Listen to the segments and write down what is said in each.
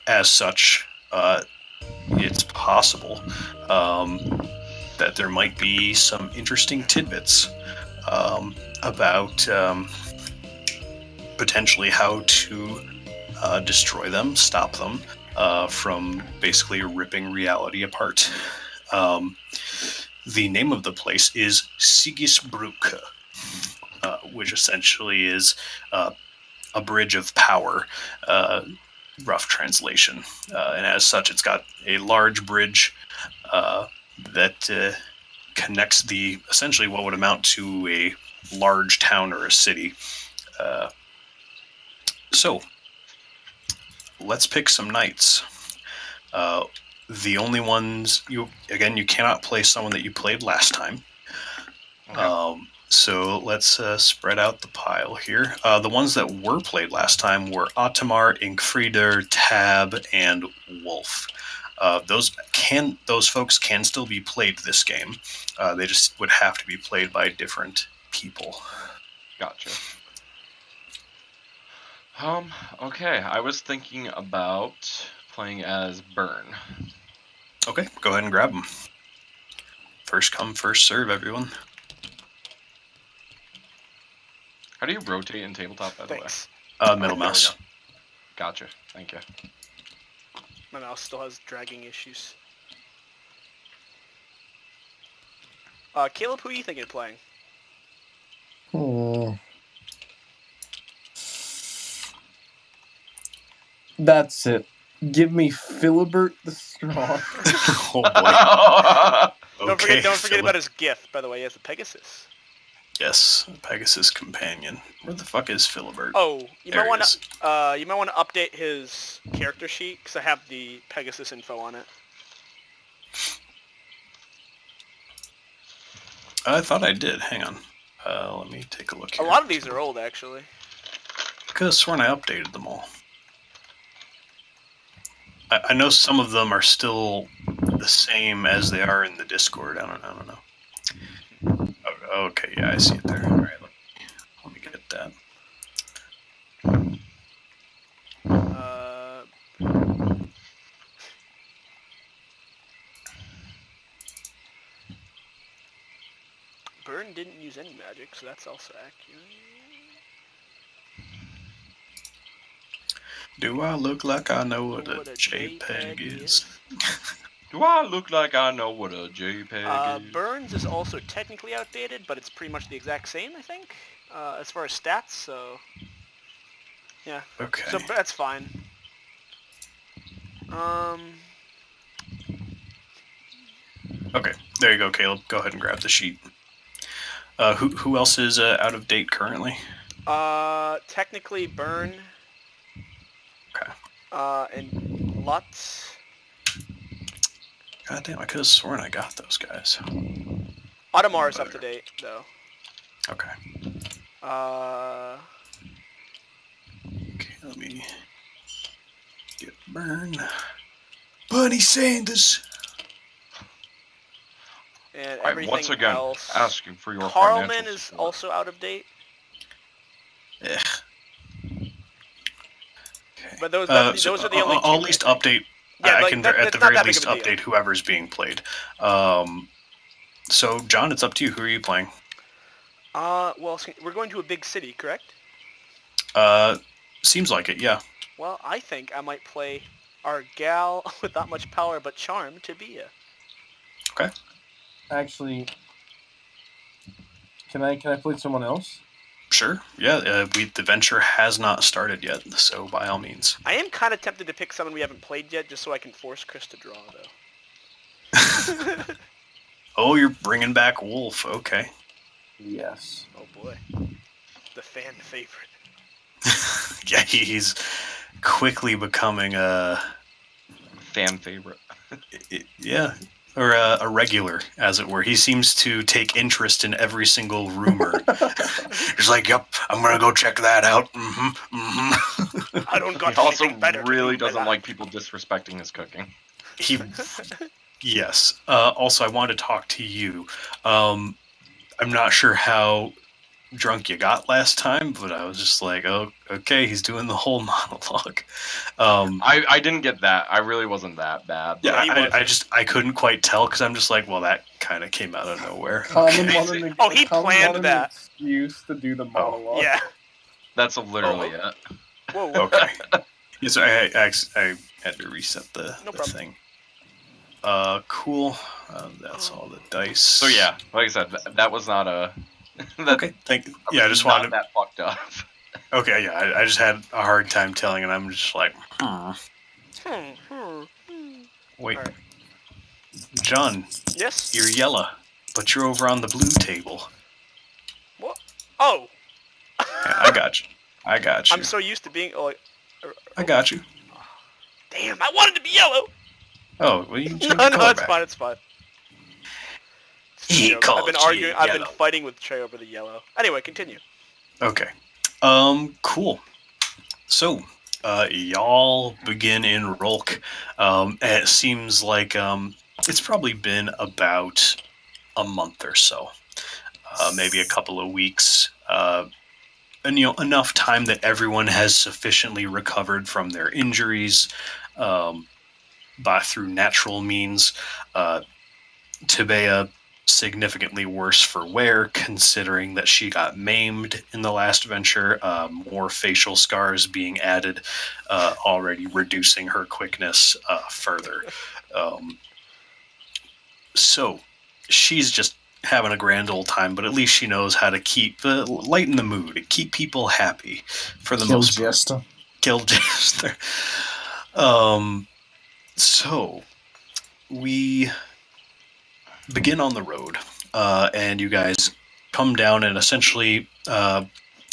as such, it's possible that there might be some interesting tidbits about potentially how to destroy them, stop them from basically ripping reality apart. Um, the name of the place is Sigisbruk, which essentially is a bridge of power, uh, rough translation. And as such, it's got a large bridge that connects the essentially what would amount to a large town or a city. Uh, so let's pick some knights. Uh, the only ones you cannot play someone that you played last time. Okay. So let's spread out the pile here. The ones that were played last time were Ottomar, Inkfrieder, Tab, and Wolf. Those folks can still be played this game. They just would have to be played by different people. Gotcha. Okay. I was thinking about playing as Burn. Okay, go ahead and grab them. First come, first serve, everyone. How do you rotate in tabletop, by the Thanks. Middle there we mouse. go. Gotcha. Thank you. My mouse still has dragging issues. Caleb, who are you thinking of playing? That's it. Give me Philibert the Strong. Oh boy. Don't forget about his gift, by the way. He has a Pegasus. Yes, Pegasus companion. Where the fuck is Philibert? Oh, you There might he is. want to update his character sheet because I have the Pegasus info on it. I thought I did. Hang on. Let me take a look here. A lot of these are old, actually. I could have sworn I updated them all. I know some of them are still the same as they are in the Discord. I don't know. Oh, okay, yeah, I see it there. All right, let me get that. Burn didn't use any magic, so that's also accurate. Do I look like I know what a JPEG is? Do I look like I know what a JPEG is? Burns is also technically outdated, but it's pretty much the exact same, I think, as far as stats, so... Yeah. Okay. So that's fine. Okay, there you go, Caleb. Go ahead and grab the sheet. Who else is out of date currently? Technically Burn. Okay. And Lutz. God damn, I could have sworn I got those guys. Ottomar is up to date, though. Okay. Okay, let me get Burn. Bernie Sanders. And Right, everything once again, else. asking for your Carlman financial is support. also out of date. Okay. But those are the only two. I'll at least update. Yeah, I can at the very least update whoever's being played. So John, it's up to you. Who are you playing? Well, we're going to a big city, correct? Seems like it, yeah. Well, I think I might play our gal with not much power but charm, Tabia. Okay. Actually, can I play someone else? Sure. Yeah. The venture has not started yet, so by all means. I am kind of tempted to pick someone we haven't played yet, just so I can force Chris to draw, though. Oh, you're bringing back Wolf. Okay. Yes. Oh boy, the fan favorite. Yeah, he's quickly becoming a fan favorite. Yeah. Or a regular, as it were. He seems to take interest in every single rumor. He's like, "Yep, I'm gonna go check that out." I don't got He also better really doesn't like people disrespecting his cooking. Yes. Also, I wanted to talk to you. I'm not sure how drunk you got last time, but I was just like, oh, okay, he's doing the whole monologue. I didn't get that. I really wasn't that bad. Yeah, he I wasn't. I couldn't quite tell because I'm just like, well, that kind of came out of nowhere. Common Okay. wanted an, Oh, he Common planned wanted that. An excuse to do the monologue. Yeah. That's literally it. Whoa. whoa. Okay. Yes, I had to reset the problem. thing. Cool. That's all the dice. So yeah, like I said, that was not a. That, Okay. Thank. Yeah, I just not wanted. that fucked up. Okay. Yeah, I just had a hard time telling, and I'm just like, wait, Alright. John, Yes. you're yellow, but you're over on the blue table. What? Oh. Yeah, I got you. I got you. I'm so used to being like. I got you. Damn! I wanted to be yellow. Oh, well, you can change No, the color it's back. fine. It's fine. He Joke. I've called been you arguing. I've been yellow. fighting with Trey over the yellow. Anyway, continue. Okay. Cool. So, y'all begin in Rolk. And it seems like it's probably been about a month or so, maybe a couple of weeks, and enough time that everyone has sufficiently recovered from their injuries, through natural means. Tibea significantly worse for wear, considering that she got maimed in the last venture, more facial scars being added, already reducing her quickness further. So she's just having a grand old time, but at least she knows how to keep lighten the mood, keep people happy for the most part. Jester. Kill Jester. So we begin on the road, and you guys come down, and essentially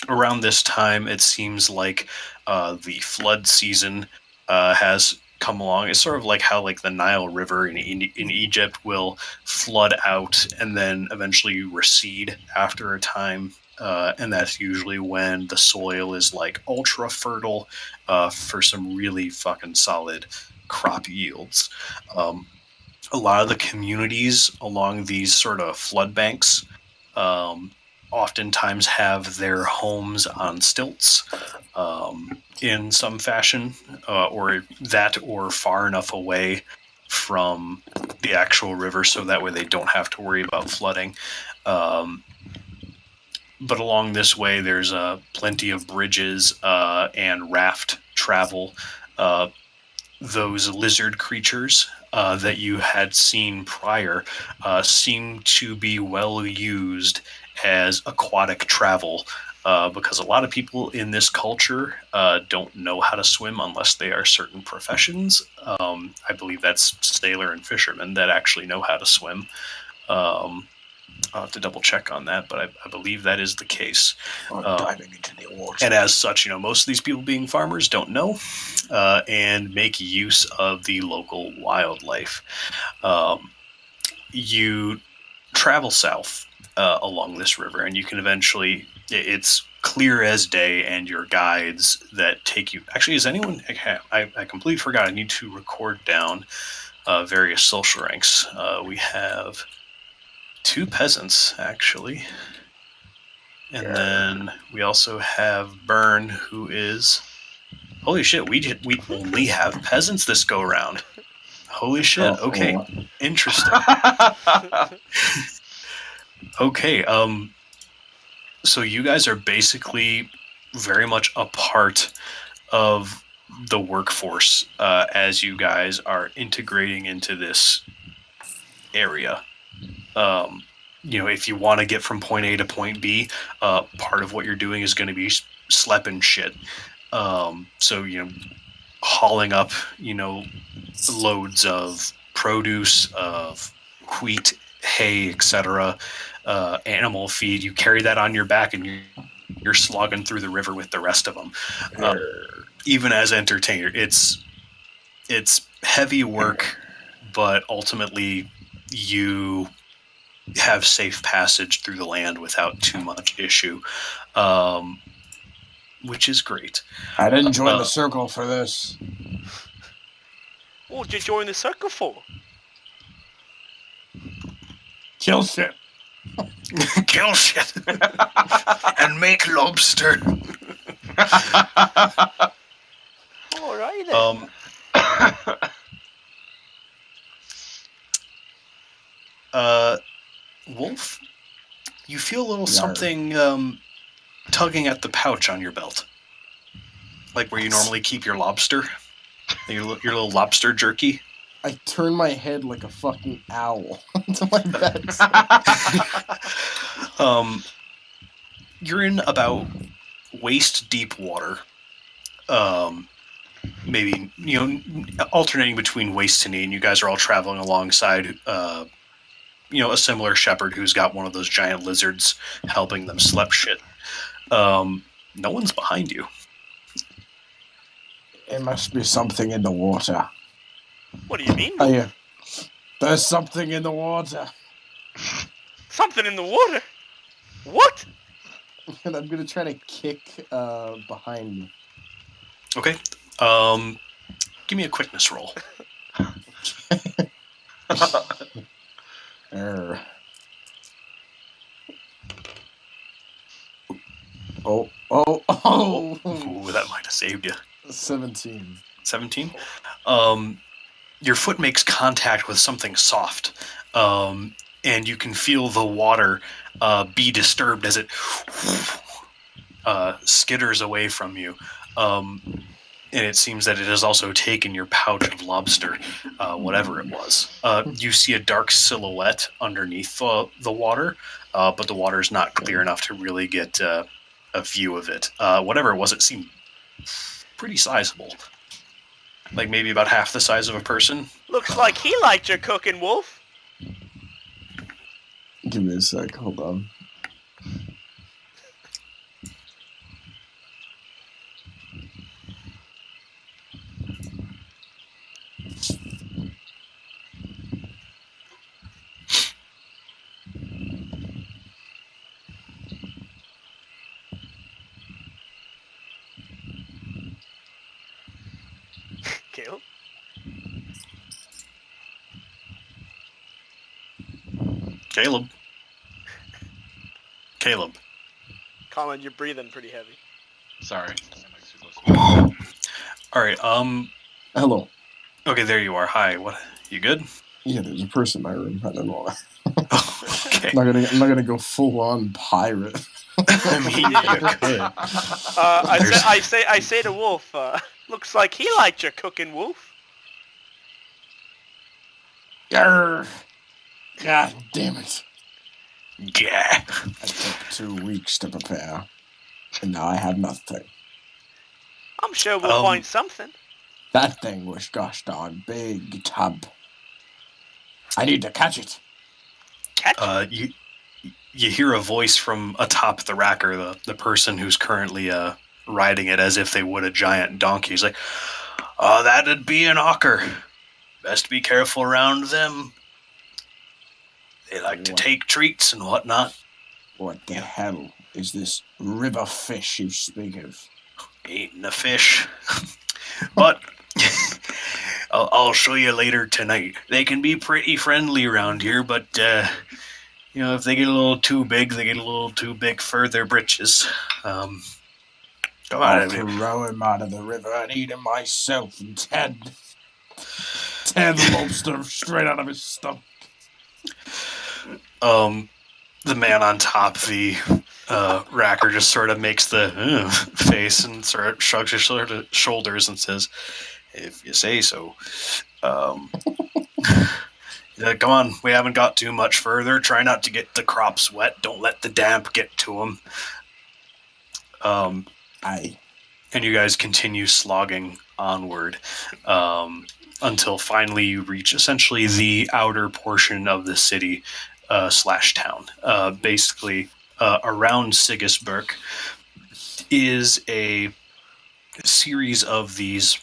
around this time, it seems like the flood season has come along. It's sort of like how like the Nile River in Egypt will flood out and then eventually recede after a time. And that's usually when the soil is like ultra fertile for some really fucking solid crop yields. A lot of the communities along these sort of flood banks oftentimes have their homes on stilts in some fashion, or far enough away from the actual river so that way they don't have to worry about flooding. But along this way, there's plenty of bridges and raft travel. Those lizard creatures that you had seen prior seem to be well used as aquatic travel, because a lot of people in this culture don't know how to swim unless they are certain professions. I believe that's sailor and fishermen that actually know how to swim. I'll have to double check on that, but I believe that is the case. Diving into the water. And as such, most of these people being farmers don't know and make use of the local wildlife. You travel south along this river, and you can eventually, it's clear as day, and your guides that take you. Actually, is anyone? I completely forgot. I need to record down various social ranks. We have 2 peasants, actually. And then we also have Byrne, who is... Holy shit, we only have peasants this go around. Holy shit, okay. Interesting. Okay, so you guys are basically very much a part of the workforce as you guys are integrating into this area. If you want to get from point A to point B, part of what you're doing is going to be schlepping shit. So, hauling up, loads of produce, of wheat, hay, etc., animal feed. You carry that on your back and you're slogging through the river with the rest of them. Even as entertainer, it's heavy work, but ultimately you have safe passage through the land without too much issue, which is great. I didn't join the circle for this. What did you join the circle for? Kill shit. Kill shit and make lobster. Alright then. Wolf, you feel a little Yarr. something tugging at the pouch on your belt, like where you normally keep your lobster, your little lobster jerky. I turn my head like a fucking owl to my bed. You're in about waist deep water. Maybe, alternating between waist to knee, and you guys are all traveling alongside, a similar shepherd who's got one of those giant lizards helping them slep shit. No one's behind you. It must be something in the water. What do you mean? There's something in the water. Something in the water? What? And I'm gonna try to kick behind me. Okay. Give me a quickness roll. Err. Oh. Ooh, that might have saved you. 17. 17. Your foot makes contact with something soft, and you can feel the water be disturbed as it skitters away from you. And it seems that it has also taken your pouch of lobster, whatever it was. You see a dark silhouette underneath the water, but the water is not clear enough to really get a view of it. Whatever it was, it seemed pretty sizable. Like maybe about half the size of a person. Looks like he liked your cooking, Wolf. Give me a sec. Hold on. Caleb? Caleb. Colin, you're breathing pretty heavy. Sorry. All right. Hello. Okay, there you are. Hi. What? You good? Yeah, there's a person in my room. I don't know. Okay. I'm not gonna go full on pirate. I mean, you could. I say to Wolf, looks like he liked your cooking, Wolf. Err. God damn it. Yeah. I took 2 weeks to prepare, and now I have nothing. I'm sure we'll find something. That thing was gosh darn big, tub. I need to catch it. Catch? You hear a voice from atop the racker, the person who's currently riding it as if they would a giant donkey. He's like, "Oh, that'd be an ocker. Best be careful around them. They like to take treats and whatnot." What the hell is this river fish you speak of? Eating a fish. But I'll show you later tonight. They can be pretty friendly around here, but if they get a little too big, they get a little too big for their britches. Come on, I'll throw him out of the river and eat him myself and tear the lobster straight out of his stomach. The man on top, the racker, just sort of makes the face and sort of shrugs his shoulders and says, "If you say so." Yeah, come on, we haven't got too much further. Try not to get the crops wet. Don't let the damp get to them. Aye. And you guys continue slogging onward until finally you reach essentially the outer portion of the city / town. Basically, around Sigisburg is a series of these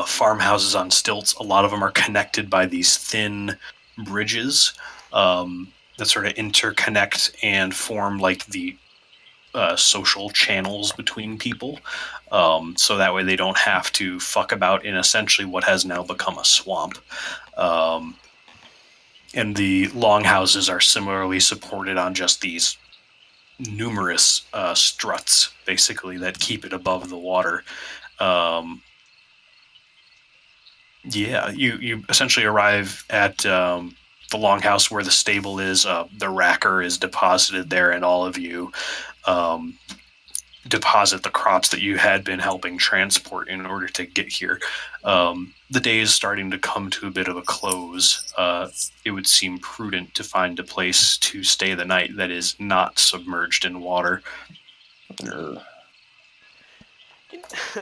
farmhouses on stilts. A lot of them are connected by these thin bridges that sort of interconnect and form like the social channels between people. So that way they don't have to fuck about in essentially what has now become a swamp. and the longhouses are similarly supported on just these numerous struts, basically, that keep it above the water. Yeah, you essentially arrive at the longhouse where the stable is. The racker is deposited there, and all of you deposit the crops that you had been helping transport in order to get here. The day is starting to come to a bit of a close. It would seem prudent to find a place to stay the night that is not submerged in water.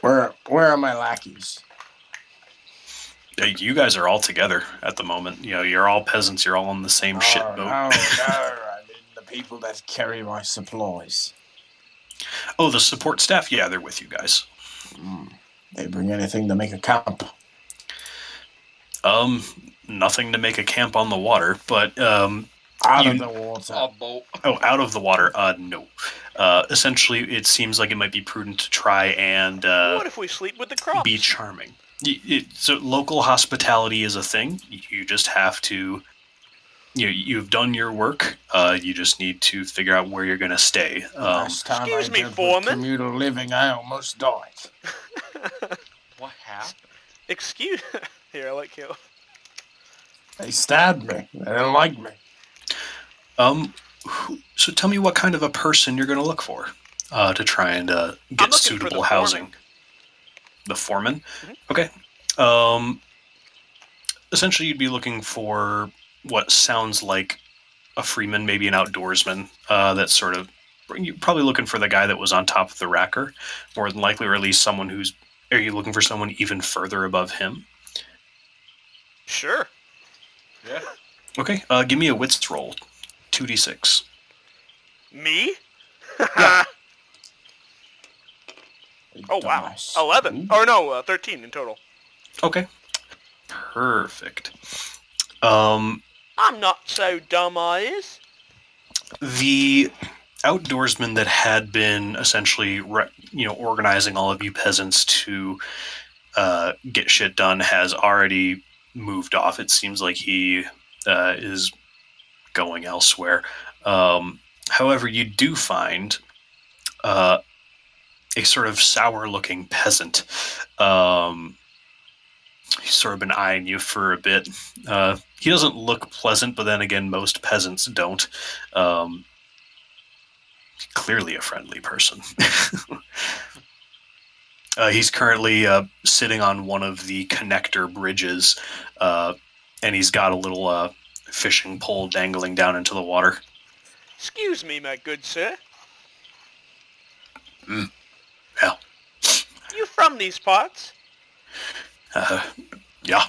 Where are my lackeys? You guys are all together at the moment. You know, you're all peasants. You're all on the same shit boat. No, I mean the people that carry my supplies. Oh, the support staff? Yeah, they're with you guys. They bring anything to make a camp. Nothing to make a camp on the water, but Out of the water. A boat. Oh, out of the water? No. Essentially, it seems like it might be prudent to try and What if we sleep with the crops? be charming. So local hospitality is a thing. You just have to. You've done your work. You just need to figure out where you're going to stay. Last time excuse I me, did with foreman. communal living, I almost died. What happened? Excuse... Here, I like you. They stabbed me. They didn't like me. So tell me what kind of a person you're going to look for to try and I'm get looking for suitable the housing. foreman. The foreman? Mhm. Okay. Essentially, you'd be looking for what sounds like a freeman, maybe an outdoorsman. That's sort of... You're probably looking for the guy that was on top of the racker, more than likely, or at least someone who's... Are you looking for someone even further above him? Sure. Yeah. Okay, give me a wits roll. 2d6. Me? Yeah. You Oh, wow. dumbass. 11. Oh, no, 13 in total. Okay. Perfect. Um... I'm not so dumb, I is. The outdoorsman that had been essentially, organizing all of you peasants to get shit done has already moved off. It seems like he is going elsewhere. However, you do find a sort of sour-looking peasant. He's sort of been eyeing you for a bit. He doesn't look pleasant, but then again, most peasants don't. Clearly a friendly person. He's currently sitting on one of the connector bridges, and he's got a little fishing pole dangling down into the water. Excuse me, my good sir. Yeah. You from these parts? Yeah.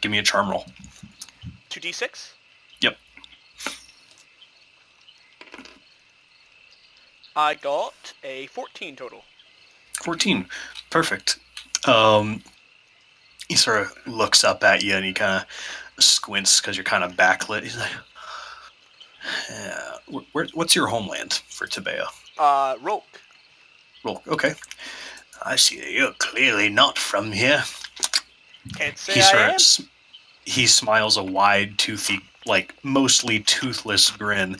Give me a charm roll. 2d6? Yep. I got a 14 total. 14. Perfect. He sort of looks up at you and he kind of squints because you're kind of backlit. He's like, yeah. What's your homeland for Tebea? Roke. Well, okay. I see that you're clearly not from here. Can't say He I sort am. of he smiles a wide, toothy, like mostly toothless grin.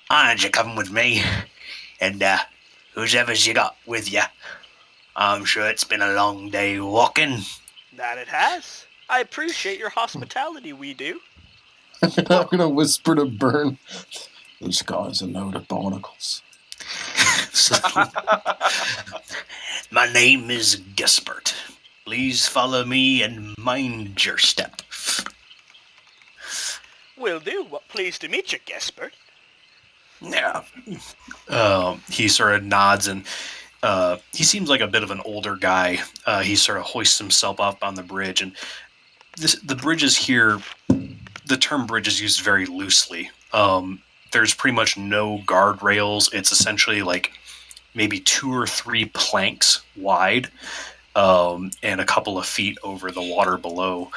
Aren't you coming with me? And whoever's you got with you? I'm sure it's been a long day walking. That it has. I appreciate your hospitality, we do. I'm gonna whisper to Burn. These guys are load of barnacles. My name is Gespert. Please follow me and mind your step. Will do. Well, pleased to meet you, Gespert. Yeah. He sort of nods and he seems like a bit of an older guy. He sort of hoists himself up on the bridge, and the bridges here, the term bridge is used very loosely. There's pretty much no guardrails. It's essentially like maybe 2 or 3 planks wide, and a couple of feet over the water below.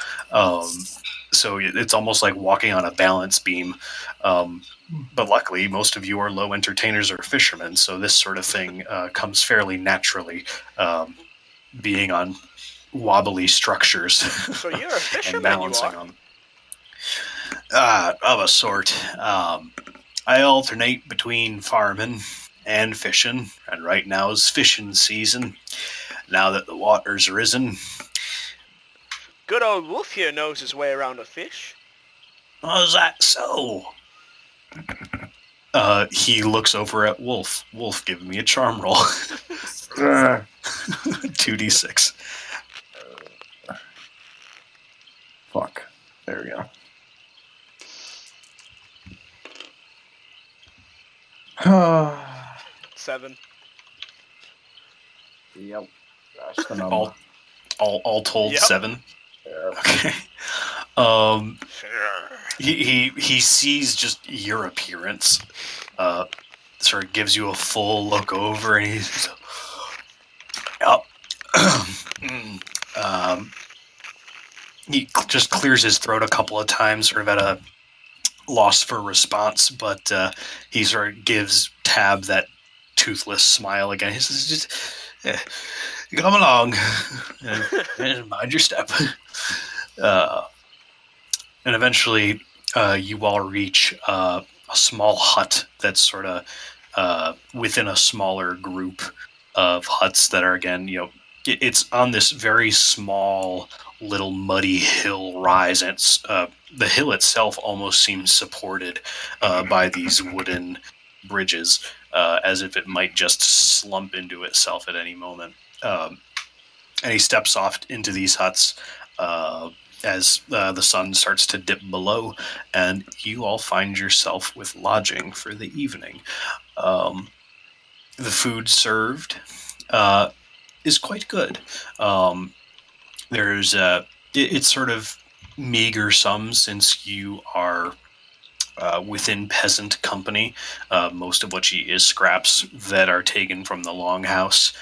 So it's almost like walking on a balance beam. But luckily, most of you are low entertainers or fishermen, so this sort of thing comes fairly naturally, being on wobbly structures. So you're a and fisherman, you balancing are. on. Of a sort. I alternate between farming and fishing, and right now is fishing season. Now that the water's risen, Good old Wolf here knows his way around a fish. how's that so? He looks over at Wolf. Wolf, give me a charm roll. 2d6. Fuck. There we go. Seven. Yep. That's the number. All told, Yep. 7. Yep. Okay. He sees just your appearance. Sort of gives you a full look over, and he's yep. He just clears his throat a couple of times, sort of at a loss for response, but he sort of gives Tab that toothless smile again. He says, just, come along, and mind your step. And eventually, you all reach a small hut that's sort of within a smaller group of huts that are, again, it's on this very small little muddy hill rise, and it's the hill itself almost seems supported by these wooden bridges, as if it might just slump into itself at any moment. And he steps off into these huts as the sun starts to dip below, and you all find yourself with lodging for the evening. The food served is quite good. There's it's sort of meager sums since you are within peasant company. Most of what you eat is scraps that are taken from the longhouse.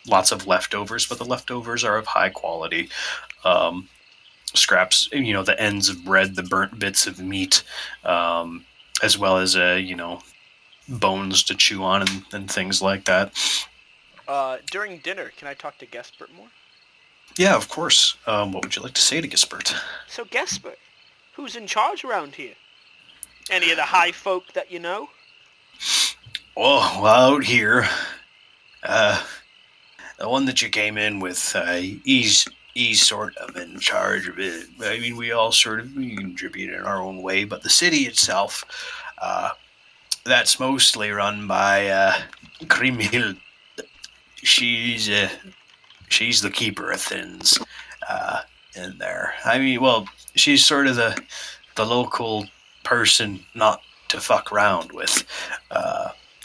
Lots of leftovers, but the leftovers are of high quality. Scraps, the ends of bread, the burnt bits of meat, as well as bones to chew on and things like that. During dinner, can I talk to Gespert more? Yeah, of course. What would you like to say to Gispert? So Gespert, who's in charge around here? Any of the high folk that you know? Oh, well, out here, the one that you came in with, he's sort of in charge of it. I mean, we all sort of contribute in our own way, but the city itself, that's mostly run by Kriemhild. She's the keeper of things in there. I mean, well, she's sort of the local person not to fuck around with.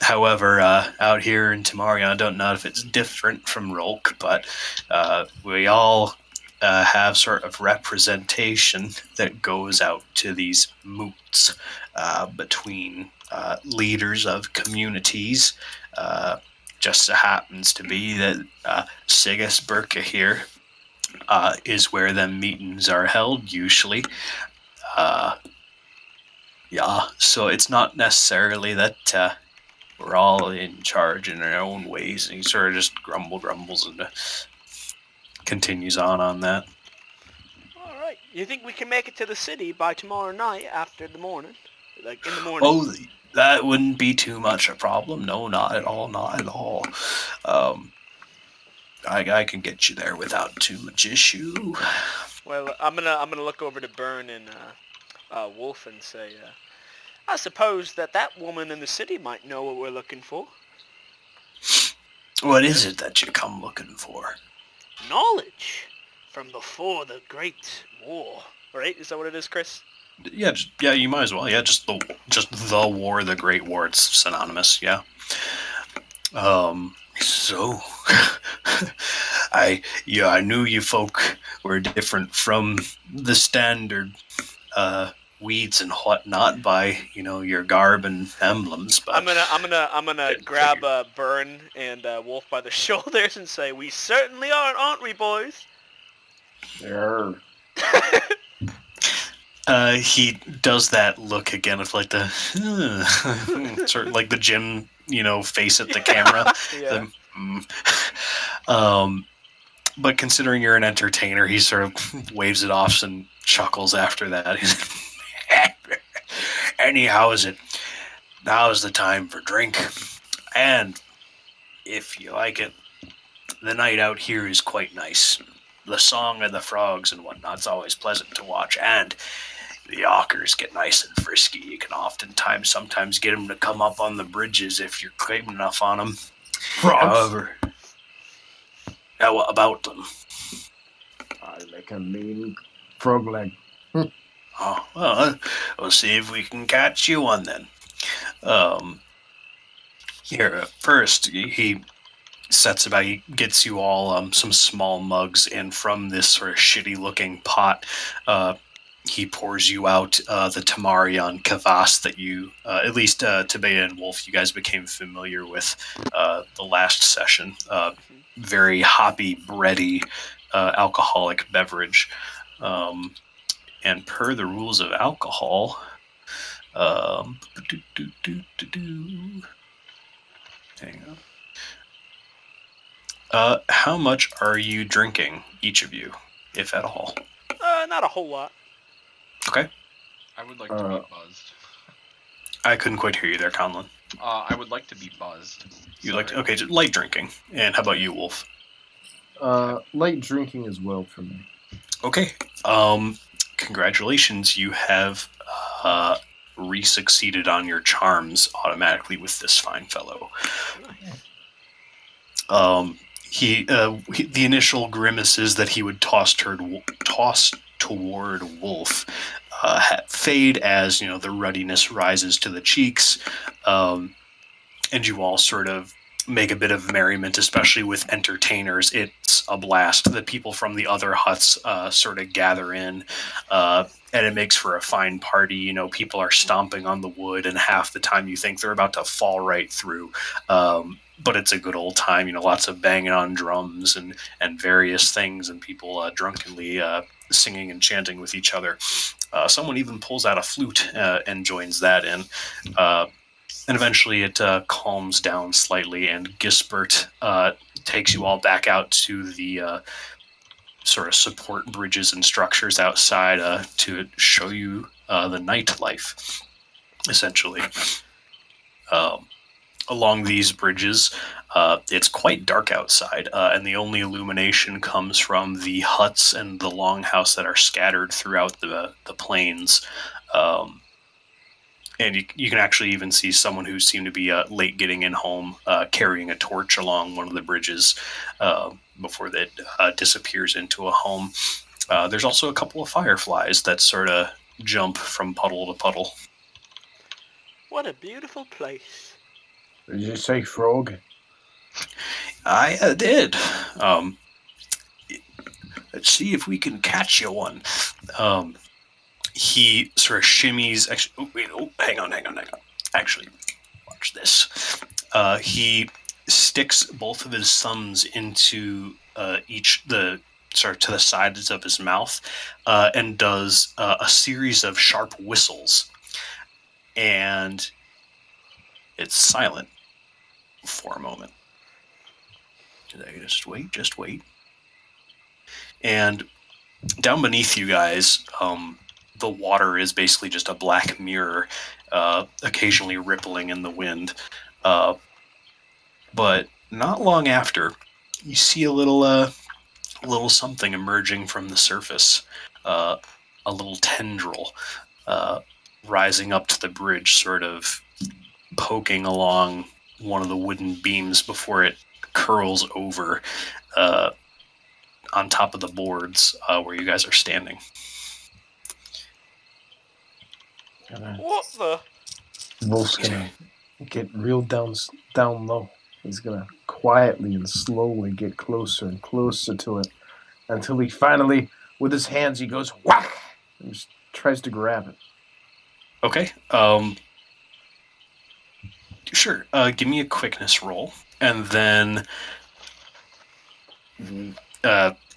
However, out here in Tamarion, I don't know if it's different from Rolk, but we all have sort of representation that goes out to these moots between leaders of communities. Just so happens to be that Sigisburka here is where them meetings are held usually. Yeah, so it's not necessarily that we're all in charge in our own ways, and he sort of just grumbles and continues on that. All right. You think we can make it to the city by tomorrow night after the morning? Like in the morning? Oh, that wouldn't be too much a problem. No, not at all. I can get you there without too much issue. Well, I'm gonna look over to Byrne and Wolf and say, I suppose that woman in the city might know what we're looking for. What is it that you come looking for? Knowledge from before the Great War. Right? Is that what it is, Chris? Yeah, you might as well. Yeah, just the war, the Great War. It's synonymous. Yeah. So, I knew you folk were different from the standard weeds and whatnot by your garb and emblems. But I'm gonna grab Byrne and Wolf by the shoulders and say, "We certainly aren't we, boys?" There. He does that look again of like the sort of like the Jim face at the camera. Yeah. but considering you're an entertainer, he sort of waves it off and chuckles after that. Anyhow, now is the time for drink. And if you like it, the night out here is quite nice. The song of the frogs and whatnot's always pleasant to watch, and the ockers get nice and frisky. You can sometimes get them to come up on the bridges if you're clean enough on them. Frogs. However, now what about them? I like a mean frog leg. Oh, well, we'll see if we can catch you one then. Here, first, he he gets you all some small mugs, and from this sort of shitty-looking pot, he pours you out the Tamarion Kvass that you, at least Tabea and Wolf, you guys became familiar with the last session. Very hoppy, bready, alcoholic beverage. And per the rules of alcohol, hang on. How much are you drinking, each of you, if at all? Not a whole lot. Okay. I would like to be buzzed. I couldn't quite hear you there, Conlon. I would like to be buzzed. Okay, just light drinking. And how about you, Wolf? Light drinking as well for me. Okay. Congratulations, you have re-succeeded on your charms automatically with this fine fellow. The initial grimaces that he would toss toward Wolf fade as the ruddiness rises to the cheeks, and you all sort of make a bit of merriment, especially with entertainers. It's a blast. The people from the other huts sort of gather in, and it makes for a fine party. People are stomping on the wood, and half the time you think they're about to fall right through. But it's a good old time. Lots of banging on drums and various things, and people drunkenly singing and chanting with each other. Someone even pulls out a flute and joins that in. And eventually it calms down slightly, and Gisbert takes you all back out to the sort of support bridges and structures outside to show you the nightlife, essentially. Along these bridges, it's quite dark outside, and the only illumination comes from the huts and the longhouse that are scattered throughout the plains. And you can actually even see someone who seemed to be late getting in home, carrying a torch along one of the bridges before that disappears into a home. There's also a couple of fireflies that sort of jump from puddle to puddle. What a beautiful place. Did you say frog? I did. Let's see if we can catch you one. He sort of shimmies. Actually, hang on. Actually, watch this. He sticks both of his thumbs into to the sides of his mouth, and does a series of sharp whistles, and it's silent for a moment. Just wait. And down beneath you guys, the water is basically just a black mirror, occasionally rippling in the wind. But not long after, you see a little something emerging from the surface, a little tendril rising up to the bridge, sort of poking along one of the wooden beams before it curls over on top of the boards where you guys are standing. What the? Wolf's gonna get real down low. He's gonna quietly and slowly get closer and closer to it until he finally, with his hands, he goes whack and just tries to grab it. Okay. Sure. Give me a quickness roll, and then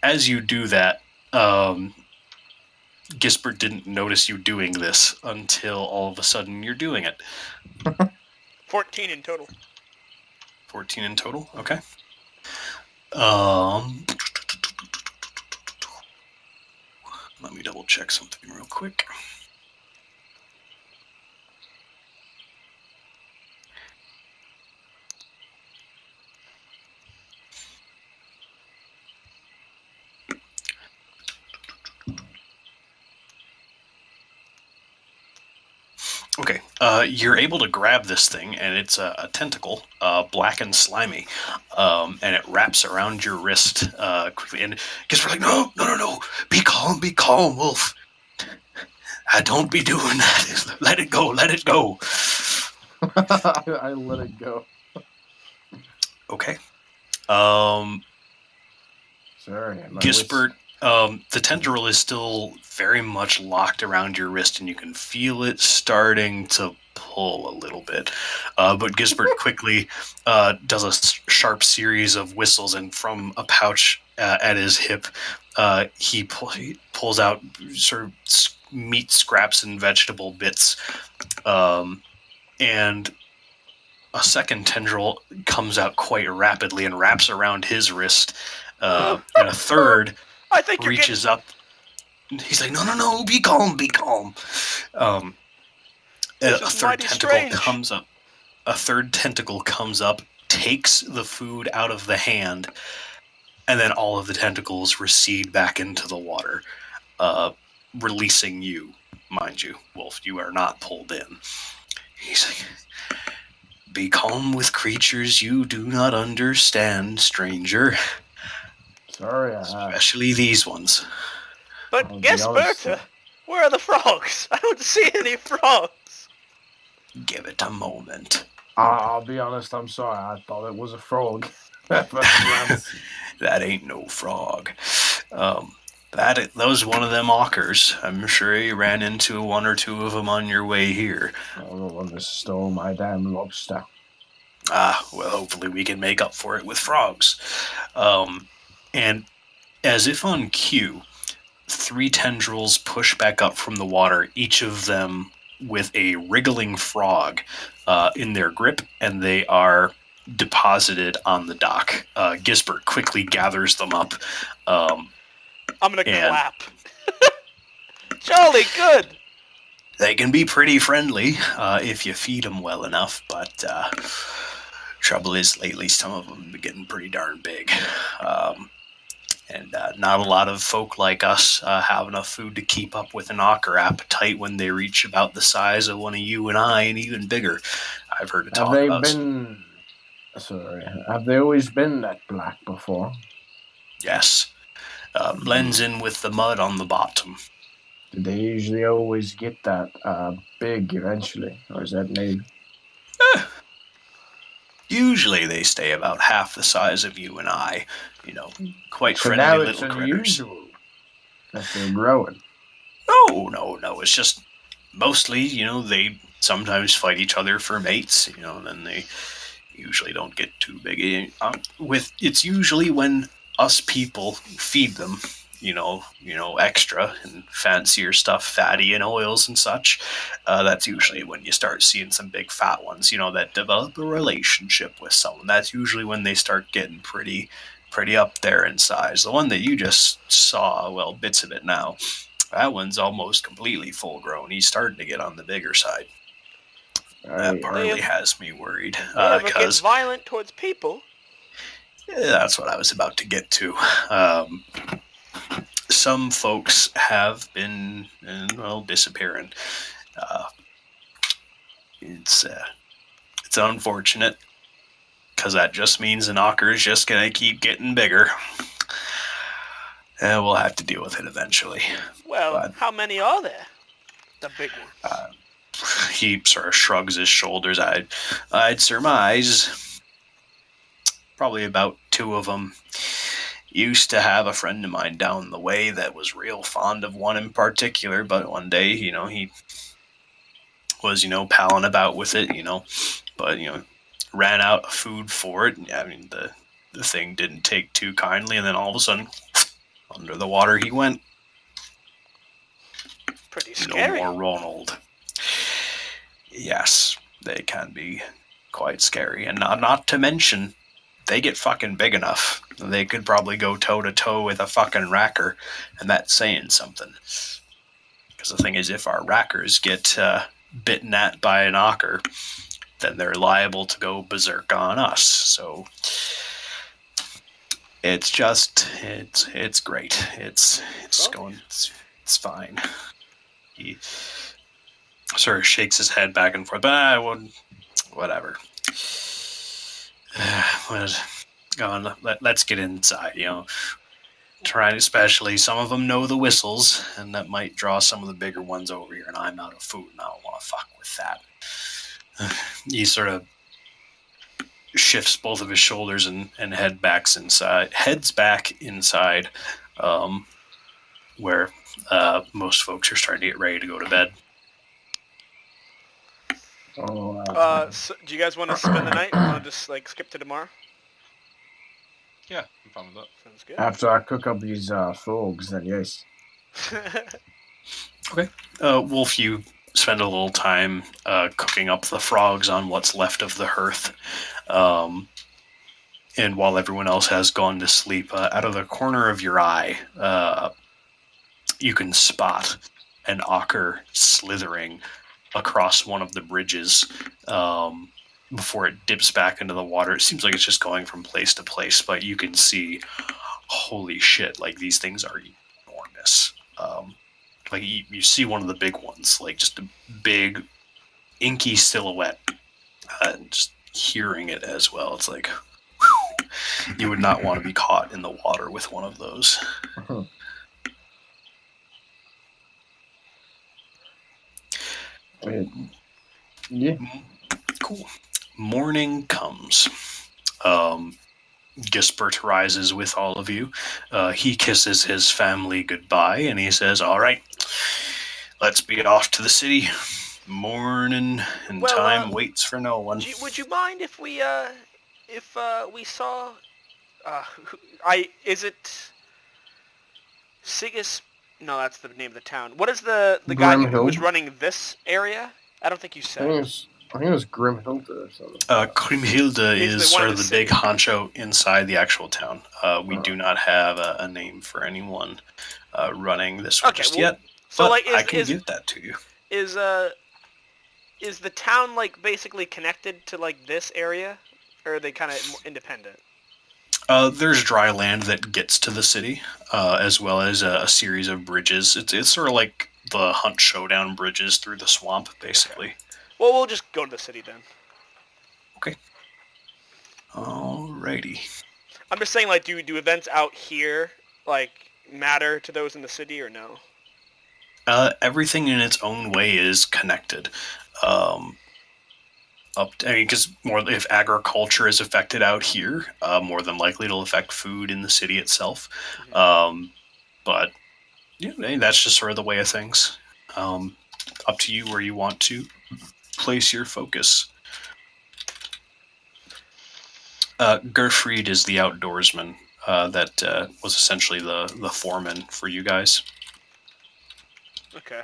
as you do that, Gisbert didn't notice you doing this until all of a sudden you're doing it. 14 in total. 14 in total? Okay. check something real quick. Okay, you're able to grab this thing, and it's a tentacle, black and slimy, and it wraps around your wrist quickly. And guess we're like, no, be calm, Wolf. Don't be doing that. Let it go. I let it go. Okay. Sorry. my Gisbert, the tendril is still very much locked around your wrist, and you can feel it starting to pull a little bit. But Gisbert quickly does a sharp series of whistles, and from a pouch at his hip, he pulls out sort of meat scraps and vegetable bits. And a second tendril comes out quite rapidly and wraps around his wrist. And a third I think you're reaches up. He's like, no, be calm. A This is third mighty tentacle strange. comes up. A third tentacle comes up, takes the food out of the hand, and then all of the tentacles recede back into the water, releasing you, mind you, Wolf. You are not pulled in. He's like, be calm with creatures you do not understand, stranger. Sorry. Especially these ones. But I'll be guess honest, Bertha, where are the frogs? I don't see any frogs. Give it a moment. I'll be honest. I'm sorry. I thought it was a frog. At first glance. That ain't no frog. That was one of them ockers. I'm sure you ran into one or two of them on your way here. Oh, the one that stole my damn lobster. Well, hopefully we can make up for it with frogs. And as if on cue, 3 tendrils push back up from the water, each of them with a wriggling frog in their grip, and they are deposited on the dock. Gisbert quickly gathers them up. I'm gonna And- clap. Jolly good. They can be pretty friendly if you feed them well enough, but trouble is lately some of them have been getting pretty darn big. And not a lot of folk like us have enough food to keep up with an ocker appetite when they reach about the size of one of you and I, and even bigger. I've heard it Have talk they about. been? Sorry. Have they always been that black before? Yes. Blends in with the mud on the bottom. Did they usually always get that big eventually, or is that maybe? Usually they stay about half the size of you and I. Quite So friendly now it's little critters. unusual that they're growing. No. It's just mostly, they sometimes fight each other for mates, and then they usually don't get too big. It's usually when us people feed them, extra and fancier stuff, fatty and oils and such. That's usually when you start seeing some big fat ones, that develop a relationship with someone. That's usually when they start getting pretty up there in size. The one that you just saw, well, bits of it now, that one's almost completely full grown. He's starting to get on the bigger side. That part really has me worried. They ever get Because violent towards people? that's what I was about to get to. Some folks have been, disappearing. It's unfortunate, because that just means an ocker is just going to keep getting bigger. And we'll have to deal with it eventually. Well, But- how many are there? The big ones. He sort of shrugs his shoulders. I'd surmise probably about 2 of them. Used to have a friend of mine down the way that was real fond of one in particular, but one day, he was, palling about with it, but, ran out of food for it. I mean, the thing didn't take too kindly, and then all of a sudden, under the water he went. Pretty No scary. more Ronald. Yes, they can be quite scary, and not to mention, they get fucking big enough. They could probably go toe to toe with a fucking racker, and that's saying something. Because the thing is, if our rackers get bitten at by an ocker, then they're liable to go berserk on us. So it's great. It's fine. He sort of shakes his head back and forth, but whatever. Let's get inside, Trying, especially some of them know the whistles, and that might draw some of the bigger ones over here, and I'm not a food, and I don't want to fuck with that. He sort of shifts both of his shoulders and heads back inside, where most folks are starting to get ready to go to bed. So do you guys want to spend the night? Want to just skip to tomorrow? Yeah, I'm fine with that. Sounds good. After I cook up these frogs, then yes. Wolf, you spend a little time cooking up the frogs on what's left of the hearth. And while everyone else has gone to sleep, out of the corner of your eye, you can spot an ocker slithering across one of the bridges before it dips back into the water. It seems like it's just going from place to place, but you can see, holy shit, these things are enormous. You see one of the big ones, just a big, inky silhouette, and just hearing it as well. It's like, whew, you would not want to be caught in the water with one of those. Yeah. Cool. Morning comes. Gisbert rises with all of you. He kisses his family goodbye, and he says, all right, let's be off to the city. Morning and time waits for no one. Would you mind if we saw is it Sigus? No, that's the name of the town. What is the guy who was running this area? I don't think you said. I think it was Grimhilda or something. Grimhilda is sort of the big city. honcho inside the actual town. We do not have a name for anyone running this one just yet. So but I can give that to you. Is the town basically connected to this area, or are they kind of independent? There's dry land that gets to the city, as well as a series of bridges. It's sort of like the Hunt Showdown bridges through the swamp, basically. Okay. Well, we'll just go to the city then. Okay. Alrighty. I'm just saying, do events out here matter to those in the city or no? Everything in its own way is connected. Because if agriculture is affected out here, more than likely it'll affect food in the city itself. Mm-hmm. But that's just sort of the way of things. Up to you where you want to place your focus. Gerfried is the outdoorsman that was essentially the foreman for you guys. Okay.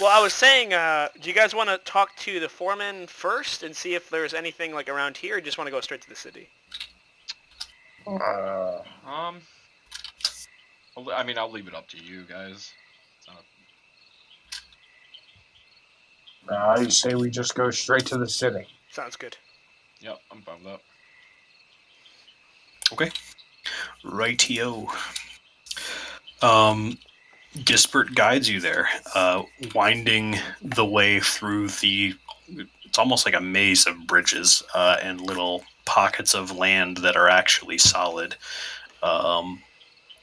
Well, I was saying, do you guys want to talk to the foreman first and see if there's anything around here, or just want to go straight to the city? I'll leave it up to you guys. I say we just go straight to the city. Sounds good. Yep, I'm fine with that. Okay. Rightio. Gisbert guides you there, winding the way through it's almost like a maze of bridges and little pockets of land that are actually solid. And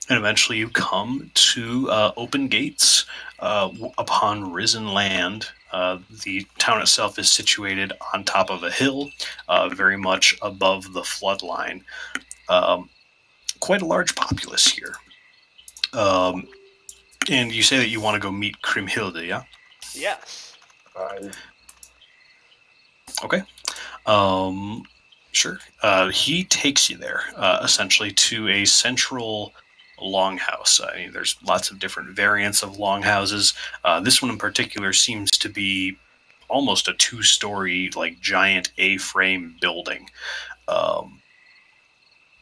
eventually you come to open gates upon risen land. The town itself is situated on top of a hill, very much above the flood line. Quite a large populace here. And you say that you want to go meet Grimhilda, yeah? Yes. Okay. Sure. He takes you there, essentially, to a central longhouse. There's lots of different variants of longhouses. This one in particular seems to be almost a 2-story, like giant A-frame building.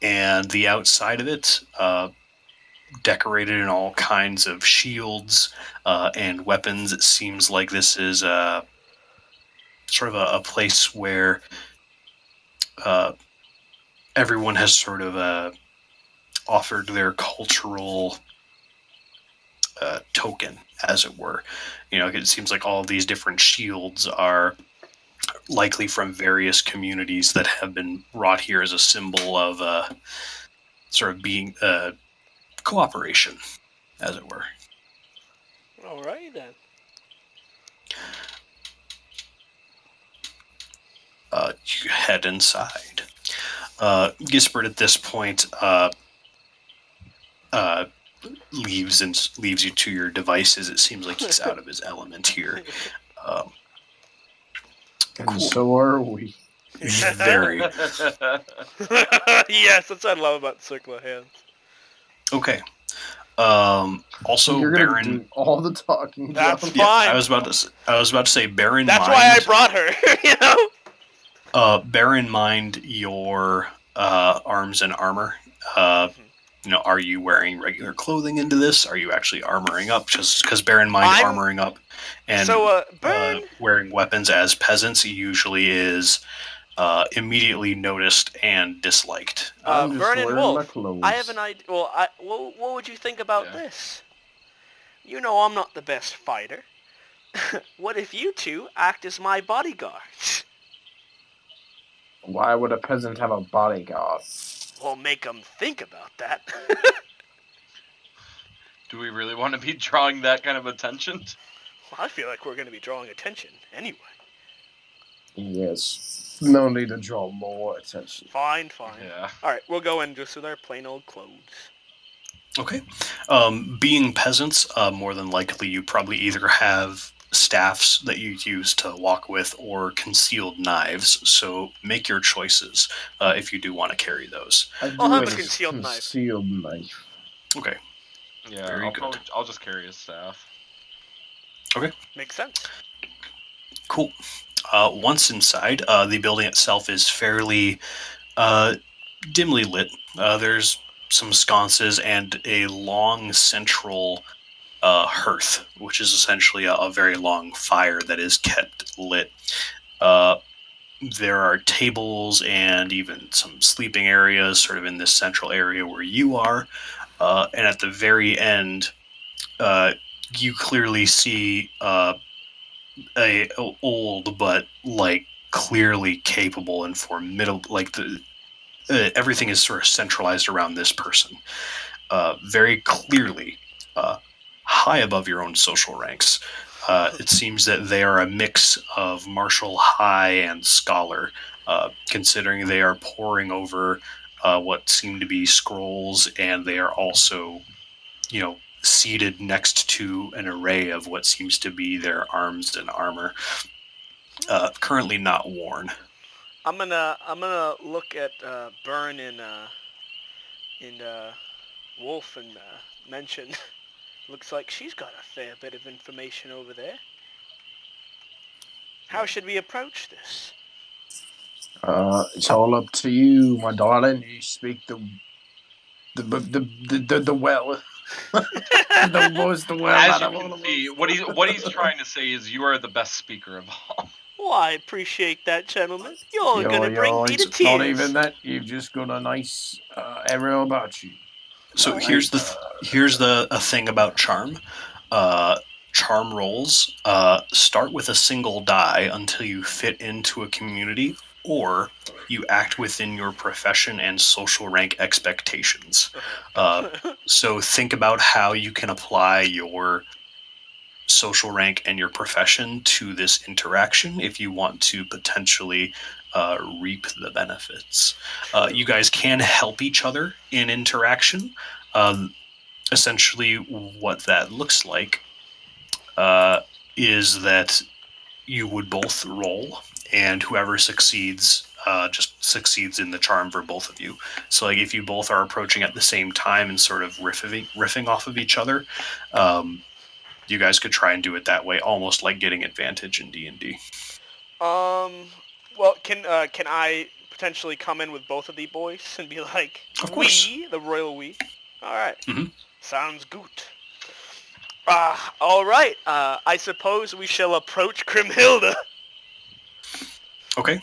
And the outside of it, decorated in all kinds of shields and weapons. It seems like this is sort of a place where everyone has sort of offered their cultural token, as it were. It seems like all of these different shields are likely from various communities that have been brought here as a symbol of sort of being cooperation, as it were. All right then. You head inside. Gisbert at this point leaves you to your devices. It seems like he's out of his element here. And Cool. so are we. Very. Yes, that's what I love about the circle of hands. Okay. Also, You're gonna Baron. do all the talking. That's John. Yeah, fine. I was about to say, bear in That's mind. why I brought her. Bear in mind your arms and armor. Are you wearing regular clothing into this? Are you actually armoring up? Just because bear in mind, armoring up and So, Burn. wearing weapons as peasants usually is immediately noticed and disliked. I'm just Burn and wearing Wolf. my clothes. I have an idea. Well, what would you think about this? I'm not the best fighter. What if you two act as my bodyguards? Why would a peasant have a bodyguard? We'll make them think about that. Do we really want to be drawing that kind of attention? Well, I feel like we're going to be drawing attention anyway. Yes. No need to draw more attention. Fine. Yeah. All right, we'll go in just with our plain old clothes. Okay. Being peasants, more than likely you probably either have staffs that you use to walk with or concealed knives. So make your choices if you do want to carry those. I'll have a concealed knife. Concealed knife. Okay. Yeah, Very good. I'll just carry his staff. Makes sense. Cool. Once inside, the building itself is fairly dimly lit. There's some sconces and a long central hearth, which is essentially a very long fire that is kept lit. There are tables and even some sleeping areas sort of in this central area where you are. And at the very end, you clearly see a old but like clearly capable and formidable, like everything is sort of centralized around this person. Very clearly high above your own social ranks. It seems that they are a mix of martial high and scholar, considering they are poring over what seem to be scrolls, and they are also, seated next to an array of what seems to be their arms and armor, currently not worn. I'm gonna look at Burn and Wolf and mention. Looks like she's got a fair bit of information over there. How should we approach this? It's all up to you, my darling. You speak the well. The voice, the well. As you can see, what he's trying to say is you are the best speaker of all. Well, I appreciate that, gentlemen. You're gonna bring me to it's tears. not even that. You've just got a nice area about you. So here's the thing about charm. Charm rolls start with a single die until you fit into a community, or you act within your profession and social rank expectations. So think about how you can apply your social rank and your profession to this interaction if you want to potentially reap the benefits. You guys can help each other in interaction. Essentially, what that looks like is that you would both roll, and whoever succeeds just succeeds in the charm for both of you. So, like, if you both are approaching at the same time and sort of riffing off of each other, you guys could try and do it that way, almost like getting advantage in D&D. Well, can I potentially come in with both of the boys and be like, Of course. we, the royal we? All right. Mhm. Sounds good. All right. I suppose we shall approach Grimhilda. Okay.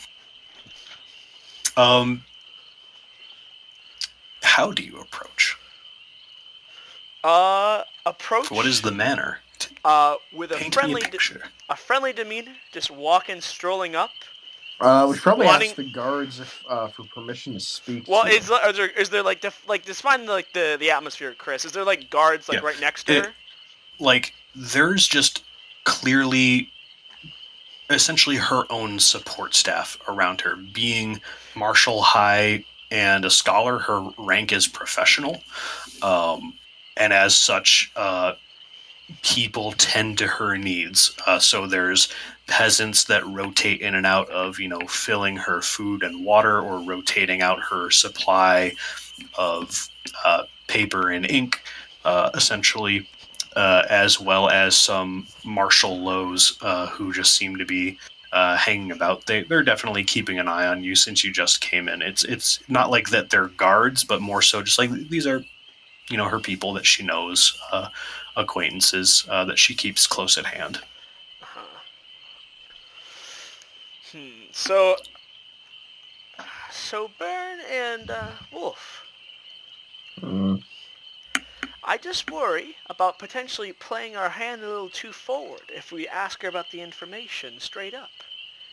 How do you approach? Approach. What is the manner? With a Paint me friendly, a picture. friendly demeanor, just walking, strolling up. We should probably Wanting- ask the guards if, for permission to speak. Well, to is there like just find like the atmosphere, Chris? Is there like guards like Yeah. right next to her? Like, there's just clearly, essentially her own support staff around her. Being Marshal High and a scholar, her rank is professional. And as such, people tend to her needs. So there's peasants that rotate in and out of, filling her food and water, or rotating out her supply of paper and ink, essentially, as well as some martial lows who just seem to be hanging about. They're definitely keeping an eye on you since you just came in. It's not like that they're guards, but more so just like these are, her people that she knows, acquaintances that she keeps close at hand. So Burn and Wolf. I just worry about potentially playing our hand a little too forward if we ask her about the information straight up.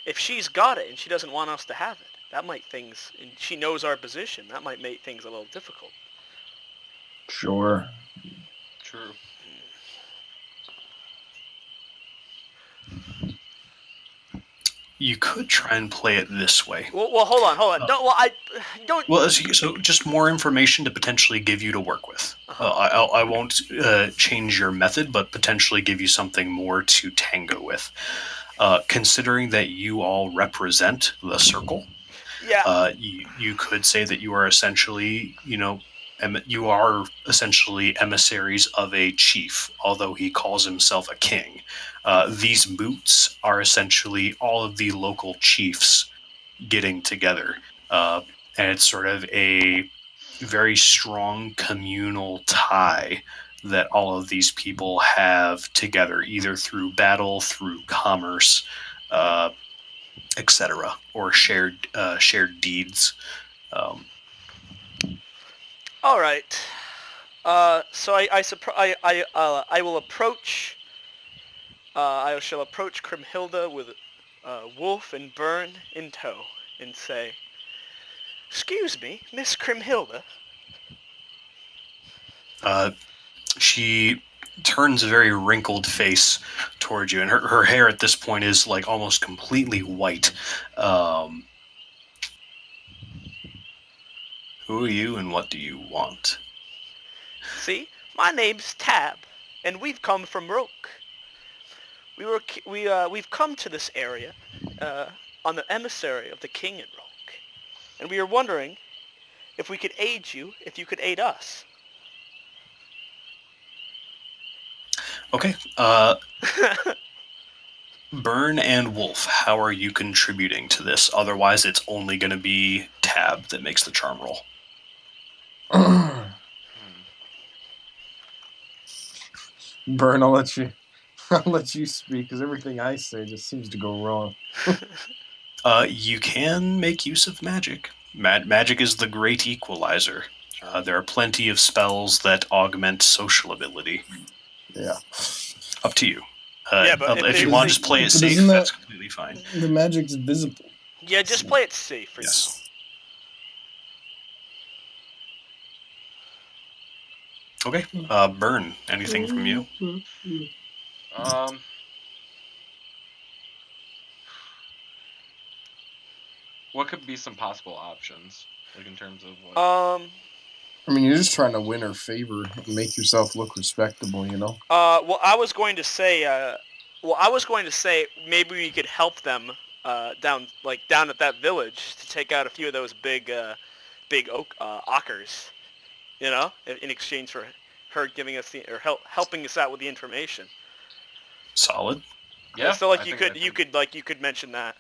If she's got it and she doesn't want us to have it, that might and she knows our position, that might make things a little difficult. Sure. True. You could try and play it this way. Well, hold on. Don't. Well, so just more information to potentially give you to work with. I won't change your method, but potentially give you something more to tango with. Considering that you all represent the circle, Yeah. you could say that you are essentially, you are essentially emissaries of a chief, although he calls himself a king. These boots are essentially all of the local chiefs getting together. And it's sort of a very strong communal tie that all of these people have together, either through battle, through commerce, etc., or shared deeds. All right. So I will approach. I shall approach Grimhilda with Wolf and Burn in tow and say, "Excuse me, Miss Grimhilda." She turns a very wrinkled face towards you, and her hair at this point is like almost completely white. Who are you, and what do you want? See, my name's Tab, and we've come from Roke. We've come to this area on the emissary of the king in Roke, and we are wondering if we could aid you, if you could aid us. Okay. Burn and Wolf, how are you contributing to this? Otherwise, it's only going to be Tab that makes the charm roll. Burn, I'll let you speak, because everything I say just seems to go wrong. You can make use of magic. Magic is the great equalizer. There are plenty of spells that augment social ability. Yeah. Up to you. But if you want to just play it safe, that's completely fine. The magic's visible. Yeah, just play it safe for Yes. Okay. Burn, anything from you? What could be some possible options, like in terms of what? I mean, you're just trying to win her favor and make yourself look respectable, you know? Well, I was going to say maybe we could help them down at that village to take out a few of those big oak ockers, in exchange for her giving us helping us out with the information. Solid. Yeah. I feel like I you think- could could mention that.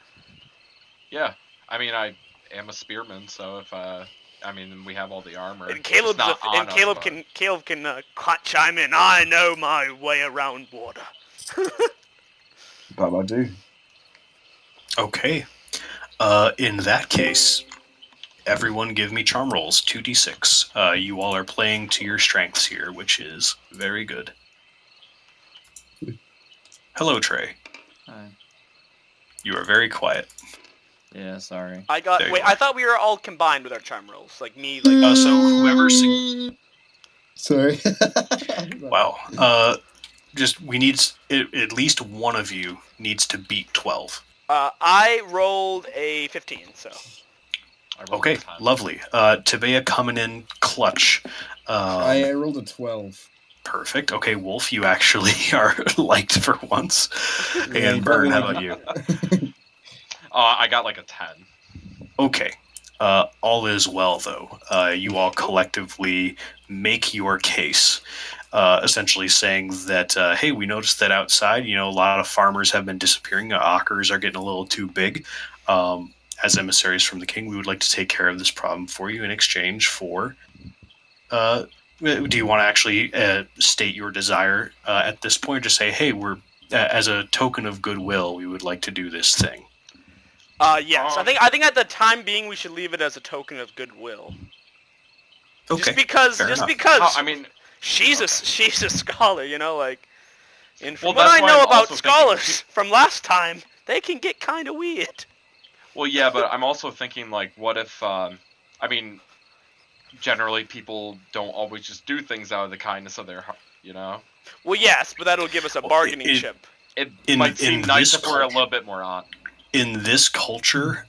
Yeah. I mean, I am a spearman, so if I mean, we have all the armor. And It's Caleb's not on us, but- Caleb can chime in. I know my way around water. That I do. Okay. In that case, everyone give me charm rolls, 2d6. You all are playing to your strengths here, which is very good. Hello, Trey. Hi. You are very quiet. Yeah, sorry. I got. There you Wait, are. I thought we were all combined with our charm rolls. Like me, like. So whoever Sorry. Wow. Just we need at least one of you needs to beat 12. I rolled a 15, so. I rolled Okay, a 10. lovely. Tabea coming in clutch. I rolled a 12. Perfect. Okay, Wolf, you actually are liked for once. Yeah, And you Burn, how probably- about you? I got like a 10. Okay. All is well, though. You all collectively make your case, essentially saying that, hey, we noticed that outside, a lot of farmers have been disappearing. Ockers are getting a little too big. As emissaries from the king, we would like to take care of this problem for you in exchange for... do you want to actually state your desire at this point? Just say, hey, we're as a token of goodwill, we would like to do this thing. Yes. I think at the time being, we should leave it as a token of goodwill. Okay. Just because. fair enough. I mean, She's a scholar, like. And from Well, what that's I why know I'm about also thinking- scholars from last time, they can get kind of weird. well, yeah, but I'm also thinking, like, what if, I mean, generally people don't always just do things out of the kindness of their heart, Well, yes, but that'll give us a Well, bargaining it- chip. It In- might seem in nice this if we're a culture- little bit more on. In this culture,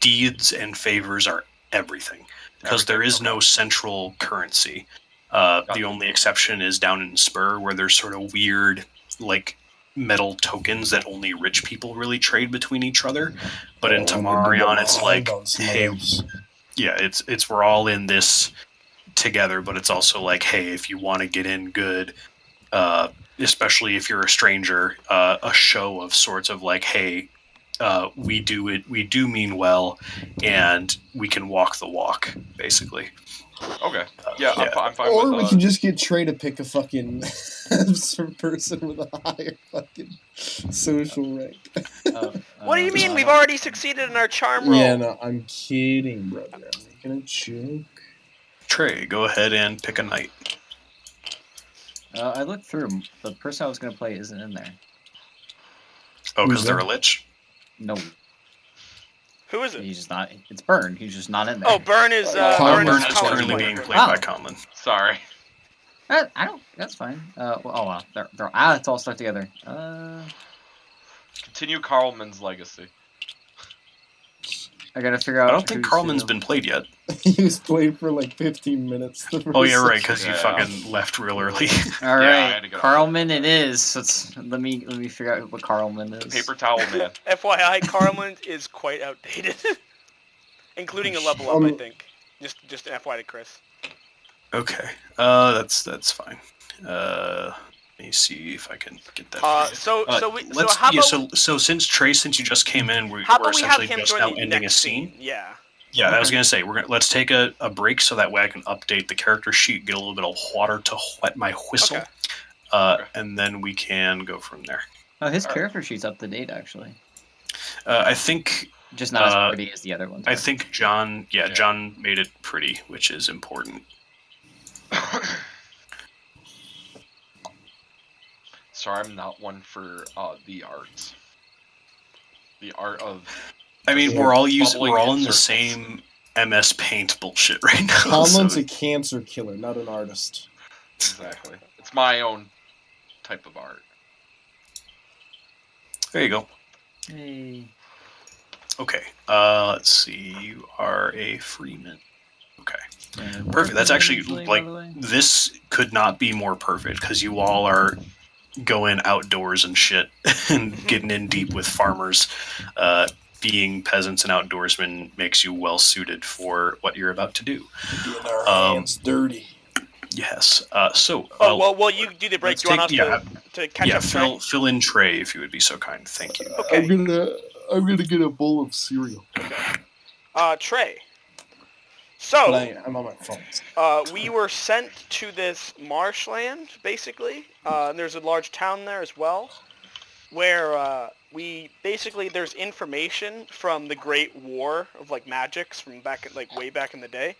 deeds and favors are everything because there is no central currency. The only exception is down in Spur, where there's sort of weird, like, metal tokens that only rich people really trade between each other. But in Oh, I'm gonna Tamarion, get it's my like, hand on some of hey, those. yeah, it's we're all in this together. But it's also like, hey, if you want to get in good, especially if you're a stranger, a show of sorts of like, hey, we do mean well, and we can walk the walk, basically. Okay. Yeah, yeah. I'm fine Or with we can just get Trey to pick a fucking some person with a higher fucking social rank. What do you mean? We've already succeeded in our charm roll. Yeah, no, I'm kidding, brother. I'm making a joke. Trey, go ahead and pick a knight. I looked through. The person I was gonna play isn't in there. Oh, because Who's they're that? a lich? No, Who is it? he's just not. It's Burn. He's just not in there. Oh, Burn is Conlon Burn Burn is is Conlon's currently player. being played Oh. by Conlon. Sorry. I don't. That's fine. Oh wow. It's all stuck together. Continue Carlman's legacy. I gotta figure out. I don't think who's Carlman's who. been played yet. He was played for like 15 minutes. Oh, yeah, right, because you Yeah. fucking left real early. All Yeah, I right, had to go. Carlman. It is. Let me figure out what Carlman is. Paper towel man. FYI, Carlin is quite outdated, including a level up. I think. Just an FYI to Chris. Okay, that's fine. Let me see if I can get that. for you. So how about so since you just came in, we're how about we have essentially him just join now the ending a next scene. scene? Yeah. Yeah, I was Okay. gonna say let's take a break so that way I can update the character sheet, get a little bit of water to wet my whistle, Okay. Okay. and then we can go from there. Oh, his Alright. character sheet's up to date actually. I think Just not as pretty as the other ones. I think John, Yeah. John made it pretty, which is important. Sorry, I'm not one for the arts. The art of I mean, Yeah. we're all Bubbling in the circles. same MS Paint bullshit right now. Conlon's so- a cancer killer, not an artist. exactly. It's my own type of art. there you go. Hey. Okay. Let's see. You are a Freeman. Okay. Perfect. That's actually Usually, like by the way. this could not be more perfect because you all are going outdoors and shit and getting in deep with farmers. Being peasants and outdoorsmen makes you well suited for what you're about to do. Getting our Um, hands dirty. Yes. Well, you do the break. let's Do you want take- us to catch up? Trey? fill in Trey if you would be so kind. Thank you. Okay. I'm gonna get a bowl of cereal. Trey. But So, I'm on my phone. we were sent to this marshland, basically. And there's a large town there as well, where there's information from the Great War of like magics from way back in the day.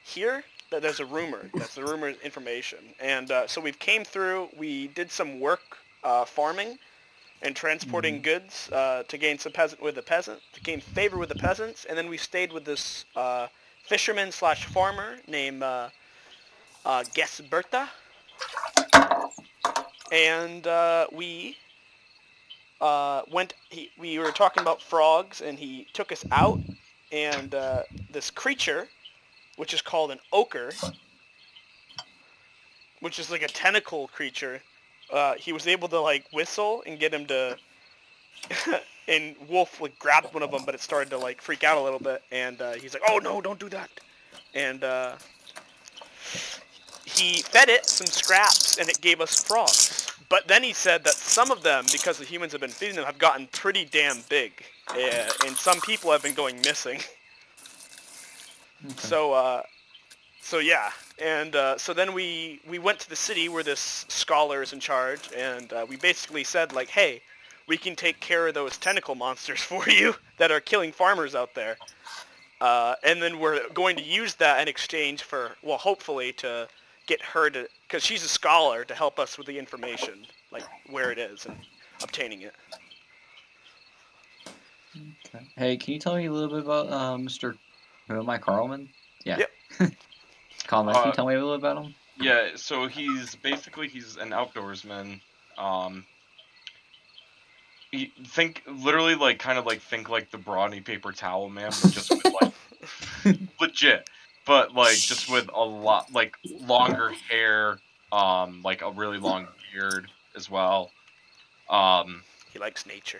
Here, there's a rumor. That's the rumor information. And so we came through. We did some work farming and transporting goods to gain to gain favor with the peasants, and then we stayed with this fisherman/farmer named Gesberta, and we we were talking about frogs, and he took us out, and this creature, which is called an ochre, which is like a tentacle creature. He was able to like whistle and get him to, and Wolf like grabbed one of them, but it started to like freak out a little bit, and he's like, "Oh no, don't do that!" And he fed it some scraps, and it gave us frogs. But then he said that some of them, because the humans have been feeding them, have gotten pretty damn big, and some people have been going missing. Okay. So yeah, and so then we went to the city where this scholar is in charge, and we basically said like, hey, we can take care of those tentacle monsters for you that are killing farmers out there, and then we're going to use that in exchange for, well, hopefully to get her to, because she's a scholar, to help us with the information, like where it is and obtaining it. Okay. Hey, can you tell me a little bit about Mr. Who am I, Carlman? Yeah. Yep. Carlman, can you tell me a little about him? Yeah, so he's an outdoorsman. Think like the brawny paper towel man, but just with like legit, but like just with a lot like longer hair, like a really long beard as well. He likes nature.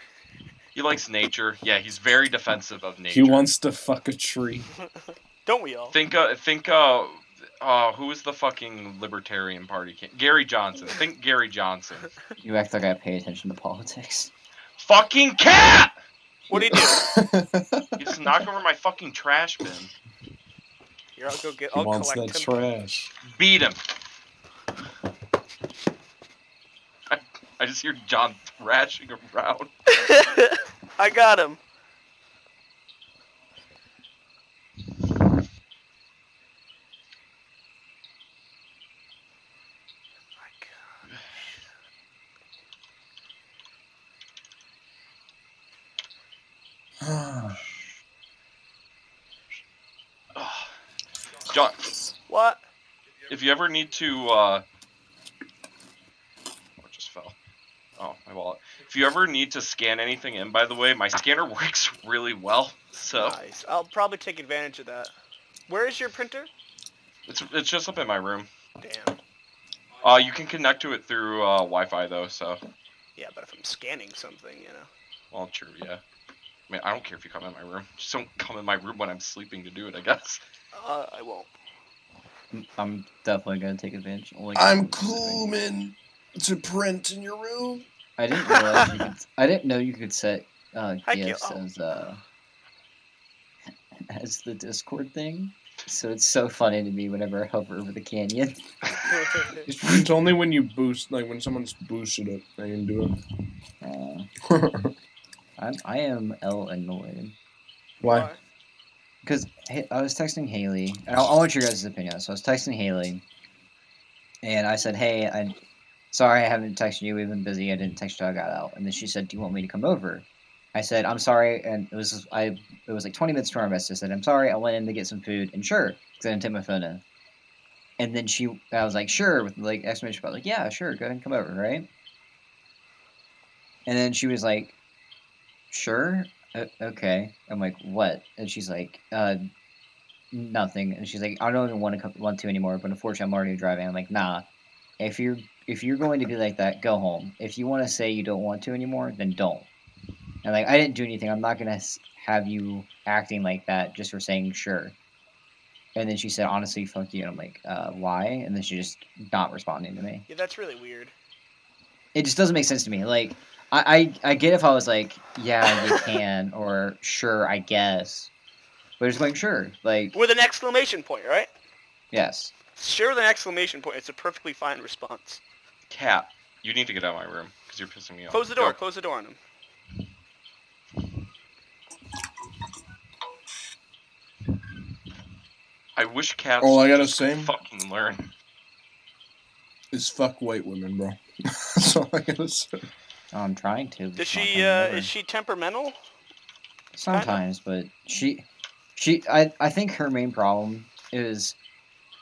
He likes nature. Yeah, he's very defensive of nature. He wants to fuck a tree. Don't we all? Who is the fucking Libertarian Party? Gary Johnson. Think Gary Johnson. You act like I pay attention to politics. Fucking cat! What do you do? You just knocked over my fucking trash bin. Here, I'll go get. He I'll wants collect that him. trash. Beat him. I just hear John thrashing around. I got him. John, What? if you ever need to, what just fell? Oh, my wallet. If you ever need to scan anything in, by the way, my scanner works really well, so Nice. I'll probably take advantage of that. Where is your printer? it's just up in my room. Damn. You can connect to it through Wi-Fi though, so Yeah, but if I'm scanning something, you know. well, true, yeah. I mean, I don't care if you come in my room. Just don't come in my room when I'm sleeping to do it, I guess. I won't. I'm definitely gonna take advantage. Only I'm because of the thing. coming to print in your room. I didn't realize you could. I didn't know you could set gifts oh. as the Discord thing. So it's so funny to me whenever I hover over the canyon. It's only when you boost, like when someone's boosted it, they can do it. I am annoyed. Why? Because I was texting Haley, and I want your guys' opinion on this. So I was texting Haley, and I said, hey, sorry I haven't texted you. We've been busy. I didn't text you. I got out. And then she said, do you want me to come over? I said, I'm sorry. And it was like 20 minutes to our mess. I said, I'm sorry. I went in to get some food. And sure, because I didn't take my phone in. And then I was like, sure, with like exclamation point. Like, yeah, sure. Go ahead and come over, right? And then she was like, sure. Okay. I'm like, what? And she's like, nothing. And she's like, I don't even want to anymore. But unfortunately, I'm already driving. I'm like, nah. If you're going to be like that, go home. If you want to say you don't want to anymore, then don't. And like, I didn't do anything. I'm not gonna have you acting like that just for saying sure. And then she said, honestly, fuck you. And I'm like, why? And then she just not responding to me. Yeah, that's really weird. It just doesn't make sense to me. Like, I get if I was like, yeah, you can, or sure, I guess. But just going, sure. Like, With an exclamation point, right? yes. Sure with an exclamation point. It's a perfectly fine response. Cat, you need to get out of my room because you're pissing me off. Close the door. Go. Close the door on him. I wish cats All I gotta just say- fucking learn. Is fuck white women, bro. That's all I gotta say. Oh, I'm trying to. but Does it's not she? coming over. Is she temperamental? Sometimes, but I think her main problem is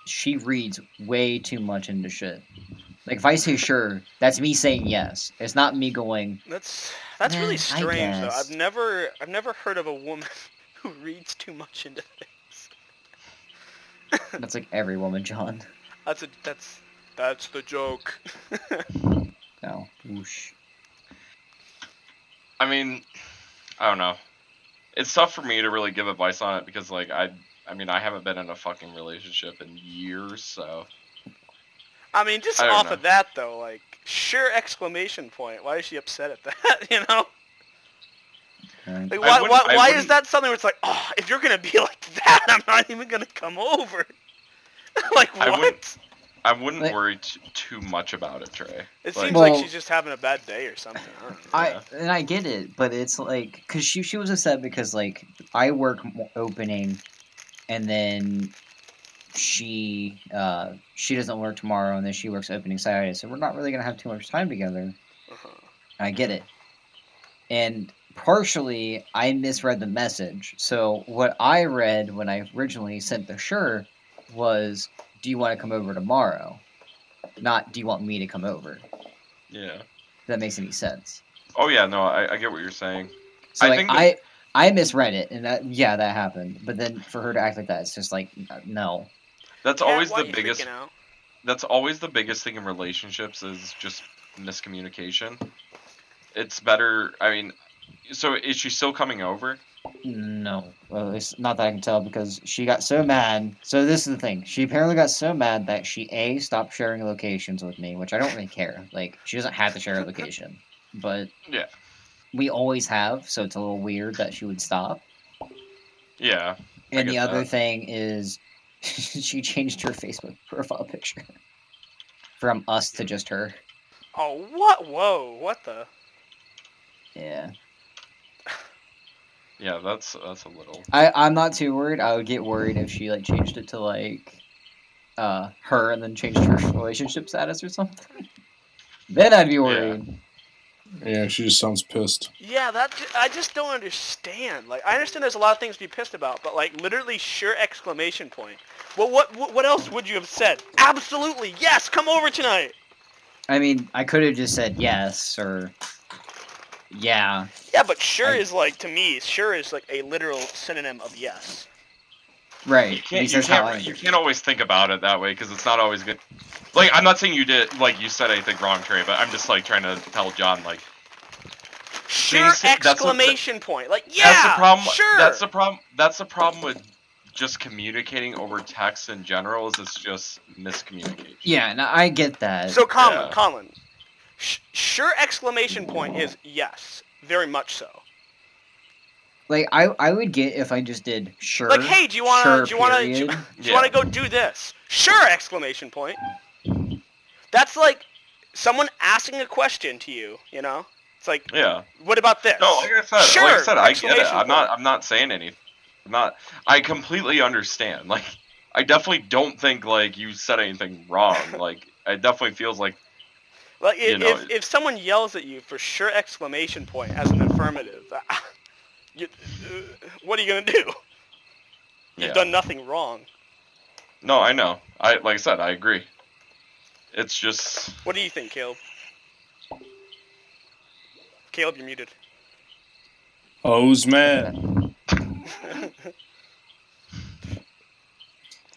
she reads way too much into shit. Like if I say sure, that's me saying yes. It's not me going. That's Eh, really I strange though. guess. I've never heard of a woman who reads too much into things. That's like every woman, John. That's the joke. No. Whoosh. I mean, I don't know. It's tough for me to really give advice on it because, like, I mean, I haven't been in a fucking relationship in years, so. I mean, just I don't off know. of that though, like, sure exclamation point. Why is she upset at that? You know? Right. Like, I why is wouldn't- that something where it's like, oh, if you're gonna be like that, I'm not even gonna come over. Like I what? wouldn't- I wouldn't Like- worry too much about it, Trey. It Like, seems like Well- she's just having a bad day or something. I don't know. I Yeah. and I get it, but it's like because she was upset because like I work opening, and then she doesn't work tomorrow, and then she works opening Saturday, so we're not really gonna have too much time together. Uh-huh. I get it, and partially I misread the message. So what I read when I originally sent the sure was, "Do you want to come over tomorrow?" Not, "Do you want me to come over?" Yeah. If that makes any sense. Oh yeah, no, I get what you're saying. So I like think that- I misread it, and that happened. But then for her to act like that, it's just like no. That's Cat, always why the you biggest. freaking out? That's always the biggest thing in relationships is just miscommunication. It's better. I mean, so is she still coming over? No, well, it's not that I can tell because she got so mad. So this is the thing. She apparently got so mad that she stopped sharing locations with me, which I don't really care. Like she doesn't have to share a location, but Yeah. we always have. So it's a little weird that she would stop. Yeah. And the get other that. thing is, she changed her Facebook profile picture from us to just her. Oh, what? Whoa, what the? Yeah. Yeah. That's a little. I'm not too worried. I would get worried if she like changed it to like her and then changed her relationship status or something. Then I'd be worried. Yeah, she just sounds pissed. Yeah, I just don't understand. Like, I understand there's a lot of things to be pissed about, but like, literally, sure exclamation point. Well, what else would you have said? Absolutely, yes, come over tonight. I mean, I could have just said yes or yeah. Yeah, but sure I- is like, to me, sure is like a literal synonym of yes. Right. You can't. Because You that's how I can't. You can't always think about it that way because it's not always good. Like I'm not saying you did. Like you said anything wrong, Trey. But I'm just like trying to tell John like Sure Things- that's what- exclamation point. Like, yeah, that's the problem. sure. That's the problem. That's the problem with just communicating over text in general. Is it's just miscommunication. Yeah, no, I get that. So, Colin, Yeah. Colin, sure exclamation point is yes, very much so. Like I would get if I just did sure. Like, hey, do you wanna sure, do you wanna period. go do this? Sure! Exclamation point. That's like someone asking a question to you. You know, it's like, Yeah. what about this? No, like I said, Sure! I get it. Exclamation I'm not. point. I'm not saying anything. I'm not. I completely understand. Like, I definitely don't think like you said anything wrong. Like, it definitely feels like Like, you know, if someone yells at you for sure! Exclamation point as an affirmative, what are you gonna do? You've yeah. done nothing wrong. No, I know. Like I said, I agree. It's just What do you think, Caleb? Caleb, you're muted. Who's mad?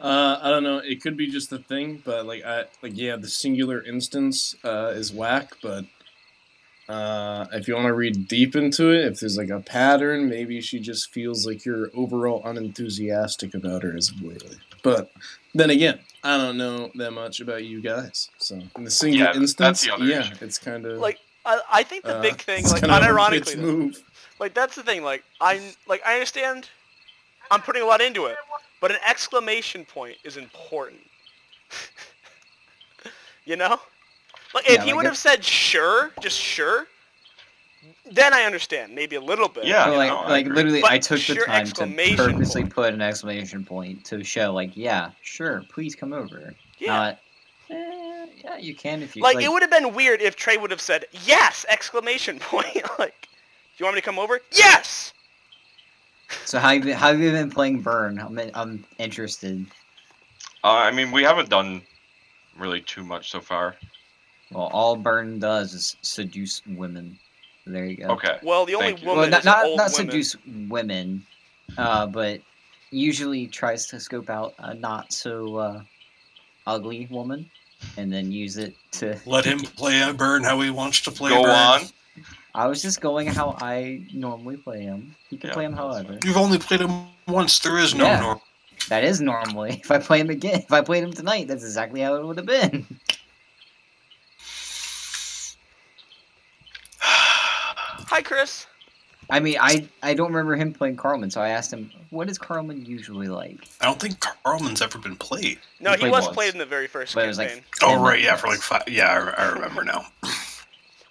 I don't know. It could be just a thing, but yeah, the singular instance is whack. But If you want to read deep into it, if there's like a pattern, maybe she just feels like you're overall unenthusiastic about her as of lately. But then again, I don't know that much about you guys. So in the single Yeah, that's instance, the other yeah, issue. it's kind of Like, I think the big thing, it's like, kind of a unironically, bitch though, move. like, that's the thing, like, I understand I'm putting a lot into it, but an exclamation point is important. You know? Like, if Yeah, he like would have said sure, just sure, then I understand, maybe a little bit. Yeah, But you like, know? no, I like agree. literally, But I took the sheer time to exclamation purposely point. put an exclamation point to show, like, yeah, sure, please come over. Yeah. Not, yeah, you can if you Like, it would have been weird if Trey would have said, yes! Exclamation point. Like, do you want me to come over? Yes! So how have you been playing Burn? I'm interested. I mean, we haven't done really too much so far. Well, all Burn does is seduce women. There you go. Okay. Well, the only Thank you. woman Well, is an old not woman. seduce women, but usually tries to scope out a not so ugly woman, and then use it to. Let him play a Burn how he wants to play Go Burn. on. I was just going how I normally play him. He can Yeah, play him that's however. fine. You've only played him once. There is no Yeah. norm. That is normally. If I play him again, if I played him tonight, that's exactly how it would have been. Hi, Chris. I mean, I don't remember him playing Carlman, so I asked him, "What is Carlman usually like?" I don't think Carlman's ever been played. No, He he played was once. played in the very first But it was like- campaign. Oh, And right, that- yeah, for like 5. Yeah, I remember now.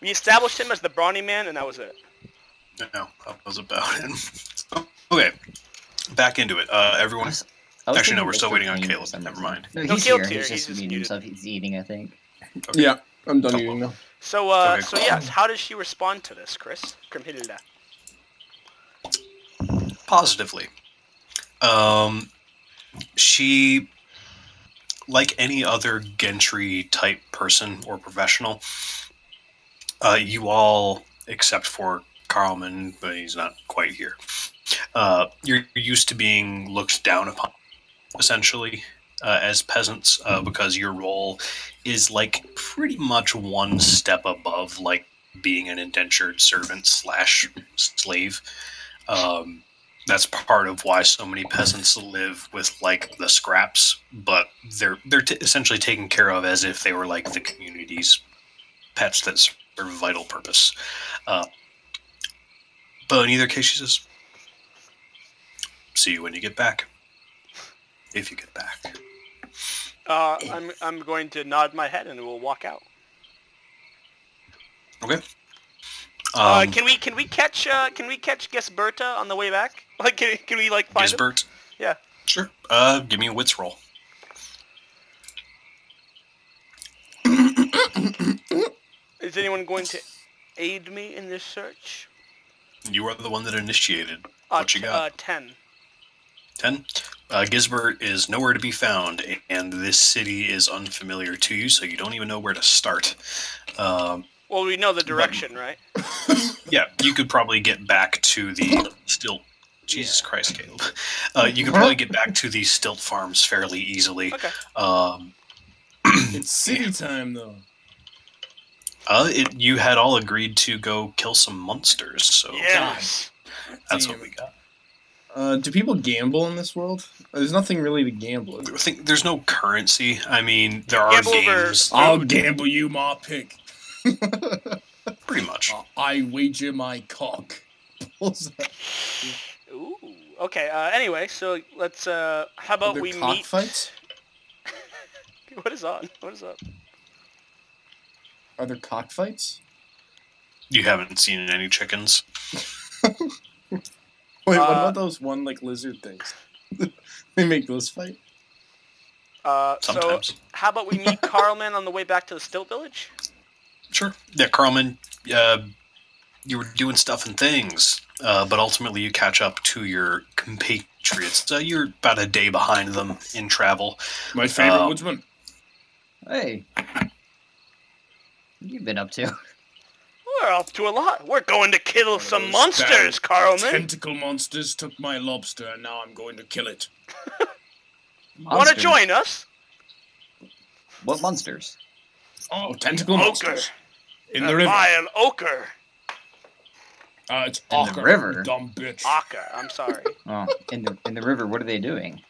We established him as the brawny man, and that was it. No, that was about him. Okay, back into it. Everyone. I was Actually, thinking no, we're still Mr. waiting on Kane for Caleb. some Never reason. mind. No, No, he's Caleb's here. here. He's He's just just muting muted. himself. He's eating, I think. Okay. Yeah, I'm done Oh, eating now. So, Okay. so yes, how does she respond to this, Chris? Grimhilda. Positively. She, like any other gentry type person or professional, you all, except for Carlman, but he's not quite here, you're used to being looked down upon, essentially, as peasants, because your role is like pretty much one step above like being an indentured servant / slave. That's part of why so many peasants live with like the scraps, but they're essentially taken care of as if they were like the community's pets that serve a vital purpose. But in either case, she says, "See you when you get back, if you get back." I'm going to nod my head and we'll walk out. Okay. Can we catch Gesberta on the way back? Like, can we like find him? Gisbert? Yeah. Sure. Give me a wits roll. Is anyone going to aid me in this search? You are the one that initiated. What you got? 10. 10. Gisbert is nowhere to be found, and this city is unfamiliar to you, so you don't even know where to start. Well, we know the direction, right? Yeah, you could probably get back to the stilt. Jesus Yeah. Christ, Caleb. You could probably get back to the stilt farms fairly easily. Okay. It's city time, though. You had all agreed to go kill some monsters, so Yes. that's Damn. what we got. Do people gamble in this world? There's nothing really to gamble. I think there's no currency. I mean, there are Gamble over- games, I'll gamble you my pick. pretty much. I wager my cock. What's that? Ooh. Okay. Anyway, so let's. How about Are there we meet? cockfights? What is on? What is up? Are there cockfights? You haven't seen any chickens. Wait, what Uh, about those one like lizard things? They make those fight? So Sometimes. how about we meet Carlman on the way back to the Stilt Village? Sure. Yeah, Carlman, you were doing stuff and things, but ultimately you catch up to your compatriots. You're about a day behind them in travel. My favorite Um, woodsman. Hey, what you been up to? We're up to a lot. We're going to kill of some those monsters, bad Carlman. Tentacle monsters took my lobster, and now I'm going to kill it. Want to Monsters? join us? What monsters? Oh, tentacle Ogre. monsters. In the river. Vile ochre. It's In the Ocker, river? you dumb bitch. Aka, I'm sorry. Oh, in the river, what are they doing?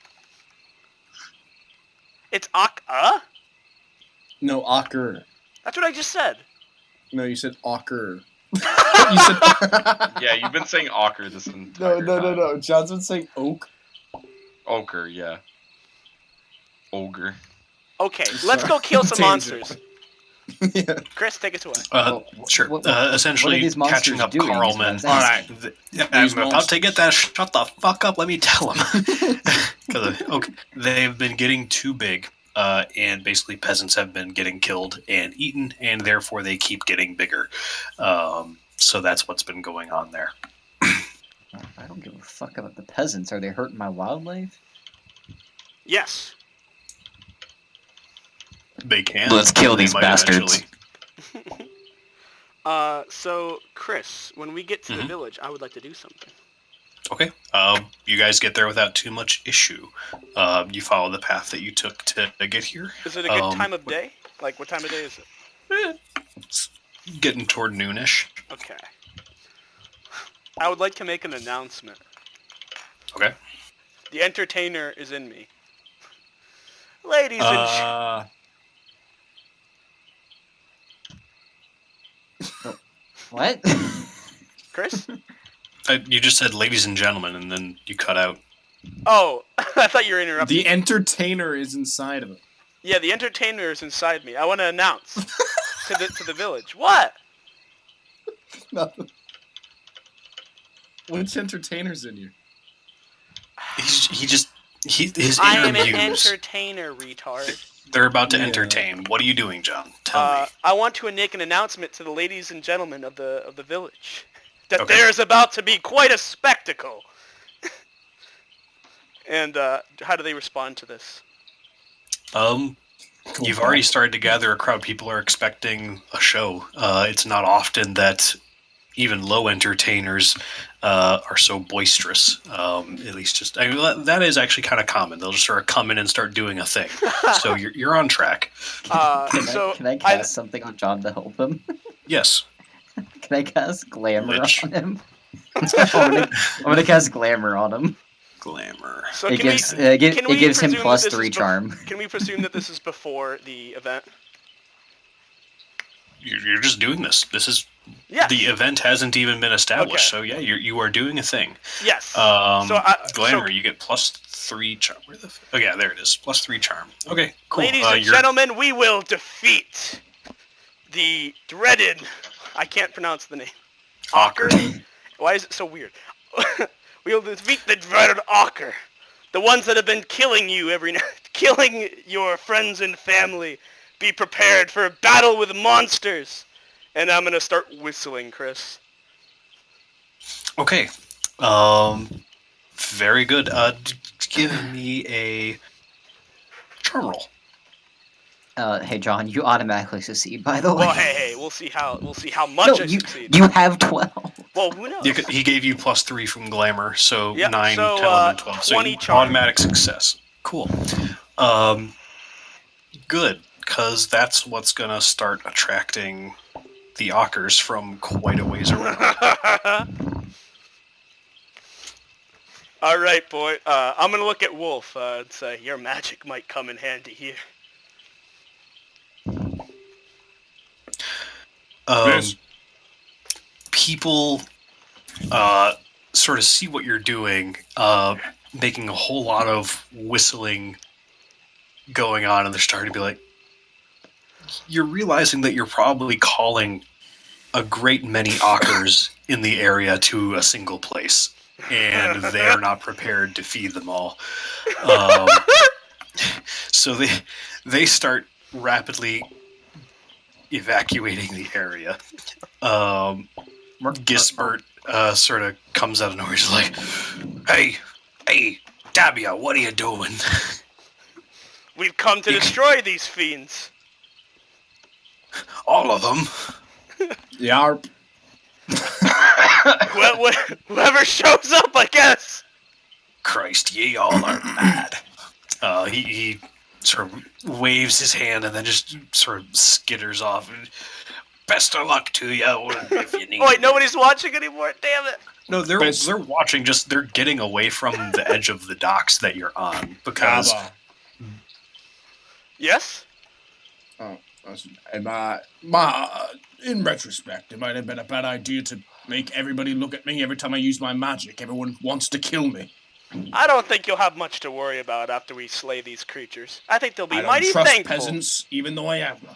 It's Aka? No, Ocker. That's what I just said. No, you said Ocker. You said. Yeah, you've been saying ochre this entire time. No. John's been saying oak. Ochre, yeah. Ogre. Okay, let's go kill some Danger. monsters. Yeah. Chris, take us away. Sure. what Essentially, are these monsters catching up doing, Carl is what Men. I'm All asking. right. I'm These about to monsters. get that. Shut the fuck up. Let me tell them. Okay, they've been getting too big, and basically peasants have been getting killed and eaten, and therefore they keep getting bigger. So that's what's been going on there. I don't give a fuck about the peasants. Are they hurting my wildlife? Yes. They can. Let's kill They these might bastards. eventually. So, Chris, when we get to the Mhm. village, I would like to do something. Okay. You guys get there without too much issue. You follow the path that you took to get here. Is it a good time of day? Like, what time of day is it? It's getting toward noonish. Okay. I would like to make an announcement. Okay. The entertainer is in me. Ladies and What? Chris? You just said "ladies and gentlemen," and then you cut out. Oh, I thought you were interrupting. The entertainer is inside of it. Yeah, the entertainer is inside me. I want to announce to the village. What? Nothing. Which entertainer's in you? His I am an interviews. entertainer, retard. They're about to Yeah. entertain. What are you doing, John? Tell me. I want to make an announcement to the ladies and gentlemen of the village that Okay. there is about to be quite a spectacle. And how do they respond to this? You've already started to gather a crowd. People are expecting a show. It's not often that even low entertainers are so boisterous. At least that is actually kind of common. They'll just sort of come in and start doing a thing. So you're on track. Can I cast something on John to help him? Yes. Can I cast glamour Lich. on him? I'm gonna cast glamour on him. Glamour. So It can gives we, it can we gives him presume plus that this 3 is charm. Can we presume that this is before the event? You're just doing this. This is Yes. the event hasn't even been established. Okay. So yeah, you are doing a thing. Yes. Glamour, you get plus 3 charm. Where the? Oh yeah, there it is. Plus 3 charm. Okay, cool. Ladies and gentlemen, we will defeat the dreaded. I can't pronounce the name. Ocker. Why is it so weird? We will defeat the dreaded Ocker. The ones that have been killing you every night, killing your friends and family. Be prepared for a battle with monsters. And I'm gonna start whistling, Chris. Okay. Very good. Give me a charm roll. Hey John, you automatically succeed. By the way. Well, hey, we'll see how much No, I succeed. you have 12. Well, who knows? He gave you plus 3 from glamour, so Yep, 9, so, 10, 11, 12. So 20 charm. automatic success. Cool. Good, because that's what's gonna start attracting the Ockers from quite a ways around. All right, boy. I'm gonna look at Wolf and say your magic might come in handy here. Yes. People sort of see what you're doing, making a whole lot of whistling going on, and they're starting to be like, you're realizing that you're probably calling a great many Ockers in the area to a single place, and they are not prepared to feed them all. So they start rapidly evacuating the area. Gisbert sort of comes out of nowhere. He's like, hey, Dabia, what are you doing? We've come to destroy these fiends. All of them? Yarp. Whoever shows up, I guess. Christ, ye all are mad. He sort of waves his hand and then just sort of skitters off. best of luck to you if you need. Oh, wait, nobody's watching anymore? Damn it. No, Best- they're watching. Just they're getting away from the edge of the docks that you're on because Gabba, Yes? in retrospect, it might have been a bad idea to make everybody look at me every time I use my magic. Everyone wants to kill me. I don't think you'll have much to worry about after we slay these creatures. I think they'll be I don't mighty trust thankful. peasants, even though I am one.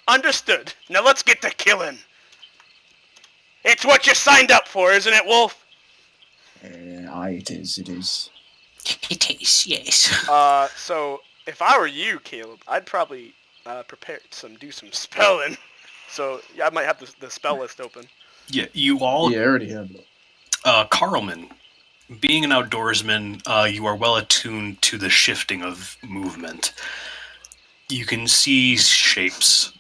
Understood. Now let's get to killing. It's what you signed up for, isn't it, Wolf? It is. it is, yes. So if I were you, Caleb, I'd probably do some spelling. So yeah, I might have the spell list open. Yeah, you all. Yeah, I already have it. Carlman, being an outdoorsman, you are well attuned to the shifting of movement. You can see shapes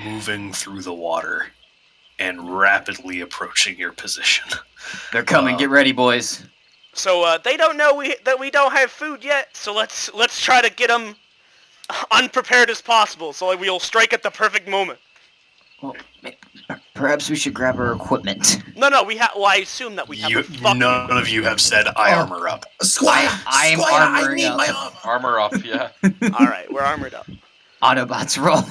moving through the water and rapidly approaching your position. They're coming. Get ready, boys. So they don't know that we don't have food yet. So let's try to get them unprepared as possible. So we'll strike at the perfect moment. Well, perhaps we should grab our equipment. No, we have. Well, I assume that we have. None of you have said "I armor up." Squire, I am Squire, I armoring need up. my armor. Armor up, yeah. All right, we're armored up. Autobots roll.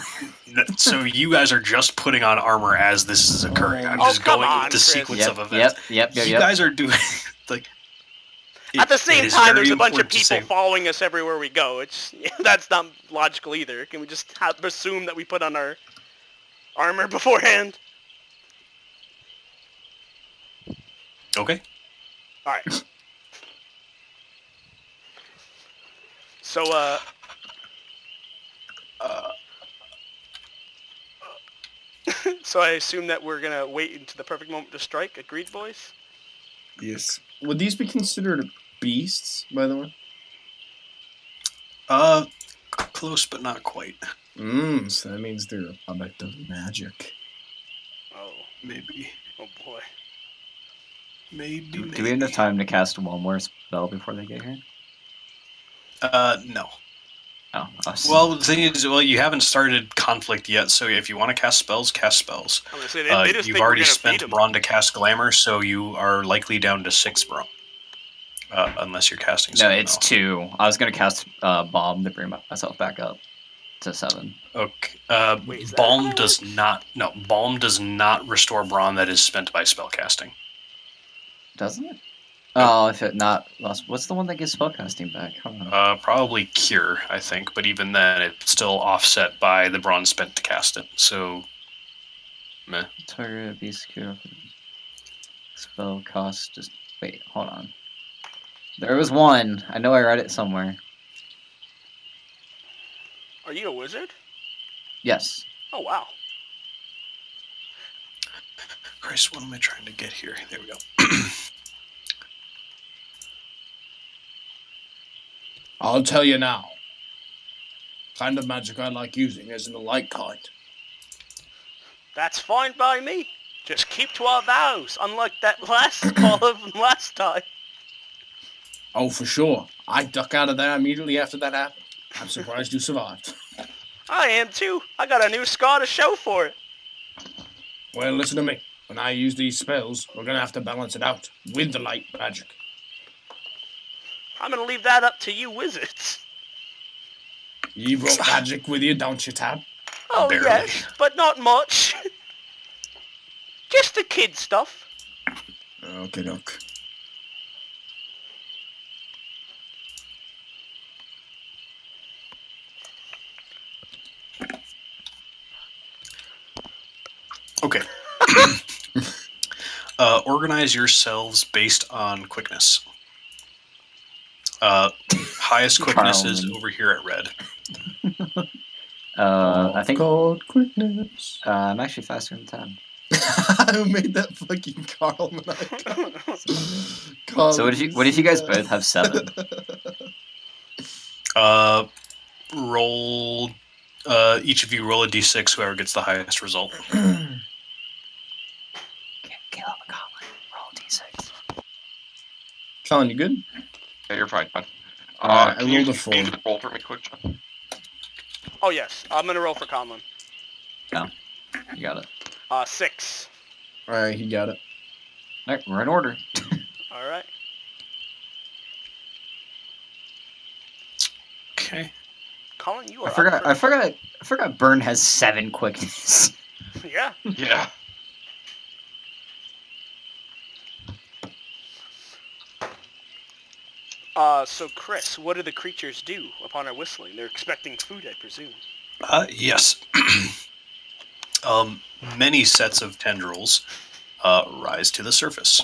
So you guys are just putting on armor as this is occurring. I'm Oh, just come going on, with the Chris. sequence of Yep, events. yep. You guys are doing like. At the same it is time, very there's a bunch of important to people say- following us everywhere we go. That's not logical either. Can we just assume that we put on our armor beforehand? Okay. All right. So so I assume that we're gonna wait until the perfect moment to strike. Agreed, boys? Yes. Would these be considered beasts, by the way? Close but not quite. So that means they're a product of magic. Oh, Maybe. oh boy. Maybe. Do we have enough time to cast one more spell before they get here? No. Oh, us. Well, the thing is, you haven't started conflict yet, so if you want to cast spells, cast spells. I'm gonna say they just You've think we're already gonna spent feed 'em. Brawn to cast Glamour, so you are likely down to 6 Brawn. Unless you're casting No, something it's else. 2. I was gonna cast Bomb to bring myself back up to 7. Okay. Wait, is that Balm how it does works? not. No, Balm does not restore Brawn that is spent by spell casting. Doesn't it? Oh, if it not lost. What's the one that gives spellcasting back? Hold on. Probably Cure, I think, but even then, it's still offset by the Brawn spent to cast it. So, meh. Target be secure. Spell cost. Just wait. Hold on. There was one. I know I read it somewhere. Are you a wizard? Yes. Oh wow. Christ, what am I trying to get here? There we go. I'll tell you now. Kind of magic I like using isn't a light kind. That's fine by me. Just keep to our vows, unlike that last call of last time. Oh, for sure. I duck out of there immediately after that happened. I'm surprised you survived. I am too. I got a new scar to show for it. Well, listen to me. When I use these spells, we're gonna have to balance it out with the light magic. I'm gonna leave that up to you wizards. You brought magic with you, don't you, Tab? Oh Barely. yes, but not much. Just the kid stuff. Okay, doke. Okay. Organize yourselves based on quickness. Highest quickness is Carlman. over here at red. I think Called quickness. I'm actually faster than 10. Who made that fucking Carlman icon? So what if you guys both have 7? Roll. Each of you roll a d6. Whoever gets the highest result. Caleb and Colin, roll d6. Colin, you good? Yeah, you're fine, man. I Can you rolled a 4. roll for me quick, John? Oh yes, I'm gonna roll for Conlon. You got it. 6. All right, he got it. All right, we're in order. All right. Okay. Colin, you are. I forgot. Burn has 7 quickness. Yeah. Yeah. So Chris, what do the creatures do upon our whistling? They're expecting food, I presume. Yes. Many sets of tendrils rise to the surface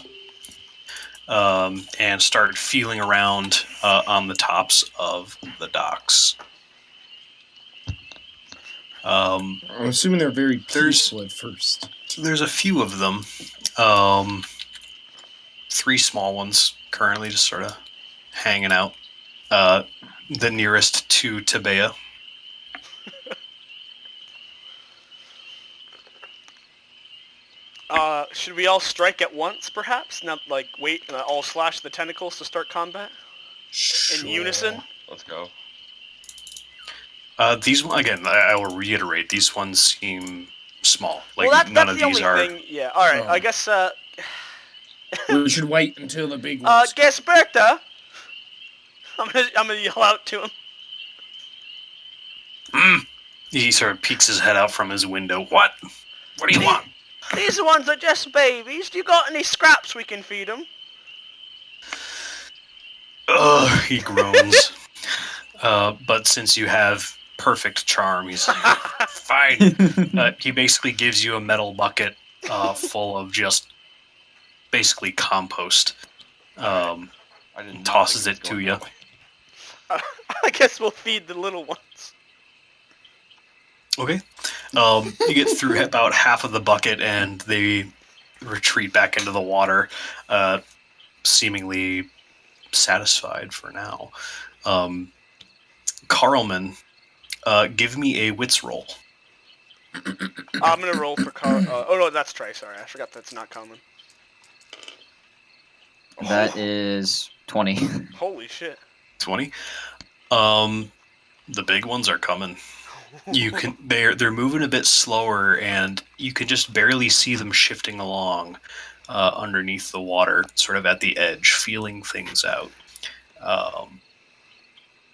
and start feeling around on the tops of the docks. I'm assuming they're very There's- peaceful at first. There's a few of them. 3 small ones currently just sort of hanging out. The nearest to Tabea. Should we all strike at once, perhaps? Not like wait and all slash the tentacles to start combat in unison. Let's go. These one again. I will reiterate. These ones seem small. Like Well, none that's of the these only are. thing. Yeah. All right. Oh. I guess. We should wait until the big ones. Gesperta. I'm gonna yell out to him. He sort of peeks his head out from his window. What? What do you want? These ones are just babies. Do you got any scraps we can feed them? Ugh, he groans. But since you have perfect charm, he's like, fine. He basically gives you a metal bucket full of just basically compost. I did not Tosses think it was to going you. that way. I guess we'll feed the little ones. Okay. You get through about half of the bucket and they retreat back into the water, seemingly satisfied for now. Carlman, give me a wits roll. I'm gonna roll for Carl. Oh no, that's Trey. Sorry, I forgot that's not common. That is 20. Holy shit. 20. The big ones are coming. You can they're moving a bit slower and you can just barely see them shifting along underneath the water, sort of at the edge, feeling things out.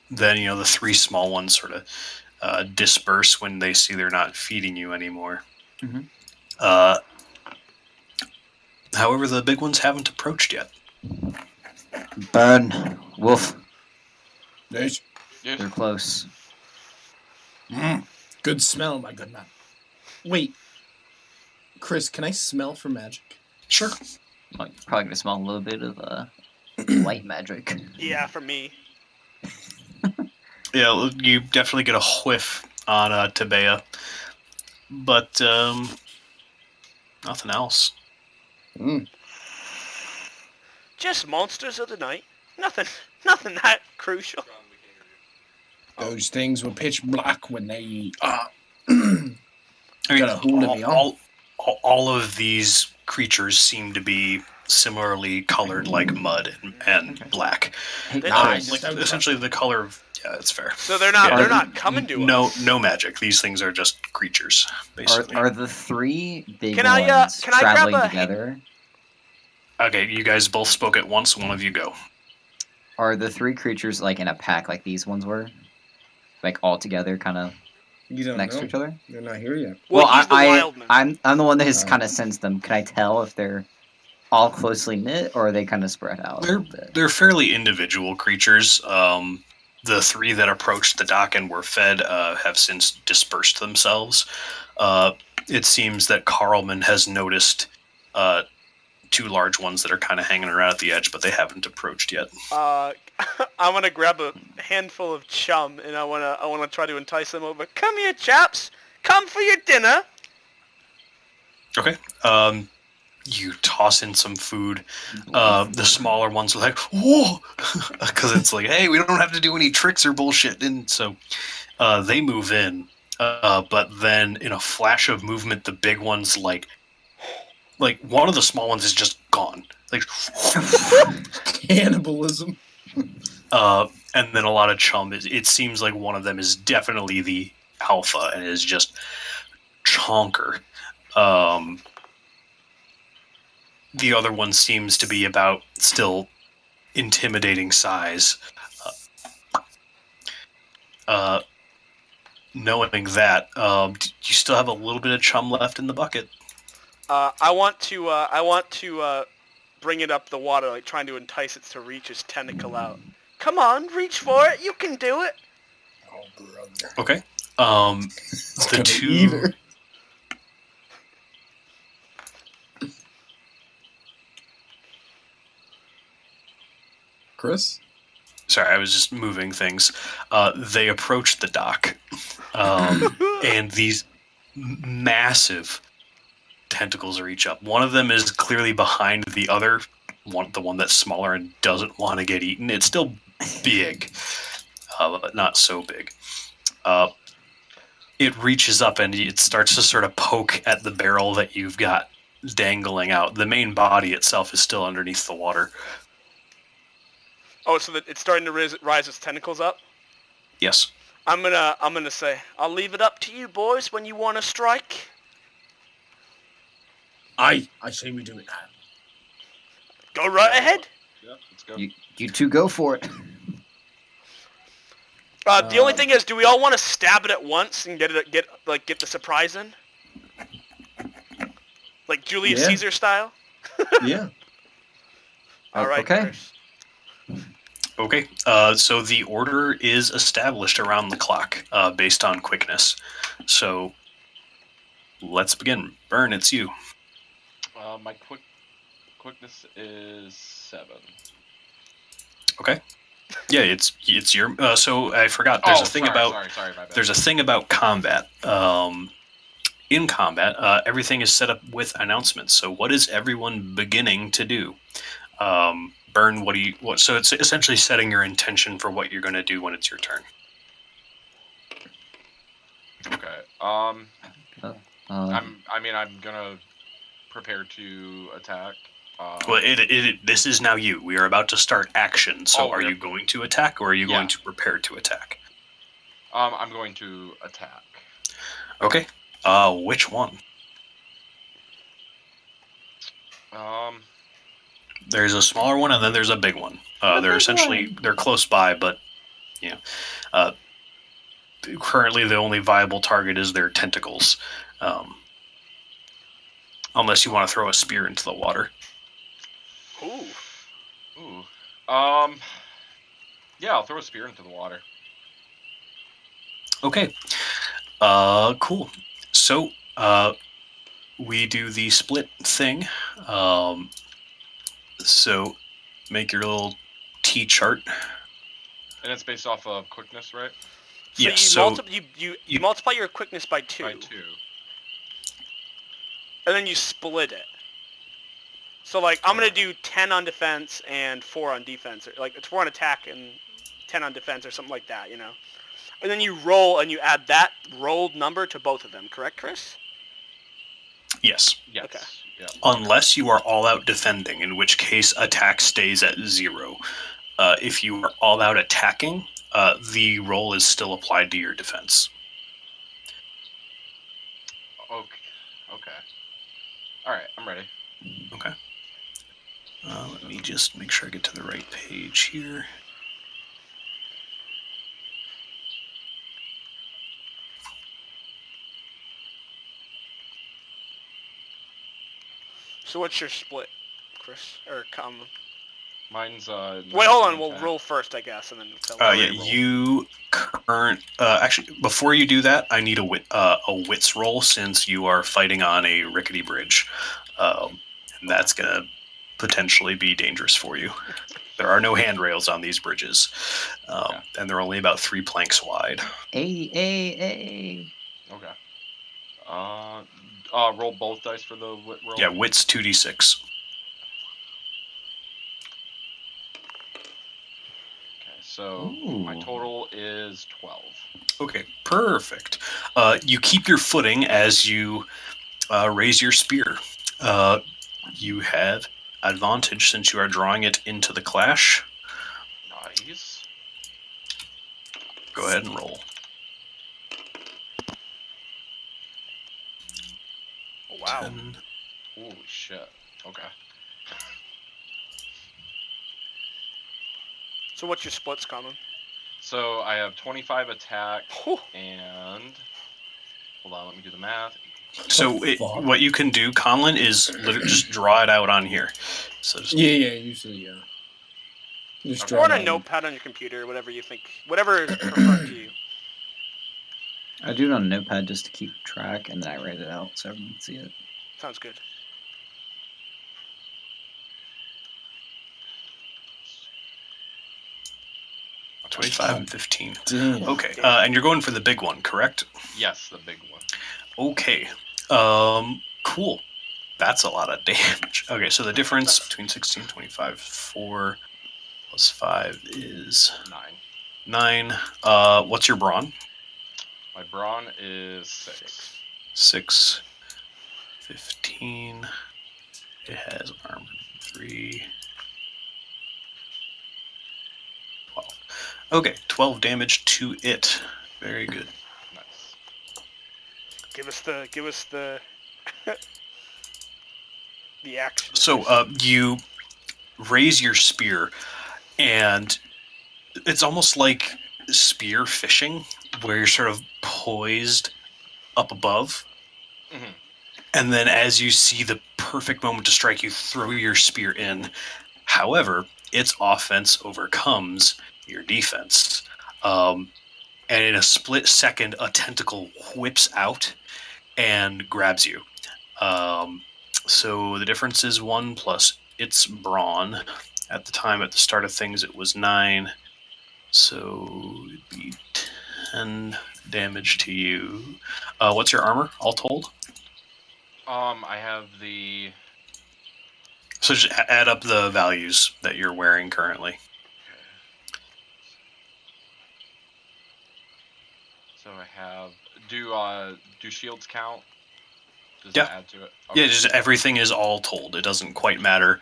Then the 3 small ones sort of disperse when they see they're not feeding you anymore. Mhm. However, the big ones haven't approached yet. Burn. Wolf. Yes. Yes. They're close. Good smell, my good man. Wait, Chris, can I smell for magic? Sure. Like, probably gonna smell a little bit of light magic. Yeah, for me. Yeah, you definitely get a whiff on Tabea, but nothing else. Just monsters of the night. Nothing that crucial. Those things were pitch black when they I mean, Got a hold of me, huh? all of these creatures seem to be similarly colored, like mud and black. Hey, They- Nice. Like essentially the color of. Yeah, that's fair. So they're not Yeah. they're not coming to us. No magic. These things are just creatures, basically. Are the 3 big Can I, ones can I grab traveling a- together? Okay, you guys both spoke at once. One of you go. Are the 3 creatures like in a pack like these ones were? Like all together, kind of You don't next know. to each other? They're not here yet. Well, he's the wild man. I'm the one that has Oh. kind of sensed them. Can I tell if they're all closely knit or are they kind of spread out a little bit? They're fairly individual creatures. The 3 that approached the dock and were fed have since dispersed themselves. It seems that Carlman has noticed 2 large ones that are kind of hanging around at the edge, but they haven't approached yet. I'm gonna grab a handful of chum and I wanna try to entice them over. Come here, chaps. Come for your dinner. Okay. You toss in some food. The smaller ones are like, whoa! Because it's like, hey, we don't have to do any tricks or bullshit. And so they move in. But then in a flash of movement, the big ones, like one of the small ones is just gone. Like, Cannibalism. and then a lot of chum. It seems like one of them is definitely the alpha and is just chonker. The other one seems to be about still intimidating size. Knowing that, do you still have a little bit of chum left in the bucket? I want to bring it up the water, like trying to entice it to reach its tentacle out. Come on, reach for it. You can do it. Oh, brother. Okay. It's The gonna two. eat her. Chris? Sorry, I was just moving things. They approach the dock, and these massive tentacles reach up. One of them is clearly behind the other, the one that's smaller and doesn't want to get eaten. It's still big, but not so big. It reaches up and it starts to sort of poke at the barrel that you've got dangling out. The main body itself is still underneath the water. Oh, so that it's starting to rise its tentacles up? Yes. I'm gonna say, I'll leave it up to you boys when you want to strike. I say we do it now. Go right ahead. Yeah, let's go. You two go for it. The only thing is, do we all want to stab it at once and get the surprise in? Like Julius Yeah. Caesar style? Yeah. All right, Okay. Chris. Okay. So the order is established around the clock, based on quickness. So let's begin. Burn, it's you. My quickness is 7. Okay. Yeah, it's your. So I forgot. There's a thing about. Sorry, my bad. There's a thing about combat. In combat, everything is set up with announcements. So what is everyone beginning to do? Burn, what? So it's essentially setting your intention for what you're going to do when it's your turn. Okay. I'm gonna prepare to attack. Well, this is now you. We are about to start action. So are you going to attack, or are you going to prepare to attack? I'm going to attack. Okay. Which one? There's a smaller one, and then there's a big one. They're close by, but currently the only viable target is their tentacles. Unless you want to throw a spear into the water. Ooh. Yeah, I'll throw a spear into the water. Okay. Cool. So, we do the split thing. So, make your little T chart. And it's based off of quickness, right? So Yes, you multiply your quickness by 2. By 2. And then you split it. So like I'm gonna do 10 on defense and 4 on defense, or like it's 4 on attack and 10 on defense or something like that, you know. And then you roll and you add that rolled number to both of them, correct, Chris? Yes. Yes. Okay. Yeah. Unless you are all out defending, in which case attack stays at 0. If you are all out attacking, the roll is still applied to your defense. Okay. All right, I'm ready. Okay. Let me just make sure I get to the right page here. So what's your split, Chris? Or Mine's Wait, hold on. We'll roll first, I guess, and then. You actually before you do that, I need a wits roll since you are fighting on a rickety bridge, and that's gonna potentially be dangerous for you. There are no handrails on these bridges, and they're only about 3 planks wide. A. Okay. Roll both dice for the wit roll. Yeah, wits 2d6. So my total is 12. Okay, perfect. You keep your footing as you raise your spear. You have advantage since you are drawing it into the clash. Nice. Go ahead and roll. Wow. 10. Holy shit. Okay. So what's your splits, Colin? So I have 25 attack Whew. and hold on, let me do the math. So fuck? what you can do, Conlon, is literally just draw it out on here. So just Yeah, usually, yeah. Just Okay. draw Or on it a out. notepad on your computer, whatever you think, whatever is preferred to you. I do it on a notepad just to keep track, and then I write it out so everyone can see it. Sounds good. Okay. 25 and 15. Damn. Okay, and you're going for the big one, correct? Yes, the big one. Okay. Cool. That's a lot of damage. Okay, so the difference between 16 and 25, 4 plus 5 is 9. 9. What's your brawn? My brawn is 6. 6. 15. It has armor 3. 12. Okay, 12 damage to it. Very good. Nice. Give us the the action. So you raise your spear, and it's almost like spear fishing, where you're sort of poised up above, Mhm. and then as you see the perfect moment to strike, you throw your spear in. However, its offense overcomes your defense. And in a split second, a tentacle whips out and grabs you. So the difference is 1 plus its brawn. At the time, at the start of things, it was 9. So it'd be 10 damage to you. What's your armor, all told? I have the So just add up the values that you're wearing currently. So I have do shields count? Does Yeah. that add to it? Yeah, just everything is all told. It doesn't quite matter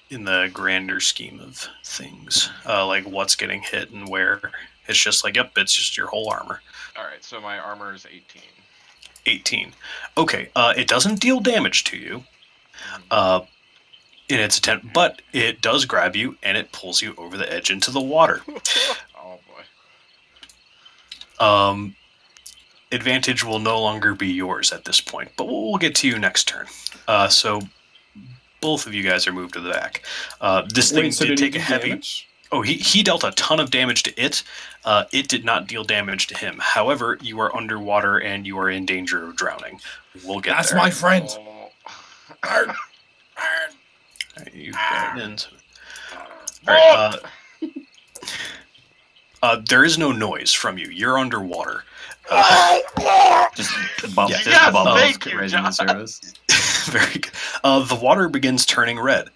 in the grander scheme of things, like what's getting hit and where. It's just like, yep, it's just your whole armor. All right, so my armor is 18. 18. Okay, it doesn't deal damage to you in its attempt, but it does grab you and it pulls you over the edge into the water. Oh boy. Advantage will no longer be yours at this point, but we'll get to you next turn. So both of you guys are moved to the back. This thing Wait, so did he take a do heavy. damage? Oh, he dealt a ton of damage to it. It did not deal damage to him. However, you are underwater and you are in danger of drowning. We'll get That's there. my friend. Oh. Arr, You've got it in. All right. There is no noise from you. You're underwater. Just bump, Yeah. just Yes, bump thank you, raising the John. service. Very good. The water begins turning red.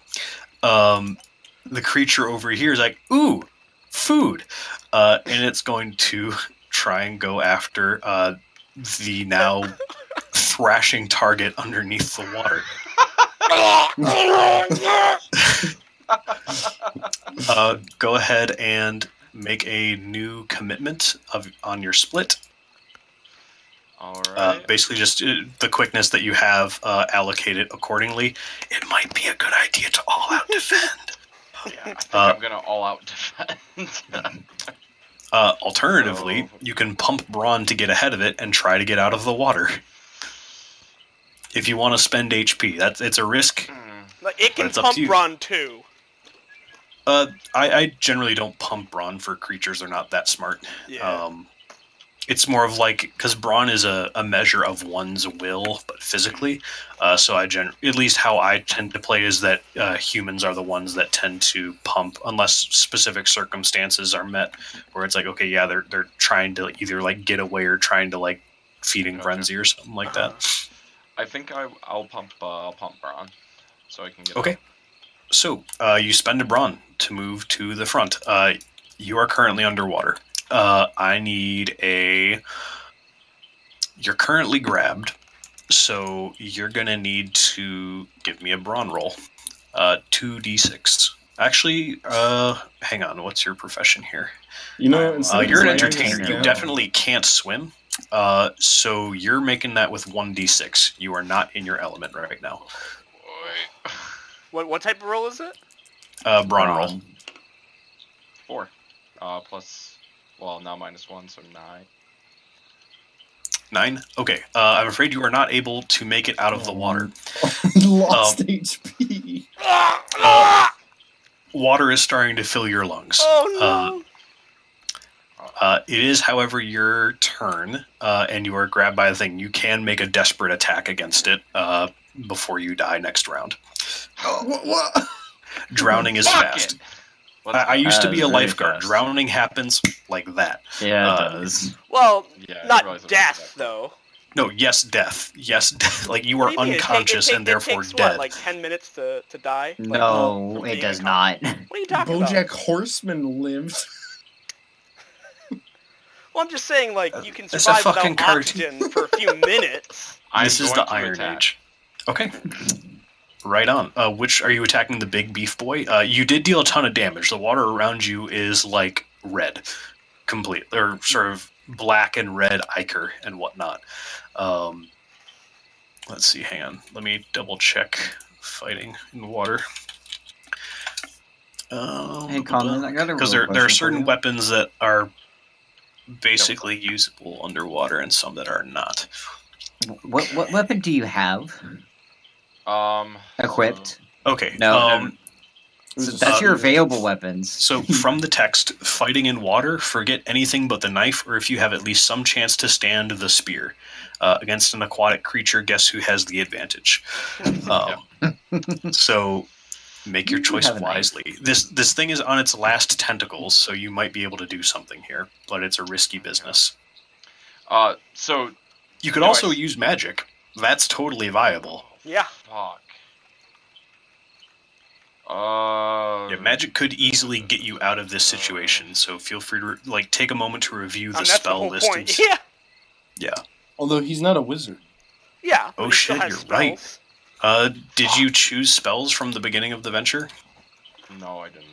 The creature over here is like, ooh, food. And it's going to try and go after the now thrashing target underneath the water. Go ahead and make a new commitment on your split. All right. Basically, just the quickness that you have allocated accordingly. It might be a good idea to all out defend. Yeah, I think I'm gonna all out defend. Alternatively, you can pump brawn to get ahead of it and try to get out of the water. If you want to spend HP, it's a risk. Like, it can it's up to pump you. brawn too. I generally don't pump brawn for creatures; they're not that smart. Yeah. It's more of like, because brawn is a measure of one's will, but physically. So at least how I tend to play is that humans are the ones that tend to pump, unless specific circumstances are met, where it's like, okay, yeah, they're trying to either like get away or trying to like feeding Okay. frenzy or something like that. I think I'll pump brawn, so I can get. Okay. So you spend a brawn to move to the front. You are currently underwater. I need You're currently grabbed, so you're gonna need to give me a brawn roll. 2d6. Actually, hang on. What's your profession here? You know, instead of You're an writing entertainer. this You down- definitely can't swim. So you're making that with 1d6. You are not in your element right now. Boy. What type of roll is it? Brawn roll. 4. Plus, well, now -1, so 9. 9? Okay. I'm afraid you are not able to make it out of the water. Lost HP. Water is starting to fill your lungs. Oh no! It is, however, your turn, and you are grabbed by the thing. You can make a desperate attack against it before you die next round. What? Drowning is Fuck fast. it. Let's I go. used to That be is a very lifeguard. fast. Drowning happens like that. Yeah, Uh, it does. Well, Yeah, I realize not I was death like that. though. No, yes, death. Yes, death. Like you are What do you mean? unconscious and therefore it takes, dead. What, like 10 minutes to die? Like, No, from it being does unconscious? not. What are you talking BoJack about? Horseman lived. Well, I'm just saying, like, you can It's a survive fucking without cartoon. oxygen for a few minutes. This is I'm the going to Iron attack. Age. Okay. Right on. Which are you attacking? The big beef boy? You did deal a ton of damage. The water around you is like red, complete, or sort of black and red ichor and whatnot. Let's see. Hang on. Let me double check fighting in the water. Hey, Colin, I got a Because real there are question for certain you. weapons that are basically usable underwater and some that are not. What weapon do you have equipped? Okay. No, So that's your Uh, available weapons. So from the text, fighting in water, forget anything but the knife, or if you have at least some chance to stand the spear. Against an aquatic creature, guess who has the advantage? So make your You choice have a knife. wisely. This thing is on its last tentacles, so you might be able to do something here, but it's a risky business. So You could No, also I- use magic. That's totally viable. Yeah. fuck. Yeah, magic could easily get you out of this situation, so feel free to take a moment to review the That's the spell whole list. point. Yeah. Yeah. Although he's not a wizard. Yeah. Oh, but he still shit, has you're right. spells. Did you choose spells from the beginning of the venture? No, I didn't.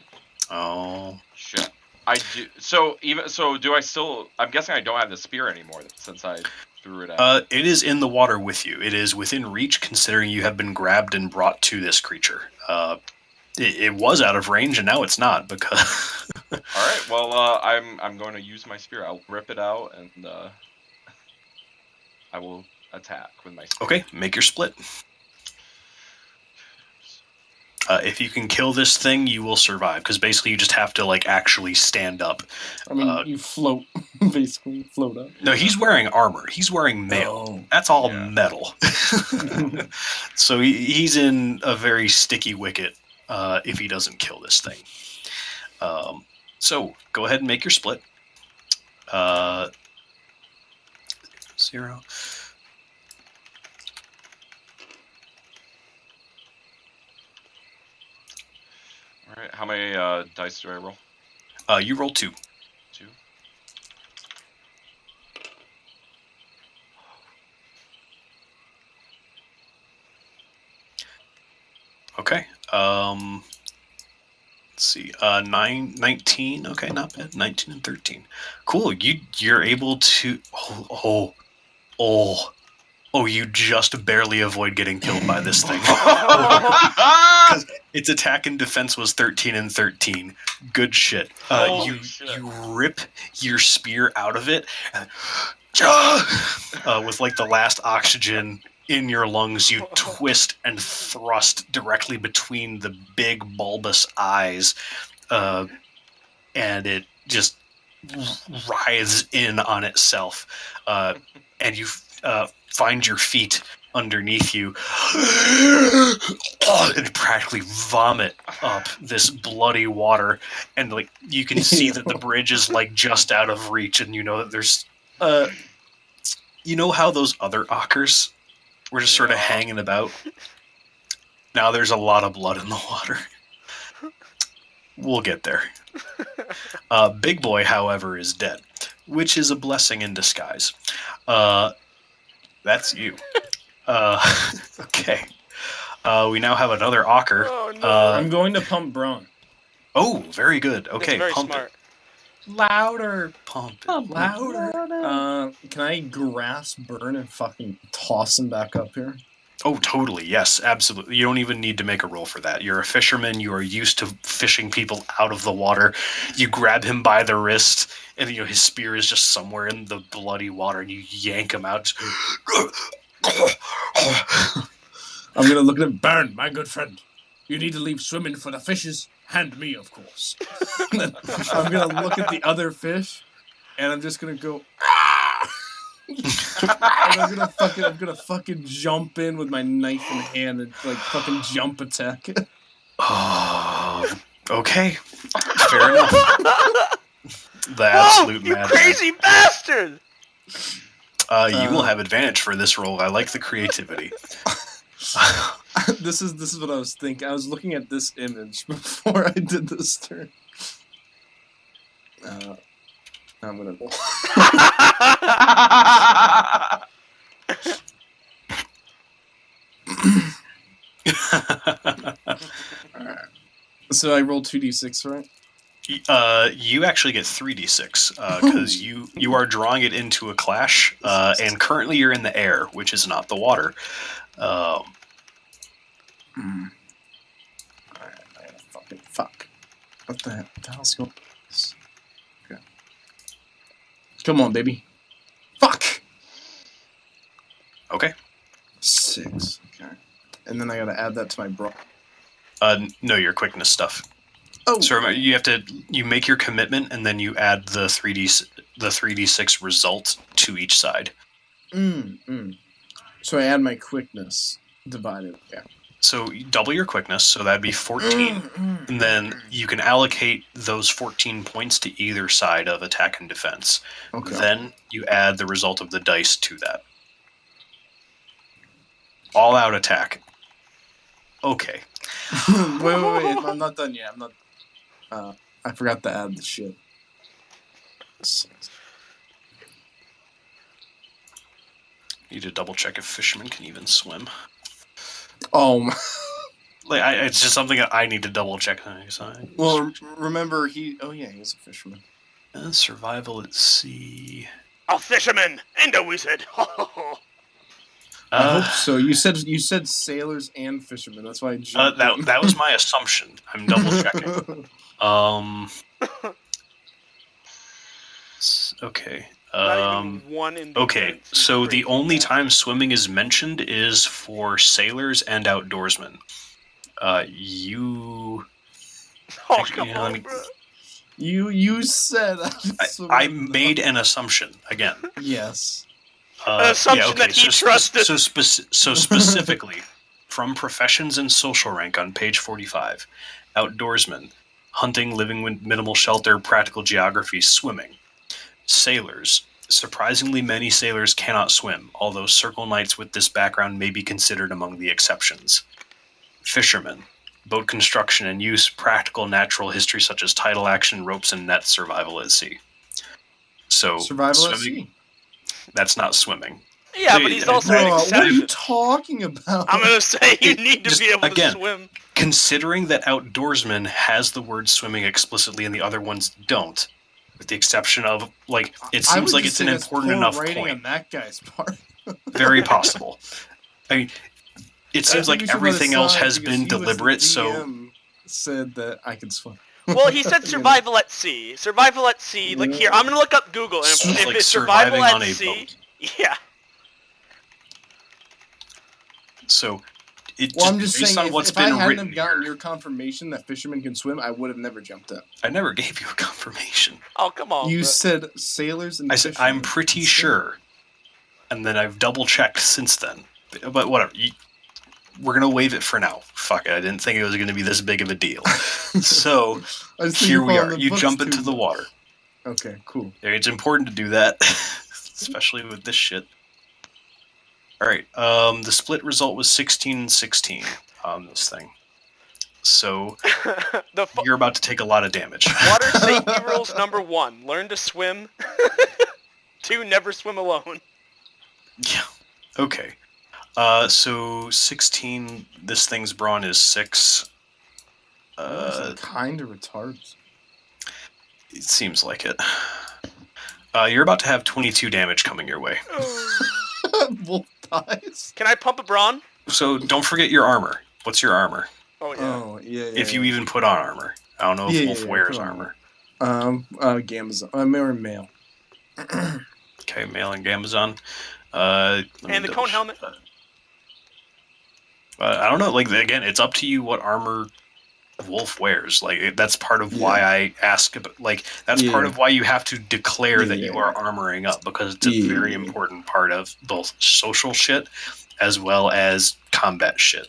Oh. Shit. I do. So do I still? I'm guessing I don't have the spear anymore since I threw it out. It is in the water with you. It is within reach, considering you have been grabbed and brought to this creature. It was out of range, and now it's not because. All right. Well, I'm going to use my spear. I'll rip it out, and I will attack with my spear. Okay, make your split. If you can kill this thing, you will survive, because basically you just have to actually stand up. I mean, you float, basically float up. No, he's wearing armor. He's wearing mail. Oh. That's all Yeah. metal. So he's in a very sticky wicket if he doesn't kill this thing. So go ahead and make your split. 0. All right. How many dice do I roll? You roll 2. 2. Okay. Let's see. 19. Okay, not bad. 19 and 13. Cool. You're able to. Oh! You just barely avoid getting killed by this thing. Its attack and defense was 13 and 13. Good shit. Holy shit. You rip your spear out of it, and, with the last oxygen in your lungs, you twist and thrust directly between the big bulbous eyes, and it just writhes in on itself, and you find your feet underneath you and practically vomit up this bloody water, and you can see that the bridge is just out of reach, and you know that there's you know how those other ockers were just sort of Yeah. hanging about? Now there's a lot of blood in the water. We'll get there. Big Boy, however, is dead, which is a blessing in disguise. That's you. Okay. We now have another ocker. Oh no. I'm going to pump Braun. Oh, very good. Okay, That's very pump smart. it. Louder. Pump Pump it it louder. Can I grasp Burn and fucking toss him back up here? Oh, totally. Yes, absolutely. You don't even need to make a roll for that. You're a fisherman. You are used to fishing people out of the water. You grab him by the wrist, and his spear is just somewhere in the bloody water, and you yank him out. I'm gonna look at him. Burn, my good friend. You need to leave swimming for the fishes. And me, of course. And then I'm gonna look at the other fish, and I'm just gonna go. "Ah!" And I'm gonna fucking jump in with my knife in hand and like fucking jump attack. Oh, okay. Fair enough. The absolute you madman. crazy bastard! You will have advantage for this roll. I like the creativity. This is what I was thinking. I was looking at this image before I did this turn. I'm gonna. Alright. So I rolled 2d6, right? You actually get 3d6 because you are drawing it into a clash, and currently you're in the air, which is not the water. Alright, I gotta fucking fuck. What the hell's going on? Okay. Come on, baby. Fuck! Okay. 6. Okay. And then I gotta add that to my bro. No, your quickness stuff. Oh! So remember, you make your commitment, and then you add the 3d6 result to each side. So I add my quickness divided. Yeah. So you double your quickness, so that'd be 14. And then you can allocate those 14 points to either side of attack and defense. Okay. Then you add the result of the dice to that. All out attack. Okay. wait, I'm not done yet. I'm not. I forgot to add the shit. Need to double check if fishermen can even swim. Oh. It's just something that I need to double check. Well, remember he. Oh yeah, he's a fisherman. Survival at sea. A fisherman and a wizard. I hope so. You said sailors and fishermen. That's why I jumped in. That was my assumption. I'm double checking. Okay. Not even one in Okay, defense. so the Crazy. only time swimming is mentioned is for sailors and outdoorsmen. You... Oh, come let on, me- bro. You said. I made an assumption, again. Yes. An assumption that he trusted. So specifically, from professions and social rank on page 45, outdoorsmen, hunting, living with minimal shelter, practical geography, swimming. Sailors. Surprisingly, many sailors cannot swim, although circle knights with this background may be considered among the exceptions. Fishermen. Boat construction and use, practical natural history such as tidal action, ropes and nets, survival at sea. So, Survival at swimming, sea. that's not swimming. Yeah, but he's also Bro, an Bro, what are you exception. talking about? I'm gonna say you need to Just be able again, to swim. Considering that outdoorsman has the word swimming explicitly and the other ones don't, with the exception of, it I seems would like just it's an say that's important poor enough writing point. on that guy's part. Very possible. I mean, it seems I think like we should let everything it else slide has because been he was the deliberate, so... DM said that I could swim. Well, he said survival at sea. Survival at sea. Like here, I'm gonna look up Google. And if Like it's survival surviving at on a sea, boat. yeah. So, Well, I'm just based saying, on what's if I been hadn't written have gotten here, your confirmation that fishermen can swim, I would have never jumped in. I never gave you a confirmation. Oh, come on. You bro. said sailors and I said, fishermen. I'm pretty Instead. sure. And then I've double checked since then. But whatever. We're going to waive it for now. Fuck it. I didn't think it was going to be this big of a deal. So, I was here thinking we on are. the You books jump too into the much. water. Okay, cool. It's important to do that, especially with this shit. Alright, the split result was 16-16 on this thing. So, you're about to take a lot of damage. Water safety rules number 1: learn to swim. 2: never swim alone. Yeah. Okay. So 16. This thing's brawn is 6. Kind of retarded. It seems like it. You're about to have 22 damage coming your way. Wolf dies. Can I pump a brawn? So don't forget your armor. What's your armor? Oh yeah. Oh yeah. If you even put on armor. I don't know if Yeah, Wolf yeah, wears put on armor. Gamazon. I'm wearing male. Okay, male and Gamazon. And the cone helmet. I don't know. Like again, it's up to you what armor Wolf wears. Like that's part of why I ask. Like that's part Yeah. of why you have to declare that Yeah, you are armoring up because it's a very Yeah. important part of both social shit as well as combat shit.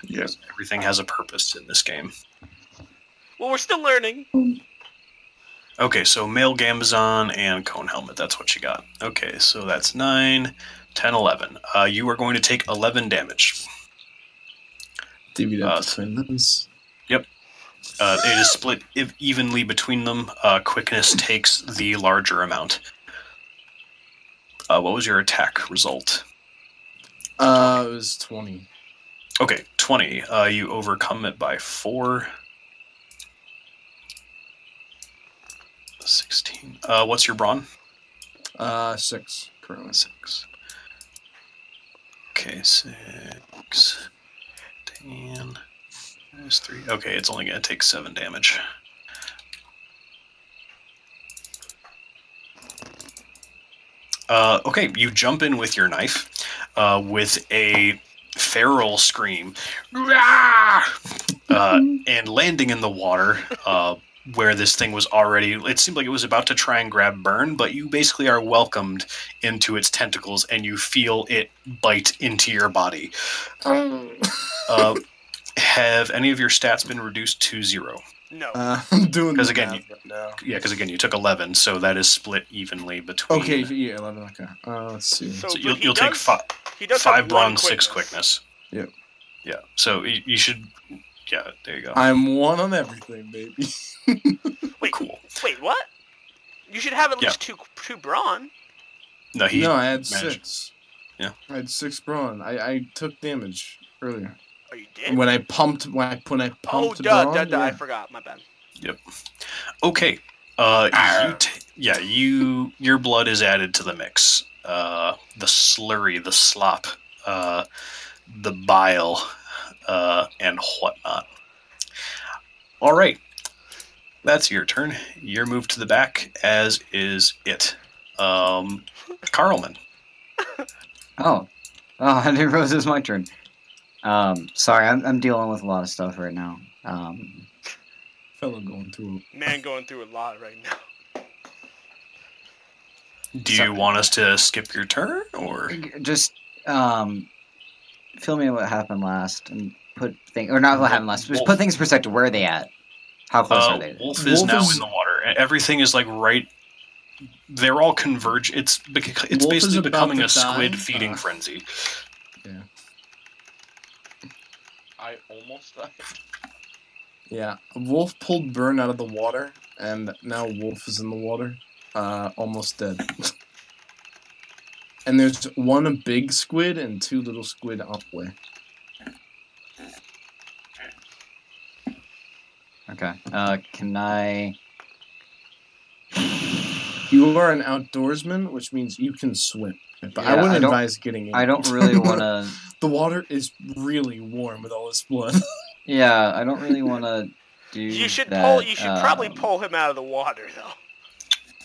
Yeah. Everything has a purpose in this game. Well, we're still learning. Okay, so male Gamazon and cone helmet. That's what you got. Okay, so that's 9, 10, 11. You are going to take 11 damage. Divvied up between those. It is split evenly between them. Quickness takes the larger amount. What was your attack result? It was 20. Okay, 20. You overcome it by 4. 16. What's your brawn? 6 currently. 6. Okay, 6. 10. Minus 3. Okay, it's only going to take 7 damage. Okay, you jump in with your knife with a feral scream. And landing in the water where this thing was already... It seemed like it was about to try and grab Burn, but you basically are welcomed into its tentacles and you feel it bite into your body. Have any of your stats been reduced to 0? No. I'm doing 'Cause the again, math right now. Yeah, because again, you took 11, so that is split evenly between... Okay, yeah, 11. Okay. Let's see. So, So but you'll take he does 5 have brawn, one 6 quickness. Yep. Yeah, so you should... Yeah, there you go. I'm 1 on everything, baby. Wait, Cool. Wait, what? You should have at Yeah. least two brawn. No, he No, I had managed- 6. Yeah. I had 6 brawn. I took damage earlier. Oh, you did? When I pumped Oh, brawn, duh, I yeah. forgot. My bad. Okay. Your blood is added to the mix. The slurry, the slop, the bile, and whatnot. All right. That's your turn. You're moved to the back, as is it. Carlman. Oh, I didn't realize it was my turn. Sorry, I'm dealing with a lot of stuff right now. Fellow going through. Man going through a lot right now. Do you want us to skip your turn, or... Just fill me in what happened last and put things, or not what happened last. Just put things in perspective. Where are they at? How close are they? Wolf is Wolf now is- in the water. Everything is like right. They're all converge. It's Wolf basically is about becoming to a squid die. feeding frenzy. I almost died. Yeah, Wolf pulled Burn out of the water, and now Wolf is in the water, almost dead. And there's 1 big squid and 2 little squid up way. Okay. Can I? You are an outdoorsman, which means you can swim. But I Yeah, wouldn't I don't- advise getting in. I don't really want to. The water is really warm with all this blood. Yeah, I don't really want to do. You should that, You should probably pull him out of the water, though.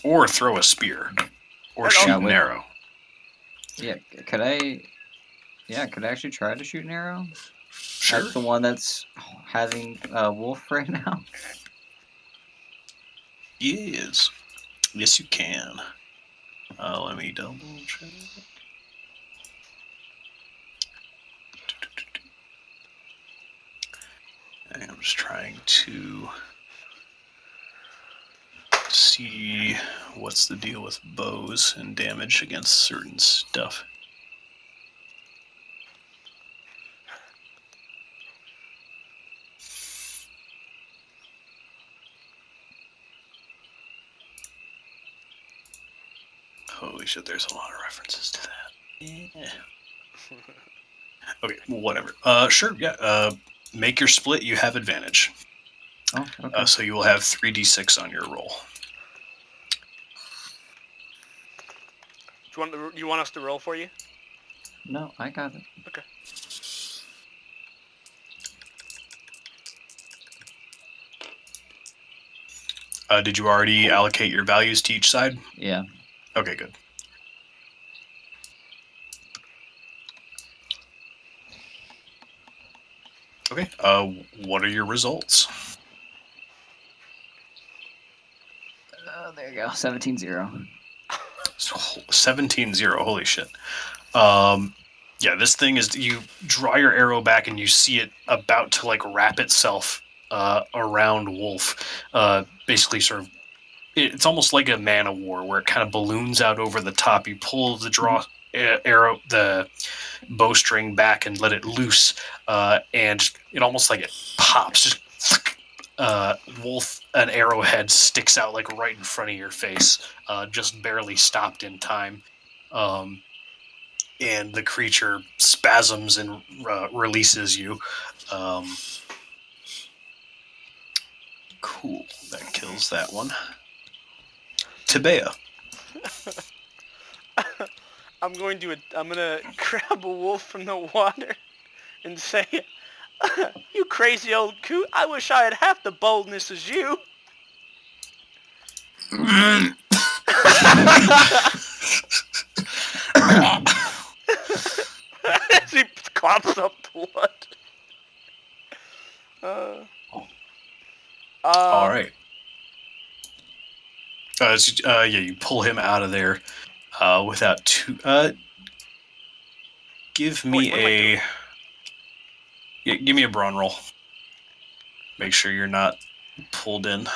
Or throw a spear. Or Yeah, shoot an with- arrow. Yeah, could I? Yeah, could I actually try to shoot an arrow? Sure. That's the one that's having Wolf right now. Yes. Yes, you can. Let me double check. I'm just trying to see what's the deal with bows and damage against certain stuff. Holy shit, there's a lot of references to that. Yeah. Okay, whatever. Sure, yeah. Make your split, you have advantage. Oh, okay. So you will have 3d6 on your roll. you want us to roll for you? No, I got it. Okay. Did you already allocate your values to each side? Yeah. Okay, good. Okay. What are your results? There you go. 17-0. 17-0. Holy shit. Yeah, this thing is, you draw your arrow back and you see it about to like wrap itself around Wolf. Basically sort of, it's almost like a man of war where it kind of balloons out over the top. You pull the arrow, the bowstring back and let it loose, and it almost like it pops. Just Wolf, an arrowhead sticks out like right in front of your face, just barely stopped in time. And the creature spasms and releases you. Cool. That kills that one. Tibea. I'm gonna grab a wolf from the water and say, "You crazy old coot! I wish I had half the boldness as you." As he coughs up blood. All right. Yeah, you pull him out of there without two. Give me give me a brawn roll. Make sure you're not pulled in,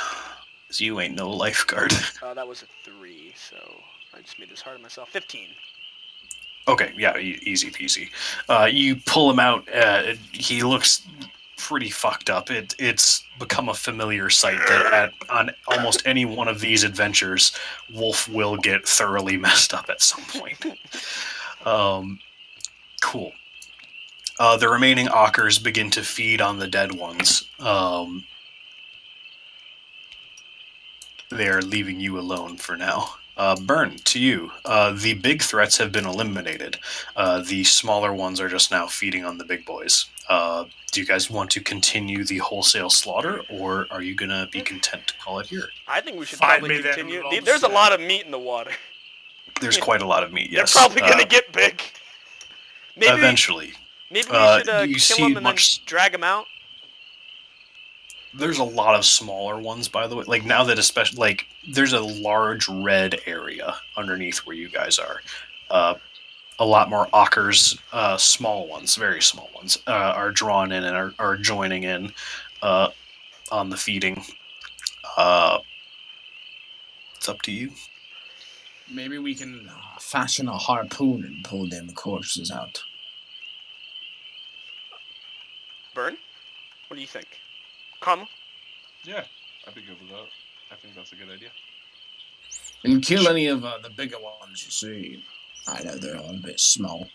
because you ain't no lifeguard. That was a 3, so I just made this hard on myself. 15. Okay, yeah, easy peasy. You pull him out. He looks pretty fucked up. It's become a familiar sight that on almost any one of these adventures, Wolf will get thoroughly messed up at some point. Cool. The remaining ockers begin to feed on the dead ones. They are leaving you alone for now. Burn, to you. The big threats have been eliminated. The smaller ones are just now feeding on the big boys. Do you guys want to continue the wholesale slaughter, or are you going to be content to call it here? I think we should Find probably me them continue. lobsters. There's a lot of meat in the water. There's quite a lot of meat, yes. They're probably gonna get big. Maybe Eventually. maybe we should you kill see them and much- then drag them out. There's a lot of smaller ones, by the way. Like, now that especially, like, there's a large red area underneath where you guys are. A lot more ockers, small ones, very small ones, are drawn in and are joining in on the feeding. It's up to you. Maybe we can fashion a harpoon and pull them corpses out. Burn? What do you think? Carmel? Yeah, I'd be good with that. I think that's a good idea. And kill any of the bigger ones you see. I know they're all a bit small.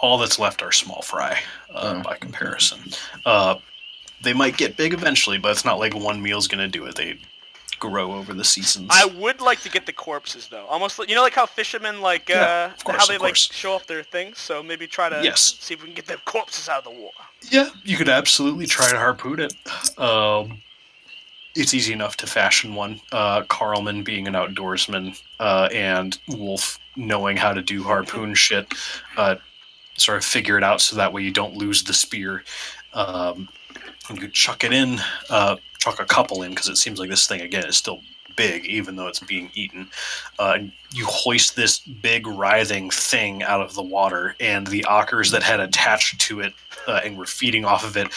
All that's left are small fry, by comparison. They might get big eventually, but it's not like one meal's going to do it. They grow over the seasons. I would like to get the corpses though. Almost like, like how fishermen like Yeah, of course, how they of like course. show off their things. So maybe try to see if we can get the corpses out of the water. Yeah, you could absolutely try to harpoon it. It's easy enough to fashion one. Carlman being an outdoorsman, and Wolf knowing how to do harpoon shit, sort of figure it out so that way you don't lose the spear. You could chuck it in, chuck a couple in, because it seems like this thing, again, is still big, even though it's being eaten. You hoist this big writhing thing out of the water, and the ockers that had attached to it and were feeding off of it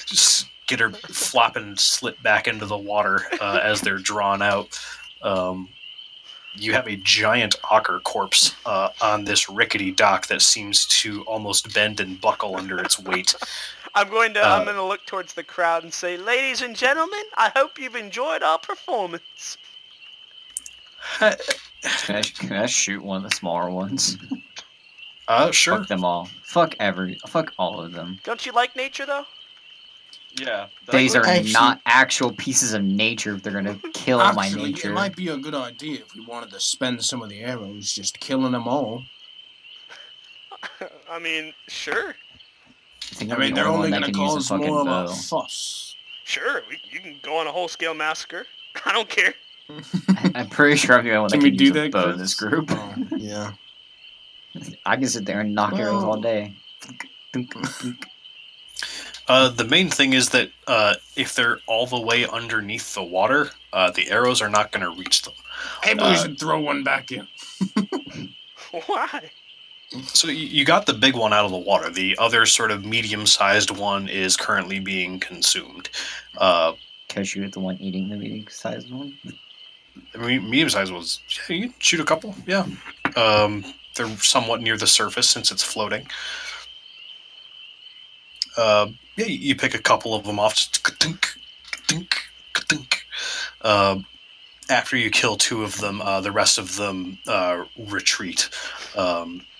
just get her flopping and slip back into the water as they're drawn out. You have a giant ocker corpse on this rickety dock that seems to almost bend and buckle under its weight. I'm going to look towards the crowd and say, "Ladies and gentlemen, I hope you've enjoyed our performance." Can I shoot one of the smaller ones? Sure. Fuck them all. Fuck all of them. Don't you like nature though? Yeah. These are Actually- not actual pieces of nature if they're gonna kill my Actually, nature. it might be a good idea if we wanted to spend some of the arrows just killing them all. I mean, sure. I think I I'm mean, the they're only only one that going to can use a cause fucking more of bow. a fuss. Sure, you can go on a whole-scale massacre. I don't care. I'm pretty sure I'm the only one that Can can we do use a that, bow Chris? in this group. Oh, yeah. I can sit there and knock arrows all Well- day. The main thing is that if they're all the way underneath the water, the arrows are not going to reach them. Maybe we should throw one back in. Why? So you got the big one out of the water. The other sort of medium-sized one is currently being consumed. Can I shoot at the one eating the medium-sized one? I mean, medium-sized ones, yeah, you can shoot a couple, yeah. They're somewhat near the surface since it's floating. Yeah, you pick a couple of them off. Just ka-dunk, ka-dunk, ka-dunk. After you kill two of them, the rest of them retreat,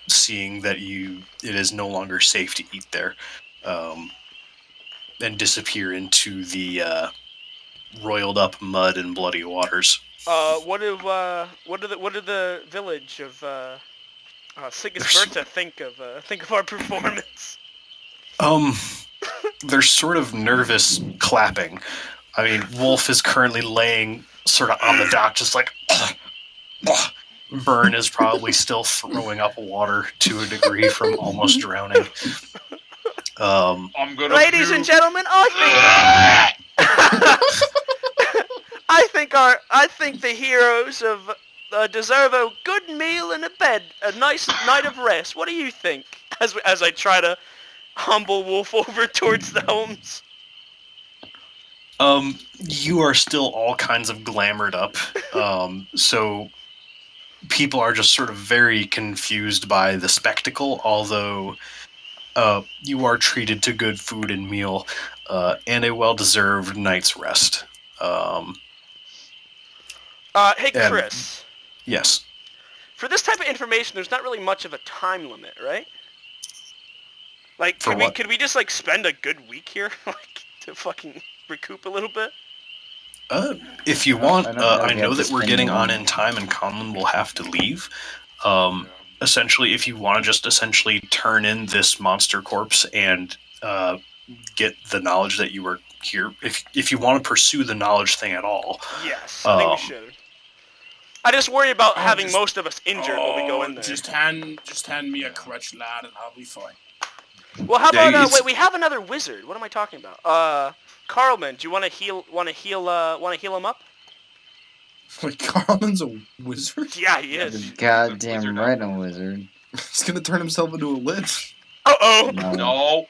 seeing that it is no longer safe to eat there, and disappear into the roiled up mud and bloody waters. What did the village of Sigisberta think of our performance? They're sort of nervous clapping. I mean, Wolf is currently laying sort of on the dock, just like. Burn is probably still throwing up water to a degree from almost drowning. I'm gonna. Ladies and puke. gentlemen, I think the heroes of deserve a good meal and a bed, a nice night of rest. What do you think? As I try to humble Wolf over towards the homes. You are still all kinds of glamored up. So people are just sort of very confused by the spectacle, although you are treated to good food and meal and a well-deserved night's rest. Hey and- Chris, Yes. for this type of information, there's not really much of a time limit, right? Like, For what? could we just like spend a good week here, like to fucking recoup a little bit? If you want, I don't know if I we know have to that we're spend getting the on money. in time and Conlon will have to leave. Essentially, if you want to just essentially turn in this monster corpse and get the knowledge that you were here, if you want to pursue the knowledge thing at all, Yes, I think we should. I just worry about having most of us injured when we go in there. Just hand me a crutch, lad, and I'll be fine. Well, how Yeah, about it's- wait? We have another wizard. What am I talking about? Carlman, do you want to heal him up? Wait, Carlin's a wizard? Yeah, he You're is. goddamn Wizard right, out I'm a wizard. He's gonna turn himself into a lich. Uh-oh. No, No.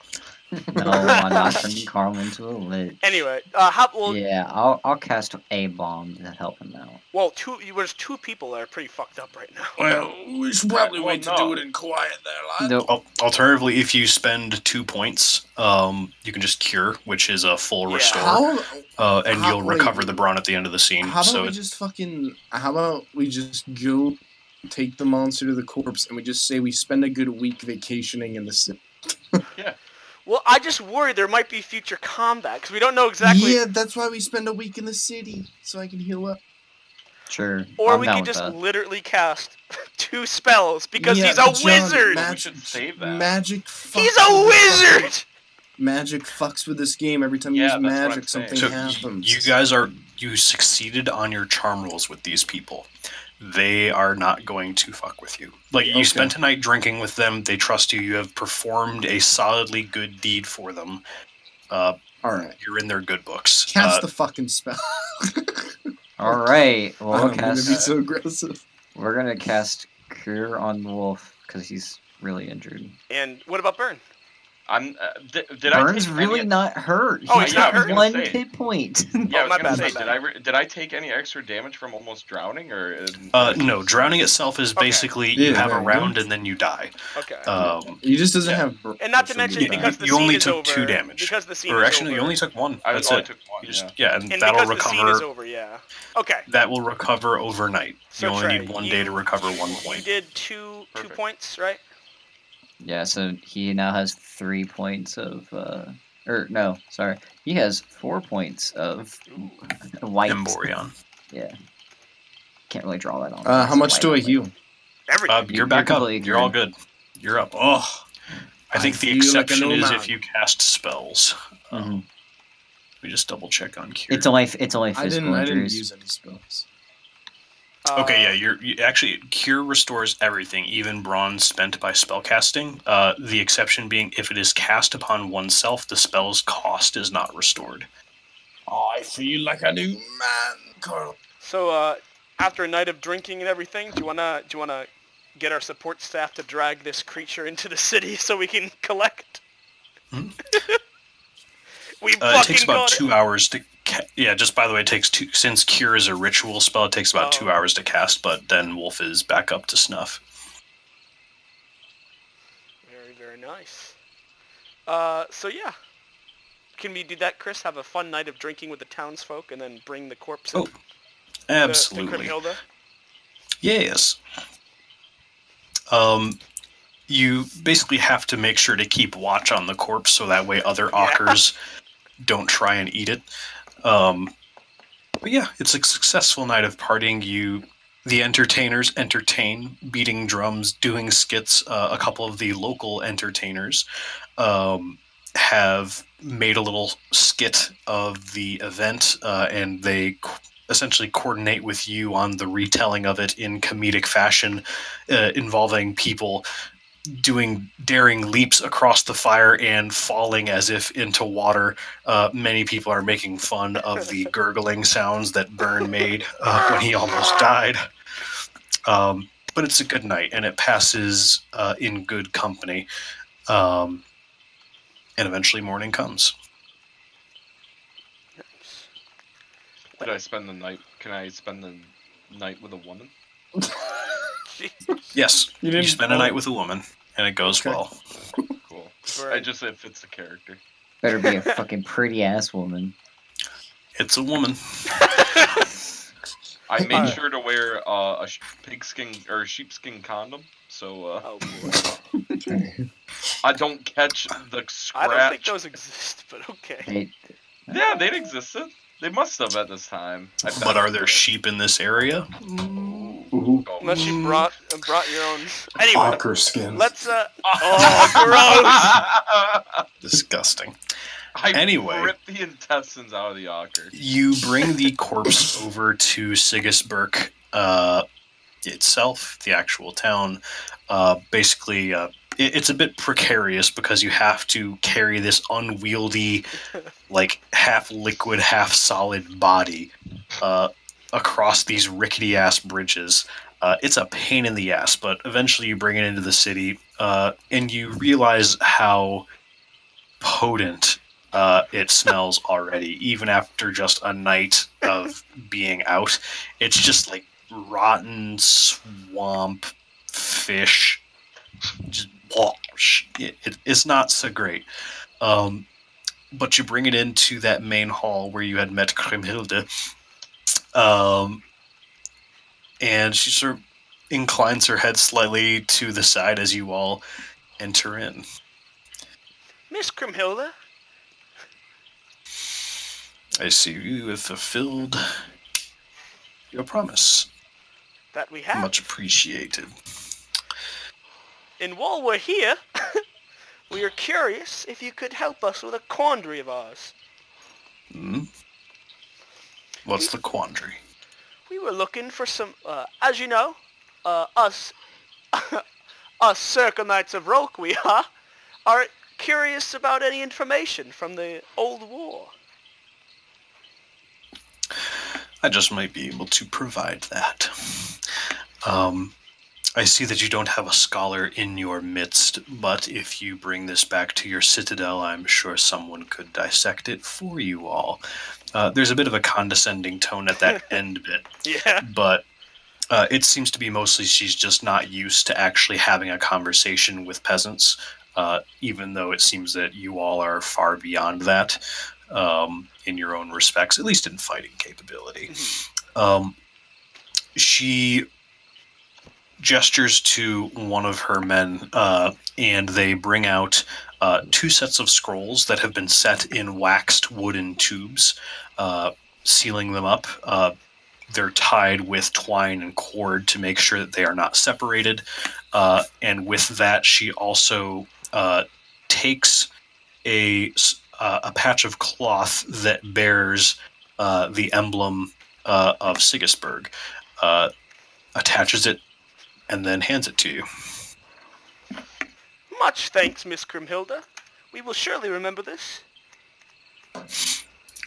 no, I'm not turning Carl into a lich. Anyway, Yeah, I'll cast a bomb to help him out. well, there's two people that are pretty fucked up right now. Well, we should probably Well, wait to no. do it in quiet there, lad. No, alternatively, if you spend 2 points, you can just cure, which is a full Yeah. restore, and how- you'll wait, recover the brawn at the end of the scene. How about So we just fucking? How about we just go take the monster to the corpse and we just say we spend a good week vacationing in the city? Well, I just worry there might be future combat because we don't know exactly. Yeah, that's why we spend a week in the city so I can heal up. sure. Or I'm we down could with just that. literally cast 2 spells because Yeah, he's a John, wizard. ma- We should save that. Magic. Fucks He's a with this fucking- wizard. Magic fucks with this game. Every time you Yeah, use that's what I'm magic, something saying. So happens. you guys you succeeded on your charm rolls with these people. They are not going to fuck with you. Like you Okay. spent a night drinking with them. They trust you. You have performed a solidly good deed for them. All right, You're in their good books. cast the fucking spell. All right, well, I'm we'll gonna be cast. so aggressive. We're gonna cast Cure on the Wolf because he's really injured. And what about Burn? I'm. Did I Burns take really any, not hurt. Oh, He's he's got not hurt? one I was gonna say. hit point. Yeah, I was my gonna bad, say, my did I take any extra damage from almost drowning or? No, drowning itself is Okay. basically you Yeah, have a there you round go. and then you die. Okay. He just doesn't Yeah. have. and not to mention you- because the you scene only is took over. 2 damage. Because the scene Or is actually, over. you only took 1. I That's only it. took one. You just, Yeah. and and that'll because the scene is recover. over, yeah. Okay. That will recover overnight. So you only Trey, need 1 day to recover 1 You point. did two Perfect. points, right? Yeah, so he now has 3 points of, Or no, sorry. He has 4 points of white. Emborion. Yeah. Can't really draw that on. How much do I heal? Everything. You're back up. completely You're all cured. good. You're up. Oh, I think the feel like a exception new is man. if you cast spells. Mhm. Let me just double check on cure. It's only I physical didn't injuries. use any spells. Okay, yeah, you actually cure restores everything, even bronze spent by spellcasting. The exception being if it is cast upon oneself, the spell's cost is not restored. I feel like a new man, Carl. So, after a night of drinking and everything, do you wanna get our support staff to drag this creature into the city so we can collect? Hmm? We It fucking takes about got 2 hours to. Yeah, just by the way, it takes two. Since cure is a ritual spell, it takes about 2 hours to cast. But then Wolf is back up to snuff. Very, very nice. So yeah. Can we do that, Chris? Have a fun night of drinking with the townsfolk and then bring the corpse in Oh, to absolutely. Grimhilda? Yes. You basically have to make sure to keep watch on the corpse so that way other Ockers don't try and eat it. But yeah, it's a successful night of partying. The entertainers entertain, beating drums, doing skits. A couple of the local entertainers have made a little skit of the event, and they essentially coordinate with you on the retelling of it in comedic fashion, involving people doing daring leaps across the fire and falling as if into water. Many people are making fun of the gurgling sounds that Byrne made when he almost died. But it's a good night, and it passes in good company. And eventually morning comes. Did I spend the night? Can I spend the night with a woman? Yes, You you didn't- spend a night with a woman, and it goes Okay. well. Cool. Right. It fits the character. Better be a fucking pretty ass woman. It's a woman. I made sure to wear a pigskin or sheepskin condom, so Oh boy. I don't catch the I don't think scratch. those exist, but okay. They, Yeah, they'd existed. They must have at this time. I bet. But are there sheep in this area? Ooh, Oh, Unless you brought your own. Anyway, Ocker skin. let's Oh, gross! Disgusting. I Anyway. ripped the intestines out of the ocker. You bring the corpse over to Sigisburg itself, the actual town. Basically, it's a bit precarious because you have to carry this unwieldy, like half liquid, half solid body across these rickety ass bridges. It's a pain in the ass, but eventually you bring it into the city, and you realize how potent it smells already, even after just a night of being out. It's just like rotten swamp fish. Just it's not so great. But you bring it into that main hall where you had met Grimhilde, and she sort of inclines her head slightly to the side as you all enter in. Miss Grimhilda, I see you have fulfilled your promise. that we have. Much appreciated. And while we're here, we are curious if you could help us with a quandary of ours. Hmm? What's the quandary? We were looking for some, as you know, us Circle Knights of Roke, we are curious about any information from the old war. I just might be able to provide that. I see that you don't have a scholar in your midst, but if you bring this back to your citadel, I'm sure someone could dissect it for you all. There's a bit of a condescending tone at that end bit, Yeah. but it seems to be mostly she's just not used to actually having a conversation with peasants, even though it seems that you all are far beyond that in your own respects, at least in fighting capability. She gestures to one of her men, and they bring out 2 sets of scrolls that have been set in waxed wooden tubes, sealing them up. They're tied with twine and cord to make sure that they are not separated. And with that, she also takes a patch of cloth that bears the emblem of Sigisburg, attaches it, and then hands it to you. Much thanks, Miss Grimhilda. We will surely remember this.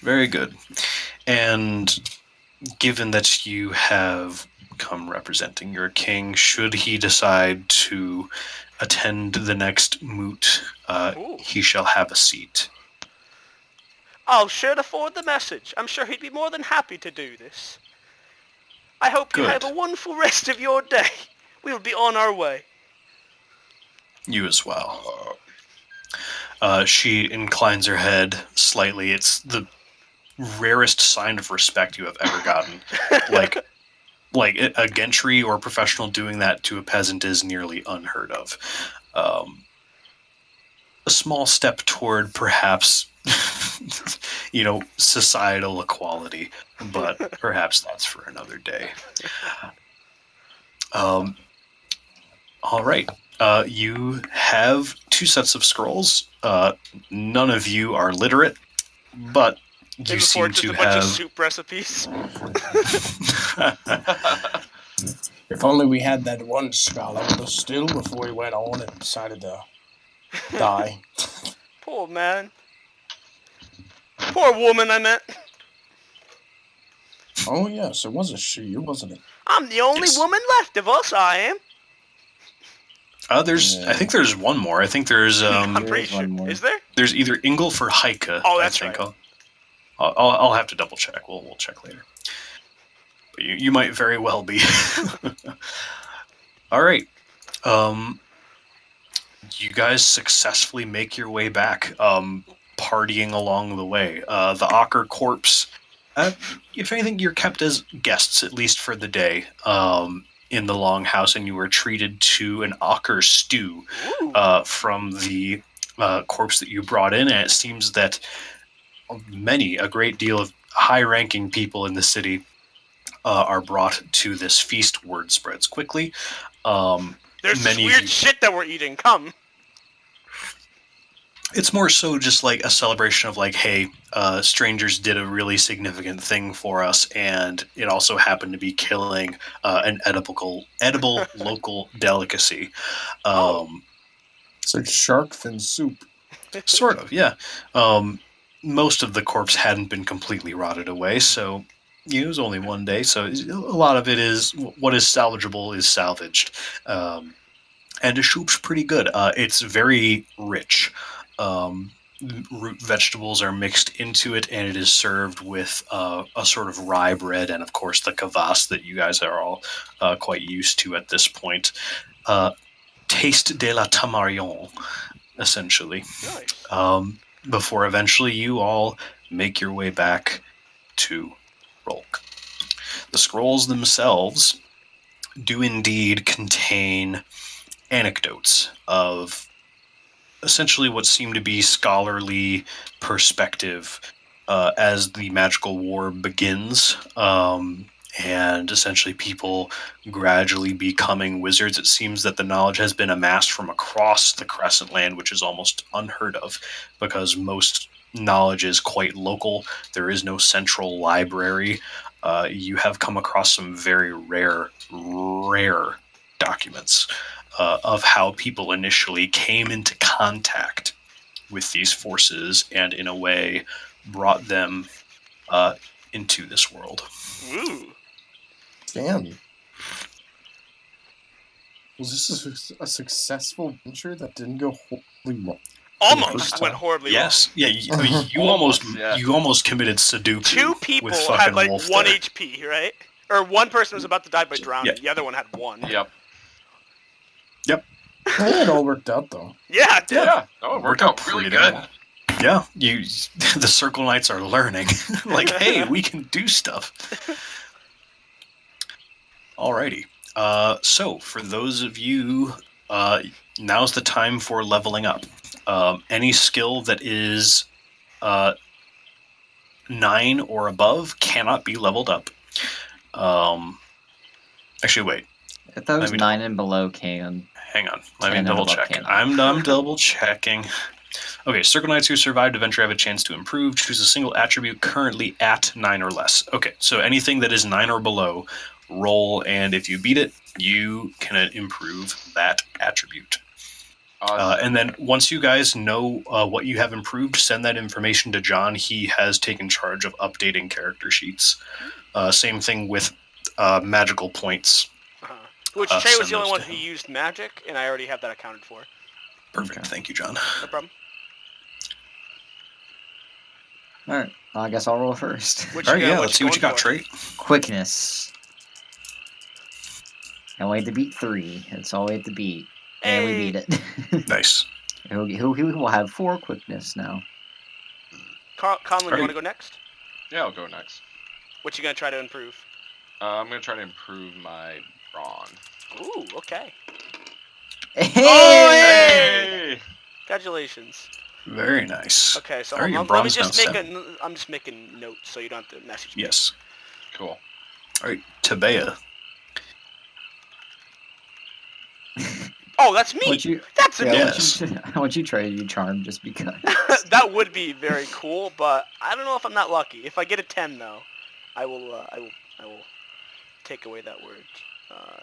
Very good. And given that you have come representing your king, should he decide to attend the next moot, Ooh. he shall have a seat. I'll sure to forward the message. I'm sure he'd be more than happy to do this. I hope you Good. have a wonderful rest of your day. We'll be on our way. You as well. She inclines her head slightly. It's the rarest sign of respect you have ever gotten. like a gentry or professional doing that to a peasant is nearly unheard of. A small step toward perhaps, societal equality, but perhaps that's for another day. All right. You have 2 sets of scrolls. None of you are literate, but you Maybe seem just to a bunch of have. soup recipes. If only we had that one scholar with us still before he went on and decided to die. Poor man. Poor woman, I meant. Oh yes, it was a she, wasn't it? I'm the only Yes. woman left of us, I am. I think there's one more. I think there's I'm There pretty is sure. one more. Is there? there's either Ingolf or Heike. Oh, that's I think. right. I'll have to double check. We'll check later. But you might very well be. All right. You guys successfully make your way back, partying along the way. The Ocker Corpse, if anything, you're kept as guests, at least for the day, in the Longhouse, and you were treated to an Ocker stew Ooh. from the corpse that you brought in, and it seems that a great deal of high-ranking people in the city are brought to this feast. Word spreads quickly. There's this many of weird you- shit that we're eating. Come. It's more so just like a celebration of like, hey, strangers did a really significant thing for us, and it also happened to be killing an edible local delicacy. It's like shark fin soup. Sort of, yeah. Most of the corpse hadn't been completely rotted away, so it was only one day. So a lot of it is what is salvageable is salvaged, and the soup's pretty good. It's very rich. Root vegetables are mixed into it, and it is served with a sort of rye bread, and of course the kvass that you guys are all quite used to at this point. Taste de la Tamarion, essentially. Nice. Before eventually you all make your way back to Rolk. The scrolls themselves do indeed contain anecdotes of essentially what seem to be scholarly perspective as the magical war begins, and essentially people gradually becoming wizards. It seems that the knowledge has been amassed from across the Crescent Land, which is almost unheard of because most knowledge is quite local. There is no central library. You have come across some very rare documents of how people initially came into contact with these forces and in a way brought them into this world. Ooh. Damn. Was this a successful venture that didn't go horribly wrong? Almost went horribly Yes, yeah. You Almost, almost yeah. you almost committed Sudoku. wrong. Two people with had fucking like Wolf 1 there. HP, right? Or one person was about to die by drowning. Yeah. The other one had 1. Yep. It all worked out though. Yeah, it did. Yeah. No, it worked out really pretty good. Yeah, the Circle Knights are learning. Like, hey, we can do stuff. Alrighty. So, for those of you, now's the time for leveling up. Any skill that is 9 or above cannot be leveled up. Actually, wait. I thought it was Let me 9 and below can. Hang on. Let 10 me and double above check. cannot. I'm double checking. Okay, Circle Knights who survived eventually have a chance to improve. Choose a single attribute currently at 9 or less. Okay, so anything that is 9 or below, roll, and if you beat it, you can improve that attribute. And then once you guys know what you have improved, send that information to John. He has taken charge of updating character sheets. Same thing with magical points. Which Trey was send the only those one to who him. used magic, and I already have that accounted for. Perfect. Okay. Thank you, John. No problem. Alright, I guess I'll roll first. Which All right, yeah, what let's see what you got, going Trey. Quickness. And we had to beat 3. That's all we had to beat. And we Hey! beat it. Nice. He will have 4 quickness now. for? Conlon, you Alright. want to go next? Yeah, I'll go next. What you gonna try to improve? I'm gonna try to improve my brawn. Ooh, okay. Hey! Hey! Congratulations. Very nice. Okay, so All right, your let me brawn's just now make I'm just making notes so you don't have to message me. Yes. Cool. All right, Tabea. Oh, that's me. Would you, That's a yeah, me. Yes. I want you to try to do charm just because. That would be very cool, but I don't know if I'm that lucky. If I get a 10 though, I will take away that word.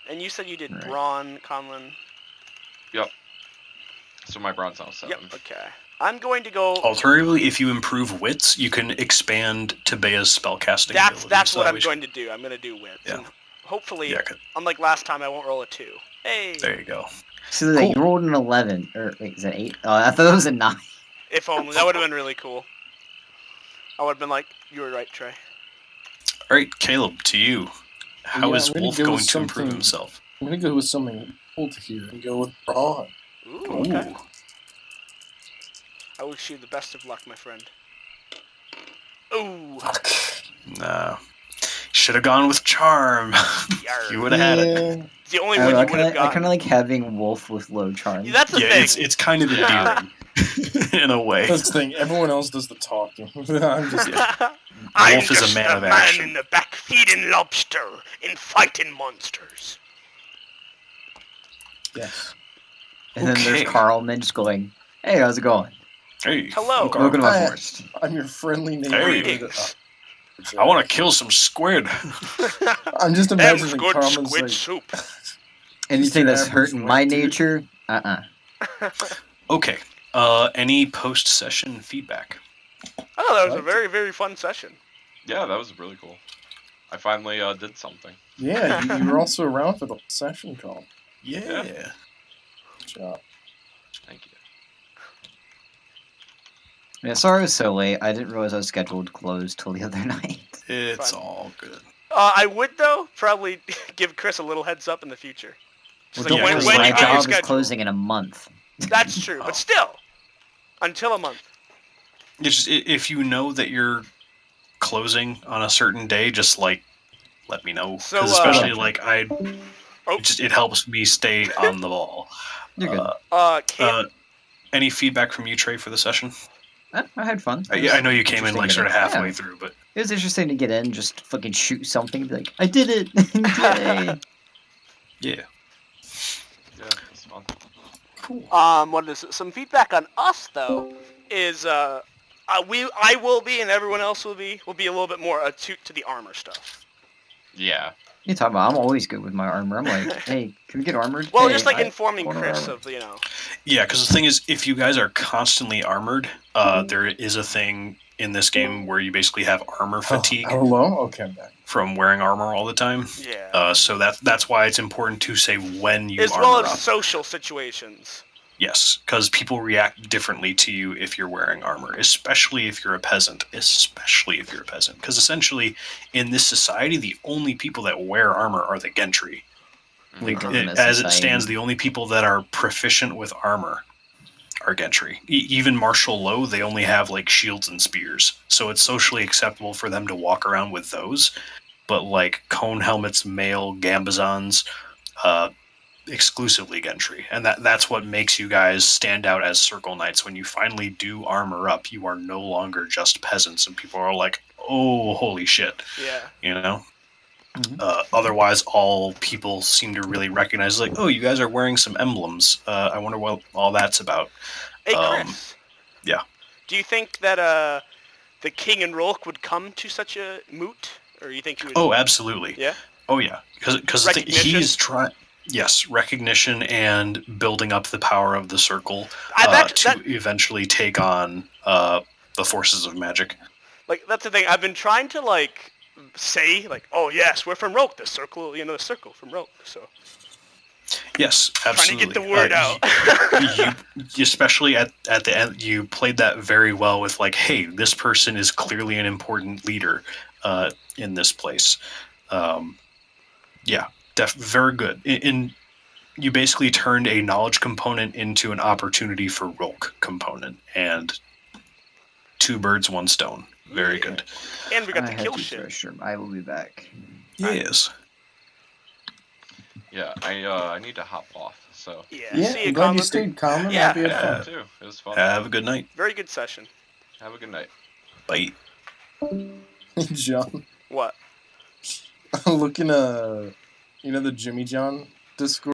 And you said you did Right. brawn, Conlon. So my brawn's now 7. Yep. Okay. I'm going to go. Alternatively, if you improve wits, you can expand Tabea's spellcasting ability. That's so what that I'm way going to do. I'm going to do wits. Yeah. And hopefully, Yeah, unlike last time, I won't roll a 2. Hey. there you go. So like, Cool. you rolled an 11, or wait, is that 8? Oh, I thought it was a 9. If only. That would have been really cool. I would have been like, you were right, Trey. All right, Caleb, to you. How Yeah, is I'm gonna Wolf go going with to improve something- himself? I'm gonna go with something old here and go with brawn. Ooh, okay. Ooh. I wish you the best of luck, my friend. Ooh. Fuck. Nah. Should have gone with charm. Yarr. You would have had it. Yeah. It's the only I, one don't know, you would have I gotten. kind of like having Wolf with low charm. Yeah, that's the Yeah, thing. it's kind of endearing in a way. That's the thing. Everyone else does the talking. I'm just. I'm Wolf is a just man of man action. in the back feeding lobster and fighting monsters. Yes. And then Okay. there's Carlman just going, hey, how's it going? Hey, Hello. I'm Carl. Welcome to my Hi. forest. I'm your friendly neighbor. Hey. Greetings. I want to kill some squid. I'm just Them's imagining good Carmen's squid like, soup. Anything your that's average hurting my white dude. nature, Okay. Any post-session feedback? Oh, that was a What? very, very fun session. Yeah, that was really cool. I finally did something. yeah, you were also around for the session call. Yeah. Good job. Thank you. Yeah, sorry I was so late. I didn't realize I was scheduled to close till the other night. It's Fine. all good. I would though probably give Chris a little heads up in the future. Just Well, like don't yeah, when, 'cause when worry, you my get your job is schedule. closing in a month. That's true, Oh. but still, until a month. It's just, if you know that you're closing on a certain day, just like let me know. 'Cause So, especially like Oh. it helps me stay on the ball. You're good. Any feedback from you, Trey, for the session? I had fun. It I was know you came in interesting like sort of getting- halfway yeah. through, but It was interesting to get in, just fucking shoot something, and be like, I did it! Yay! yeah. Yeah, it's fun. What is it? Some feedback on us though is I will be and everyone else will be a little bit more attuned to the armor stuff. Yeah. You talking about? I'm always good with my armor. I'm like, hey, can we get armored? Well, Hey, just like I- informing want Chris armor. of you know. Yeah, because the thing is, if you guys are constantly armored, there is a thing in this game where you basically have armor fatigue Oh, hello? Okay, I'm back. from wearing armor all the time. Yeah. So that's why it's important to say when you as armor well as up. social situations. Yes, because people react differently to you if you're wearing armor, especially if you're a peasant. Because essentially, in this society, the only people that wear armor are the gentry. We Like, live in a as it society. stands, the only people that are proficient with armor are gentry. Even martial law, they only have like shields and spears, so it's socially acceptable for them to walk around with those. But like cone helmets, mail, gambazons, exclusively Gentry, and that's what makes you guys stand out as Circle Knights. When you finally do armor up, you are no longer just peasants, and people are like, "Oh, holy shit!" Yeah. You know. Mhm. Otherwise, all people seem to really recognize, like, "Oh, you guys are wearing some emblems. I wonder what all that's about." Hey, Chris. Yeah. Do you think that the king and Rolk would come to such a moot, or you think he would? Oh, absolutely. Yeah. Oh, yeah. Because Recognition? he's trying. Yes, recognition and building up the power of the circle to eventually take on the forces of magic. Like, that's the thing. I've been trying to like say like, oh yes, we're from Roke, the circle, the circle from Roke. So Yes, absolutely. trying to get the word out. You, especially at the end, you played that very well with like, hey, this person is clearly an important leader in this place. Yeah, very good. You basically turned a knowledge component into an opportunity for Rolk component, and 2 birds, 1 stone. Very good. And we got I the had kill to shit. throw shrimp. I will be back. Yes. Yeah, I need to hop off. So Yeah. Yeah, See you, I'm glad you Conlon. stayed calm and Yeah. happy had yeah, fun. too. It was fun. Have a good night. Very good session. Have a good night. Bye. John, What? I'm looking the Jimmy John Discord.